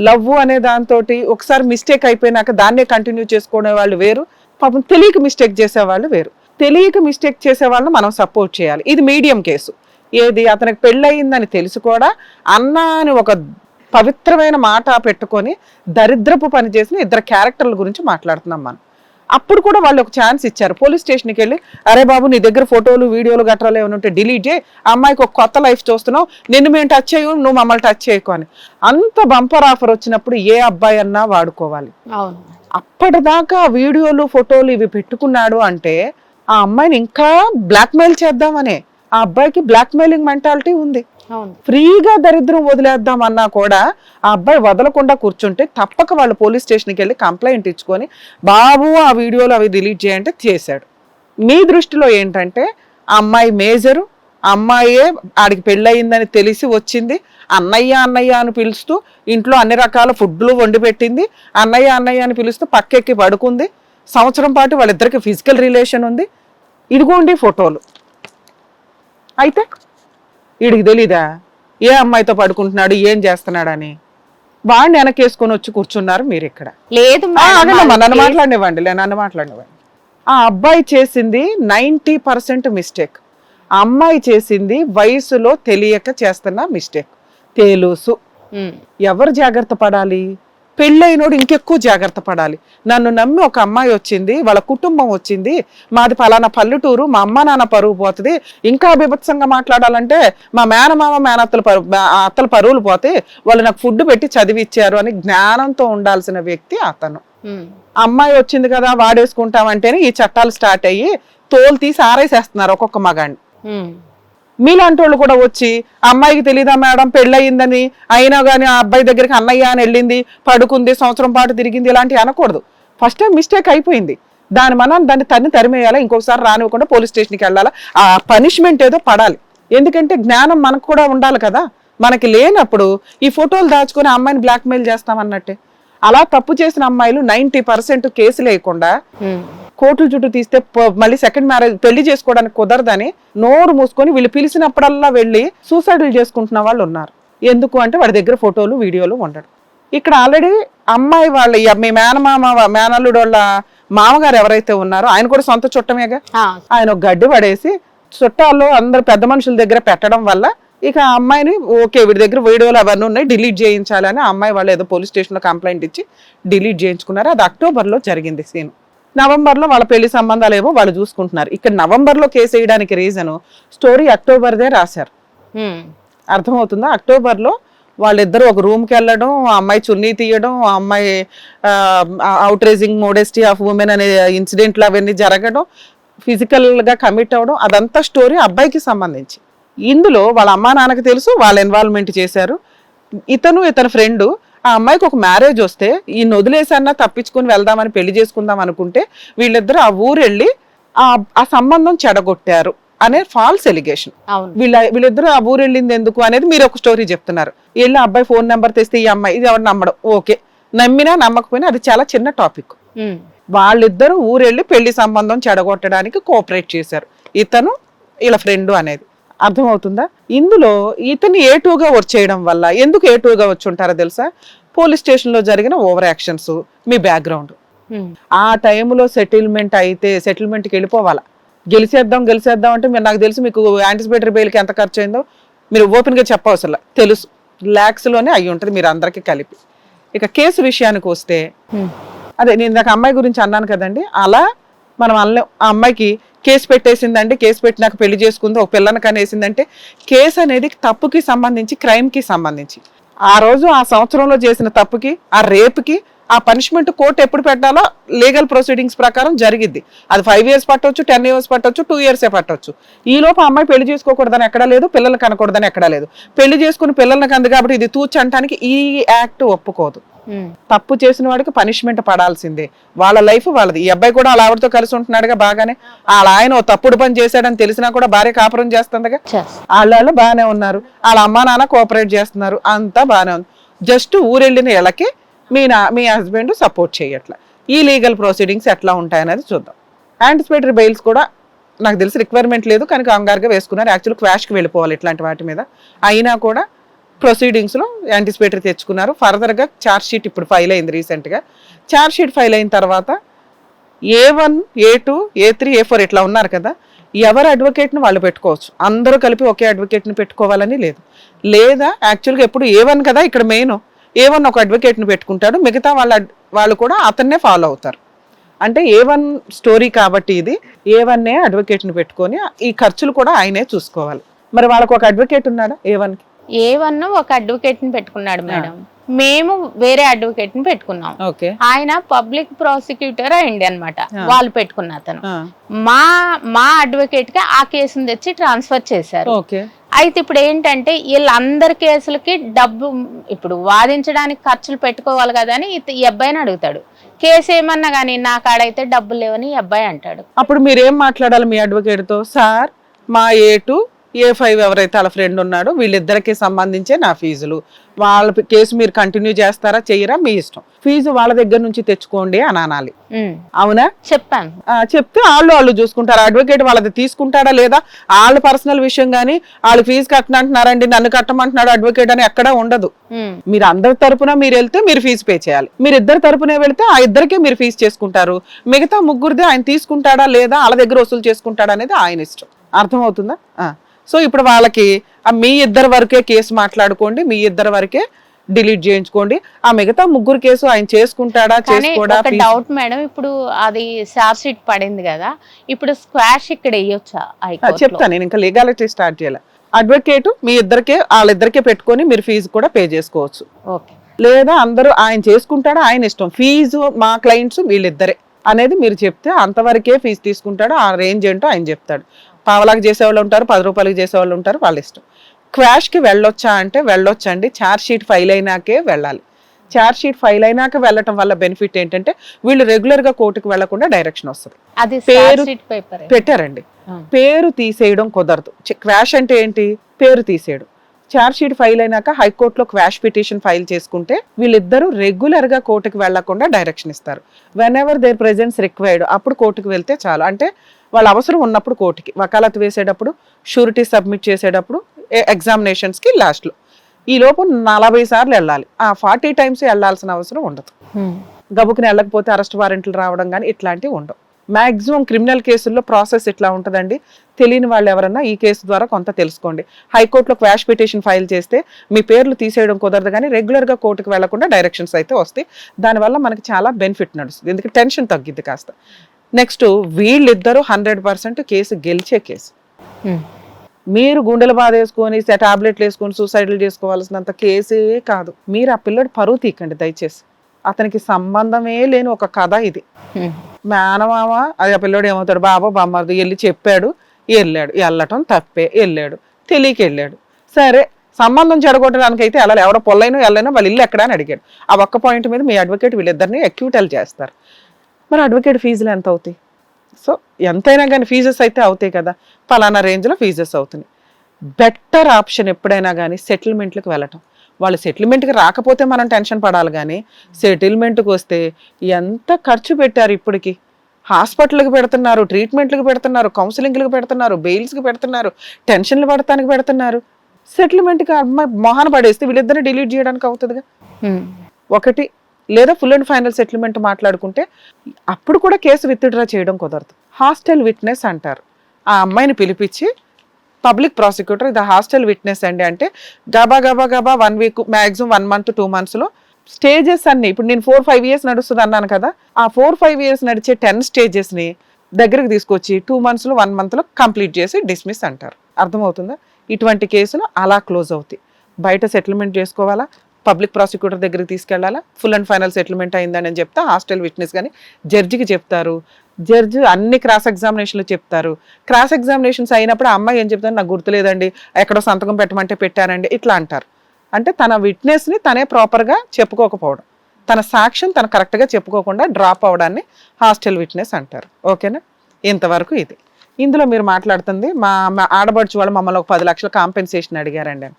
లవ్ అనే దాంతో ఒకసారి మిస్టేక్ అయిపోయినాక దాన్నే కంటిన్యూ చేసుకునే వాళ్ళు వేరు, పాపం తెలియక మిస్టేక్ చేసేవాళ్ళు వేరు. తెలియక మిస్టేక్ చేసే వాళ్ళని మనం సపోర్ట్ చేయాలి. ఇది మీడియం కేసు. ఏది, అతనికి పెళ్ళయిందని తెలిసి కూడా అన్న అని ఒక పవిత్రమైన మాట పెట్టుకొని దరిద్రపు పని చేసిన 2 క్యారెక్టర్ల గురించి మాట్లాడుతున్నాం మనం. అప్పుడు కూడా వాళ్ళు ఒక ఛాన్స్ ఇచ్చారు. పోలీస్ స్టేషన్కి వెళ్ళి, అరే బాబు నీ దగ్గర ఫోటోలు వీడియోలు గట్రాలు ఏమైనా ఉంటే డిలీట్ చేయి, అమ్మాయికి ఒక కొత్త లైఫ్ చూస్తున్నావు, నిన్ను మేము టచ్ చేయు, నువ్వు మమ్మల్ని టచ్ చేయకు అని. అంత బంపర్ ఆఫర్ వచ్చినప్పుడు ఏ అబ్బాయి అన్నా వాడుకోవాలి. అప్పటిదాకా వీడియోలు ఫోటోలు ఇవి పెట్టుకున్నాడు అంటే ఆ అమ్మాయిని ఇంకా బ్లాక్మెయిల్ చేద్దామనే, ఆ అబ్బాయికి బ్లాక్మెయిలింగ్ మెంటాలిటీ ఉంది. ఫ్రీగా దరిద్రం వదిలేద్దాం అన్నా కూడా ఆ అబ్బాయి వదలకుండా కూర్చుంటే తప్పక వాళ్ళు పోలీస్ స్టేషన్కి వెళ్ళి కంప్లైంట్ ఇచ్చుకొని బాబు ఆ వీడియోలు అవి డిలీట్ చేయంటే చేశాడు. మీ దృష్టిలో ఏంటంటే ఆ అమ్మాయి మేజరు, ఆ అమ్మాయే ఆడికి పెళ్ళయిందని తెలిసి వచ్చింది, అన్నయ్య అన్నయ్య అని పిలుస్తూ ఇంట్లో అన్ని రకాల ఫుడ్లు వండి పెట్టింది, అన్నయ్య అన్నయ్య అని పిలుస్తూ పక్కెక్కి పడుకుంది, సంవత్సరం పాటు వాళ్ళిద్దరికి ఫిజికల్ రిలేషన్ ఉంది, ఇదిగోండి ఫోటోలు. అయితే వీడికి తెలీదా ఏ అమ్మాయితో పడుకుంటున్నాడు, ఏం చేస్తున్నాడని? వాడిని వెనకేసుకొని వచ్చి కూర్చున్నారు మీరు ఇక్కడ. లేదు నన్ను మాట్లాడినివ్వండి. ఆ అబ్బాయి చేసింది 90% మిస్టేక్, ఆ అమ్మాయి చేసింది వయసులో తెలియక చేస్తున్న మిస్టేక్. తెలుసు. ఎవరు జాగ్రత్త పడాలి? పెళ్ళైనోడు ఇంకెక్కువ జాగ్రత్త పడాలి. నన్ను నమ్మి ఒక అమ్మాయి వచ్చింది, వాళ్ళ కుటుంబం వచ్చింది, మాది పలానా పల్లెటూరు, మా అమ్మ నాన్న పరువు పోతుంది, ఇంకా బీభత్సంగా మాట్లాడాలంటే మా మేనమామ అత్తల పరువులు పోతే వాళ్ళు నాకు ఫుడ్ పెట్టి చదివిచ్చారు అని జ్ఞానంతో ఉండాల్సిన వ్యక్తి అతను. అమ్మాయి వచ్చింది కదా వాడేసుకుంటామంటేనే ఈ చట్టాలు స్టార్ట్ అయ్యి తోలు తీసి ఆరేసేస్తున్నారు ఒక్కొక్క మగాడిని. మీలాంటి వాళ్ళు కూడా వచ్చి అమ్మాయికి తెలీదా మేడం పెళ్ళయిందని, అయినా కానీ ఆ అబ్బాయి దగ్గరికి అన్నయ్య అని వెళ్ళింది, పడుకుంది, సంవత్సరం పాటు తిరిగింది, ఇలాంటివి అనకూడదు. ఫస్ట్ టైం మిస్టేక్ అయిపోయింది, దాన్ని తరిమేయాలా, ఇంకొకసారి రానివ్వకుండా పోలీస్ స్టేషన్కి వెళ్ళాలా, ఆ పనిష్మెంట్ ఏదో పడాలి. ఎందుకంటే జ్ఞానం మనకు కూడా ఉండాలి కదా. మనకి లేనప్పుడు ఈ ఫోటోలు దాచుకొని ఆ అమ్మాయిని బ్లాక్మెయిల్ చేస్తామన్నట్టే. అలా తప్పు చేసిన అమ్మాయిలు 90% కేసు లేకుండా కోర్టుల చుట్టూ తీస్తే మళ్ళీ సెకండ్ మ్యారేజ్ పెళ్లి చేసుకోవడానికి కుదరదని నోరు మూసుకొని వీళ్ళు పిలిచినప్పుడల్లా వెళ్ళి సూసైడ్లు చేసుకుంటున్న వాళ్ళు ఉన్నారు. ఎందుకు అంటే వాడి దగ్గర ఫోటోలు వీడియోలు ఉండడం. ఇక్కడ ఆల్రెడీ అమ్మాయి వాళ్ళ మీ మేనల్లుడు వాళ్ళ మామగారు ఎవరైతే ఉన్నారో ఆయన కూడా సొంత చుట్టమేగా, ఆయన ఒక గడ్డి పడేసి చుట్టాల్లో అందరు పెద్ద మనుషుల దగ్గర పెట్టడం వల్ల ఇక ఆ అమ్మాయిని ఓకే వీడి దగ్గర వీడియోలు అవన్నీ ఉన్నాయి డిలీట్ చేయించాలని ఆ అమ్మాయి వాళ్ళు ఏదో పోలీస్ స్టేషన్లో కంప్లైంట్ ఇచ్చి డిలీట్ చేయించుకున్నారు. అది అక్టోబర్లో జరిగింది సీన్. నవంబర్లో వాళ్ళ పెళ్లి సంబంధాలు ఏమో వాళ్ళు చూసుకుంటున్నారు. ఇక్కడ నవంబర్లో కేసు వేయడానికి రీజను స్టోరీ అక్టోబర్దే రాశారు. అర్థమవుతుందా? అక్టోబర్లో వాళ్ళిద్దరూ ఒక రూమ్కి వెళ్ళడం, ఆ అమ్మాయి చున్నీ తీయడం, ఆ అమ్మాయి అవుట్రేజింగ్ మోడెస్టీ ఆఫ్ ఉమెన్ అనే ఇన్సిడెంట్లు అవన్నీ జరగడం, ఫిజికల్గా కమిట్ అవ్వడం, అదంతా స్టోరీ అబ్బాయికి సంబంధించి. ఇందులో వాళ్ళ అమ్మా నాన్నకి తెలుసు, వాళ్ళ ఇన్వాల్వ్మెంట్ చేశారు. ఇతని ఫ్రెండ్ ఆ అమ్మాయికి ఒక మ్యారేజ్ వస్తే ఈయన వదిలేసన్నా తప్పించుకొని వెళ్దామని పెళ్లి చేసుకుందాం అనుకుంటే వీళ్ళిద్దరు ఆ ఊరు వెళ్ళి ఆ సంబంధం చెడగొట్టారు అనే ఫాల్స్ ఎలిగేషన్. వీళ్ళిద్దరు ఆ ఊరు వెళ్ళింది ఎందుకు అనేది మీరు ఒక స్టోరీ చెప్తున్నారు. వెళ్ళి అబ్బాయి ఫోన్ నెంబర్ తెస్తే ఈ అమ్మాయి ఇది ఎవరు నమ్మడం, ఓకే నమ్మినా నమ్మకపోయినా అది చాలా చిన్న టాపిక్. వాళ్ళిద్దరు ఊరు వెళ్ళి పెళ్లి సంబంధం చెడగొట్టడానికి కోఆపరేట్ చేశారు, ఇతను వీళ్ళ ఫ్రెండ్ అనేది. అర్థమవుతుందా? ఇందులో ఇతన్ని A2గా వచ్చేయడం వల్ల, ఎందుకు A2గా వచ్చి ఉంటారో తెలుసా? పోలీస్ స్టేషన్లో జరిగిన ఓవర్ యాక్షన్స్, మీ బ్యాక్గ్రౌండ్. ఆ టైంలో సెటిల్మెంట్ అయితే సెటిల్మెంట్కి వెళ్ళిపోవాలా. గెలిచేద్దాం అంటే మీరు నాకు తెలుసు మీకు యాంటిసిపేటరీ బెయిల్కి ఎంత ఖర్చు అయిందో మీరు ఓపెన్గా చెప్పవసరం తెలుసు, ల్యాక్స్లోనే అయ్యి ఉంటుంది మీరు అందరికీ కలిపి. ఇక కేసు విషయానికి వస్తే అదే నేను నాకు అమ్మాయి గురించి అన్నాను కదండి, అలా మనం ఆ అమ్మాయికి కేసు పెట్టేసిందంటే, కేసు పెట్టినాక పెళ్లి చేసుకుంది, ఒక పిల్లని కనేసిందంటే కేసు అనేది తప్పుకి సంబంధించి, క్రైమ్కి సంబంధించి. ఆ రోజు ఆ సంవత్సరంలో చేసిన తప్పుకి, ఆ రేపుకి ఆ పనిష్మెంట్ కోర్టు ఎప్పుడు పెట్టాలో లీగల్ ప్రొసీడింగ్స్ ప్రకారం జరిగిద్ది. అది 5 years పట్టవచ్చు, 10 years పట్టవచ్చు, 2 years పట్టవచ్చు. ఈ లోపు అమ్మాయి పెళ్లి చేసుకోకూడదని ఎక్కడా లేదు, పిల్లల్ని కనకూడదని ఎక్కడా లేదు. పెళ్లి చేసుకుని పిల్లల్ని కంది కాబట్టి ఇది తూచి అంటానికి ఈ యాక్ట్ ఒప్పుకోదు. తప్పు చేసిన వాడికి పనిష్మెంట్ పడాల్సిందే, వాళ్ళ లైఫ్ వాళ్ళది. ఈ అబ్బాయి కూడా వాళ్ళ ఆవిడతో కలిసి ఉంటున్నాడుగా బాగానే, వాళ్ళ ఆయన తప్పుడు పని చేశాడని తెలిసినా కూడా భార్య కాపురం చేస్తుందిగా, వాళ్ళు బాగానే ఉన్నారు, వాళ్ళ అమ్మా నాన్న కోఆపరేట్ చేస్తున్నారు, అంతా బాగానే ఉంది. జస్ట్ ఊరెళ్ళిన ఇళ్ళకి మీ హస్బెండ్ సపోర్ట్ చేయట్లా. ఈ లీగల్ ప్రొసీడింగ్స్ ఎట్లా ఉంటాయనేది చూద్దాం. యాంటిసిపేటరీ బెయిల్స్ కూడా నాకు తెలిసి రిక్వైర్మెంట్ లేదు, కానీ కంగారుగా వేసుకున్నారు. యాక్చువల్ క్వాష్కి వెళ్ళిపోవాలి ఇట్లాంటి వాటి మీద, అయినా కూడా ప్రొసీడింగ్స్లో యాంటిసిపేటరీ తెచ్చుకున్నారు. ఫర్దర్గా ఛార్జ్ షీట్ ఇప్పుడు ఫైల్ అయింది రీసెంట్గా. ఛార్జ్ షీట్ ఫైల్ అయిన తర్వాత A1, A2, A3, A4 ఇట్లా ఉన్నారు కదా, ఎవరు అడ్వకేట్ని వాళ్ళు పెట్టుకోవచ్చు. అందరూ కలిపి ఒకే అడ్వకేట్ని పెట్టుకోవాలని లేదు. లేదా యాక్చువల్గా ఎప్పుడు A1 కదా ఇక్కడ మెయిన్, A1 ఒక అడ్వకేట్ని పెట్టుకుంటాడు, మిగతా వాళ్ళు కూడా అతన్నే ఫాలో అవుతారు. అంటే A1 స్టోరీ కాబట్టి ఇది A1 అడ్వకేట్ని పెట్టుకొని ఈ ఖర్చులు కూడా ఆయనే చూసుకోవాలి. మరి వాళ్ళకు ఒక అడ్వకేట్ ఉన్నాడా A1కి? A1 ఒక అడ్వకేట్ ని పెట్టుకున్నాడు మేడం, మేము వేరే అడ్వకేట్ ని పెట్టుకున్నాం. ఆయన పబ్లిక్ ప్రాసిక్యూటర్ అయింది అనమాట, వాళ్ళు పెట్టుకున్న అతను. మా అడ్వకేట్ కి ఆ కేసును తెచ్చి ట్రాన్స్ఫర్ చేశారు. అయితే ఇప్పుడు ఏంటంటే వీళ్ళందరి కేసులకి డబ్బు ఇప్పుడు వాదించడానికి ఖర్చులు పెట్టుకోవాలి కదా అని ఈ అబ్బాయిని అడుగుతాడు. కేసు ఏమన్నా కానీ నా కాడైతే డబ్బులు లేవని ఈ అబ్బాయి అంటాడు. అప్పుడు మీరేం మాట్లాడాలి మీ అడ్వకేట్ తో? సార్ మా A2, A5 ఎవరైతే వాళ్ళ ఫ్రెండ్ ఉన్నాడో వీళ్ళిద్దరికి సంబంధించే నా ఫీజులు, వాళ్ళ కేసు మీరు కంటిన్యూ చేస్తారా చెయ్యరా మీ ఇష్టం, ఫీజు వాళ్ళ దగ్గర నుంచి తెచ్చుకోండి అని అనాలి. అవునా? చెప్పాను. చెప్తే వాళ్ళు చూసుకుంటారు. అడ్వకేట్ వాళ్ళది తీసుకుంటాడా లేదా వాళ్ళ పర్సనల్ విషయం, కానీ వాళ్ళు ఫీజు కట్టనంటున్నారండి నన్ను కట్టమంటున్నాడు అడ్వకేట్ అని ఎక్కడా ఉండదు. మీరు అందరి తరపున మీరు వెళ్తే మీరు ఫీజు పే చేయాలి, మీరు ఇద్దరు తరపునే వెళ్తే ఆ ఇద్దరికే మీరు ఫీజు చేసుకుంటారు. మిగతా ముగ్గురిదే ఆయన తీసుకుంటాడా లేదా వాళ్ళ దగ్గర వసూలు చేసుకుంటాడా అనేది ఆయన ఇష్టం. అర్థమవుతుందా? సో ఇప్పుడు వాళ్ళకి మీ ఇద్దరు వరకే కేసు మాట్లాడుకోండి, మీ ఇద్దరు వరకే డిలీట్ చేయించుకోండి. ఆ మిగతా ముగ్గురు కేసు ఆయన చేసుకుంటాడా చేసుకోడా? డౌట్ మేడం, ఇప్పుడు అది ఛార్జ్ షీట్ పడింది కదా, ఇప్పుడు స్క్వాష్ ఇక్కడ వేయొచ్చా? చెప్తాను నేను, ఇంకా లీగాలిటీ స్టార్ట్ చేయాలి. అడ్వకేట్ మీ ఇద్దరికే వాళ్ళిద్దరికే పెట్టుకొని మీరు ఫీజు కూడా పే చేసుకోవచ్చు. లేదా అందరూ ఆయన చేసుకుంటాడా ఆయన ఇష్టం, ఫీజు మా క్లయింట్స్ వీళ్ళిద్దరే అనేది మీరు చెప్తే అంతవరకే ఫీజు తీసుకుంటాడు. ఆ రేంజ్ ఏంటో ఆయన చెప్తాడు. పావలాకి చేసేవాళ్ళు ఉంటారు, 10 రూపాయలకి చేసేవాళ్ళు ఉంటారు, వాళ్ళ ఇష్టం. క్వాష్కి వెళ్ళొచ్చా అంటే వెళ్ళొచ్చండి, ఛార్జ్ షీట్ ఫైల్ అయినాకే వెళ్ళాలి. ఛార్జ్ షీట్ ఫైల్ అయినాక వెళ్ళటం వల్ల బెనిఫిట్ ఏంటంటే వీళ్ళు రెగ్యులర్ గా కోర్టుకు వెళ్లకుండా డైరెక్షన్ వస్తుంది. పేరు పెట్టారండి, పేరు తీసేయడం కుదరదు. క్వాష్ అంటే ఏంటి? పేరు తీసేయడం. ఛార్జ్ షీట్ ఫైల్ అయినాక హైకోర్టులో క్వాష్ పిటిషన్ ఫైల్ చేసుకుంటే వీళ్ళిద్దరూ రెగ్యులర్ గా కోర్టుకు వెళ్లకుండా డైరెక్షన్ ఇస్తారు. Whenever there presence required అప్పుడు కోర్టుకు వెళ్తే చాలు. అంటే వాళ్ళ అవసరం ఉన్నప్పుడు కోర్టుకి, వకాలత్ వేసేటప్పుడు, షూరిటీ సబ్మిట్ చేసేటప్పుడు, ఎగ్జామినేషన్స్కి లాస్ట్లో. ఈ లోపు 40 సార్లు వెళ్ళాలి. ఆ 40 times వెళ్ళాల్సిన అవసరం ఉండదు. గబుకుని వెళ్ళకపోతే అరెస్ట్ వారెంట్లు రావడం కానీ ఇట్లాంటివి ఉండవు. మ్యాక్సిమం క్రిమినల్ కేసుల్లో ప్రాసెస్ ఇట్లా ఉంటుందండి. తెలియని వాళ్ళు ఎవరన్నా ఈ కేసు ద్వారా కొంత తెలుసుకోండి. హైకోర్టులో క్వాష్ పిటిషన్ ఫైల్ చేస్తే మీ పేర్లు తీసేయడం కుదరదు, కానీ రెగ్యులర్గా కోర్టుకు వెళ్లకుండా డైరెక్షన్స్ అయితే వస్తాయి. దానివల్ల మనకి చాలా బెనిఫిట్ నడుస్తుంది, ఎందుకంటే టెన్షన్ తగ్గిద్ది కాస్త. నెక్స్ట్ వీళ్ళిద్దరూ 100% కేసు గెలిచే కేసు. మీరు గుండెలు బాధ వేసుకొని టాబ్లెట్లు వేసుకొని సూసైడ్లు చేసుకోవాల్సినంత కేసే కాదు. మీరు ఆ పిల్లడు పరువు తీకండి దయచేసి. అతనికి సంబంధమే లేని ఒక కథ ఇది. మేనమామ అది ఆ పిల్లోడు ఏమవుతాడు, బాబా బామ్మది వెళ్ళి చెప్పాడు, వెళ్ళటం తప్పే, వెళ్ళాడు తెలియక వెళ్ళాడు. సరే సంబంధం చెడగొట్టడానికి అయితే వెళ్ళాలి, ఎవరో పొల్లైనా వెళ్ళైనా వాళ్ళ ఇల్లు ఎక్కడా అని అడిగాడు. ఆ ఒక్క పాయింట్ మీద మీ అడ్వకేట్ వీళ్ళిద్దరిని అక్యూటల్ చేస్తారు. మరి అడ్వకేట్ ఫీజులు ఎంత అవుతాయి? సో ఎంతైనా కానీ ఫీజెస్ అయితే అవుతాయి కదా, పలానా రేంజ్లో ఫీజెస్ అవుతున్నాయి. బెటర్ ఆప్షన్ ఎప్పుడైనా కానీ సెటిల్మెంట్లకు వెళ్ళటం. వాళ్ళు సెటిల్మెంట్కి రాకపోతే మనం టెన్షన్ పడాలి, కానీ సెటిల్మెంట్కి వస్తే ఎంత ఖర్చు పెట్టారు ఇప్పటికి. హాస్పిటల్కి పెడుతున్నారు, ట్రీట్మెంట్లకు పెడుతున్నారు, కౌన్సిలింగ్లకు పెడుతున్నారు, బెయిల్స్కి పెడుతున్నారు, టెన్షన్లు పడటానికి పెడుతున్నారు. సెటిల్మెంట్కి అమ్మాయి మొహాన పడేస్తే వీళ్ళిద్దరిని డిలీట్ చేయడానికి అవుతుందిగా. ఒకటి, లేదా ఫుల్ అండ్ ఫైనల్ సెటిల్మెంట్ మాట్లాడుకుంటే అప్పుడు కూడా కేసు విత్డ్రా చేయడం కుదరదు. హాస్టల్ విట్నెస్ అంటారు. ఆ అమ్మాయిని పిలిపించి పబ్లిక్ ప్రాసిక్యూటర్ ఇది హాస్టల్ విట్నెస్ అండి అంటే గబా 1 వీక్ మ్యాక్సిమం 1 మంత్ 2 monthsలో స్టేజెస్ అన్ని, ఇప్పుడు నేను 4-5 years నడుస్తుంది అన్నాను కదా, ఆ 4-5 years నడిచే 10 స్టేజెస్ని దగ్గరికి తీసుకొచ్చి 2 monthsలో 1 monthలో కంప్లీట్ చేసి డిస్మిస్ అంటారు. అర్థమవుతుందా? ఇటువంటి కేసులు అలా క్లోజ్ అవుతాయి. బయట సెటిల్మెంట్ చేసుకోవాలా, పబ్లిక్ ప్రాసిక్యూటర్ దగ్గరికి తీసుకెళ్లాలా, ఫుల్ అండ్ ఫైనల్ సెటిల్మెంట్ అయిందని చెప్తా హాస్టల్ విట్నెస్ కానీ జడ్జికి చెప్తారు. జడ్జి అన్ని క్రాస్ ఎగ్జామినేషన్లు చెప్తారు. క్రాస్ ఎగ్జామినేషన్స్ అయినప్పుడు ఆ అమ్మాయి ఏం చెప్తారు, నాకు గుర్తులేదండి, ఎక్కడో సంతకం పెట్టమంటే పెట్టారండి, ఇట్లా అంటారు. అంటే తన విట్నెస్ని తనే ప్రాపర్గా చెప్పుకోకపోవడం, తన సాక్ష్యం తను కరెక్ట్గా చెప్పుకోకుండా డ్రాప్ అవడాన్ని హాస్టల్ విట్నెస్ అంటారు. ఓకేనా? ఇంతవరకు ఇది. ఇందులో మీరు మాట్లాడుతుంది మా ఆడబడుచు వాళ్ళు మమ్మల్ని ఒక 10 లక్షల కాంపెన్సేషన్ అడిగారండి.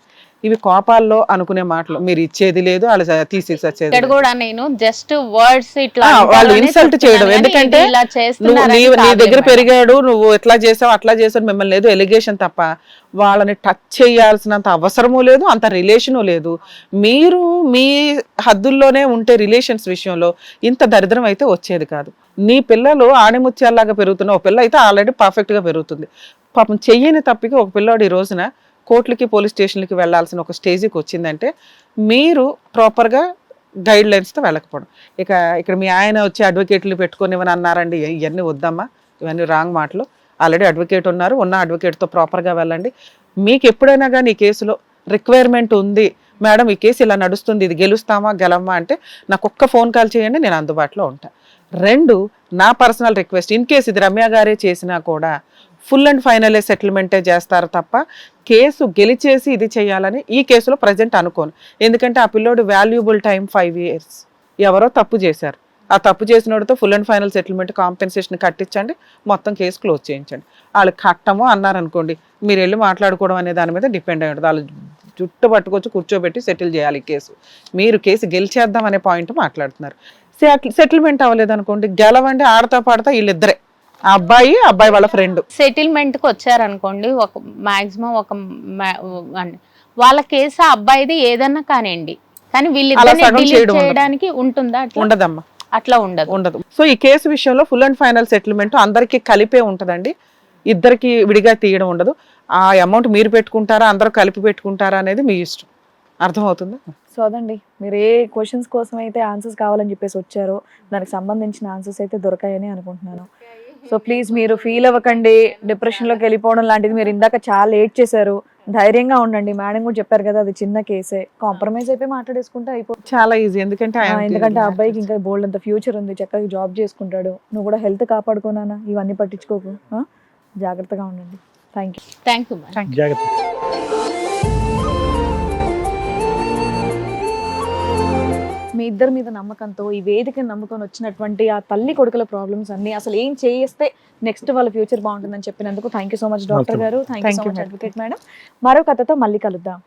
ఇవి కోపాల్లో అనుకునే మాటలు, మీరు ఇచ్చేది లేదు, వాళ్ళు తీసేసి వచ్చేది ఇక్కడ కూడా నేను జస్ట్ వర్డ్స్ ఇట్లా వాళ్ళు ఇన్సల్ట్ చేయడం. ఎందుకంటే నీ దగ్గర పెరిగాడు, నువ్వు ఎట్లా చేసావు అట్లా చేసావు, మిమ్మల్ని లేదు ఎలిగేషన్ తప్ప వాళ్ళని టచ్ చేయాల్సినంత అవసరము లేదు, అంత రిలేషను లేదు. మీరు మీ హద్దుల్లోనే ఉంటే రిలేషన్స్ విషయంలో ఇంత దరిద్రం అయితే వచ్చేది కాదు. నీ పిల్లలు ఆణిముత్యాల్లాగా పెరుగుతున్న ఒక పిల్ల అయితే ఆల్రెడీ పర్ఫెక్ట్ గా పెరుగుతుంది. పాపం చెయ్యని తప్పికి ఒక పిల్లాడు ఈ రోజున కోర్టులకి పోలీస్ స్టేషన్లకి వెళ్లాల్సిన ఒక స్టేజ్కి వచ్చిందంటే మీరు ప్రాపర్గా గైడ్ లైన్స్తో వెళ్ళకపోవడం. ఇక్కడ మీ ఆయన వచ్చి అడ్వకేట్లు పెట్టుకొని ఇవన్నీ అన్నారండి, ఇవన్నీ వద్దమ్మా, ఇవన్నీ రాంగ్ మాటలు. ఆల్రెడీ అడ్వకేట్ ఉన్నారు, ఉన్న అడ్వకేట్తో ప్రాపర్గా వెళ్ళండి. మీకు ఎప్పుడైనా కానీ ఈ కేసులో రిక్వైర్మెంట్ ఉంది మేడం, ఈ కేసు ఇలా నడుస్తుంది, ఇది గెలుస్తామా గెలమ్మా అంటే నాకు ఒక్క ఫోన్ కాల్ చేయండి, నేను అందుబాటులో ఉంటాను. 2, నా పర్సనల్ రిక్వెస్ట్, ఇన్ కేసు ఇది రమ్య గారే చేసినా కూడా ఫుల్ అండ్ ఫైనల్ సెటిల్మెంటే చేస్తారు తప్ప కేసు గెలిచేసి ఇది చేయాలని ఈ కేసులో ప్రజెంట్ అనుకోను. ఎందుకంటే ఆ పిల్లోడు వాల్యుబుల్ టైం 5 years. ఎవరో తప్పు చేశారు, ఆ తప్పు చేసినోడితో full and final settlement compensation కట్టించండి, మొత్తం కేసు క్లోజ్ చేయించండి. వాళ్ళు కట్టము అన్నారనుకోండి, మీరు వెళ్ళి మాట్లాడుకోవడం అనే దాని మీద డిపెండ్ అయి ఉంటుంది. వాళ్ళు జుట్టు పట్టుకొచ్చి కూర్చోబెట్టి సెటిల్ చేయాలి ఈ కేసు. మీరు కేసు గెలిచేద్దాం అనే పాయింట్ మాట్లాడుతున్నారు. సెటిల్మెంట్ అవ్వలేదు అనుకోండి, గెలవండి, ఆడతా పాడతా వీళ్ళిద్దరే, ఆ అబ్బాయి వాళ్ళ ఫ్రెండ్ సెటిల్మెంట్ కి వచ్చారనుకోండి, ఒక మాక్సిమం వాళ్ళ కేసు ఆ అబ్బాయిది ఏదన్నా కానివ్వండి, కానీ వీళ్ళిద్దరిని చేయడానికి ఉంటుందా? ఉండదమ్మా, అట్లా ఉండదు. సో ఈ కేసు విషయంలో ఫుల్ అండ్ ఫైనల్ సెటిల్మెంట్ అందరికీ కలిపే ఉంటదండి, ఇద్దరికి విడిగా తీయడం ఉండదు. ఆ అమౌంట్ మీరు పెట్టుకుంటారా అందరూ కలిపి పెట్టుకుంటారా అనేది మీ ఇష్టం. అర్థమవుతుందా? సో అదండి, మీరు ఏ క్వశ్చన్స్ కోసం అయితే ఆన్సర్స్ కావాలని చెప్పేసి వచ్చారో దానికి సంబంధించిన ఆన్సర్స్ అయితే దొరకాయని అనుకుంటున్నాను. సో ప్లీజ్ మీరు ఫీల్ అవ్వకండి, డిప్రెషన్లోకి వెళ్ళిపోవడం లాంటిది. మీరు ఇందాక చాలా లేట్ చేశారు, ధైర్యంగా ఉండండి. మేడం కూడా చెప్పారు కదా, అది చిన్న కేసే, కాంప్రమైజ్ అయిపోయి మాట్లాడేసుకుంటే అయిపోతుంది, చాలా ఈజీ. ఎందుకంటే ఆ అబ్బాయికి ఇంకా బోల్డ్ అంత ఫ్యూచర్ ఉంది, చక్కగా జాబ్ చేసుకుంటాడు. నువ్వు కూడా హెల్త్ కాపాడుకోనా, ఇవన్నీ పట్టించుకోకు, జాగ్రత్తగా ఉండండి. Thank you. జాగ్రత్త. మీ ఇద్దరి మీద నమ్మకంతో ఈ వేదికను నమ్ముకొని వచ్చినటువంటి ఆ తల్లి కొడుకుల ప్రాబ్లమ్స్ అన్ని, అసలు ఏం చేస్తే నెక్స్ట్ వాళ్ళ ఫ్యూచర్ బాగుంటుందని చెప్పినందుకు thank you so much doctor గారు. Thank you so much advocate madam. మరో కథతో మళ్ళీ కలుద్దాం.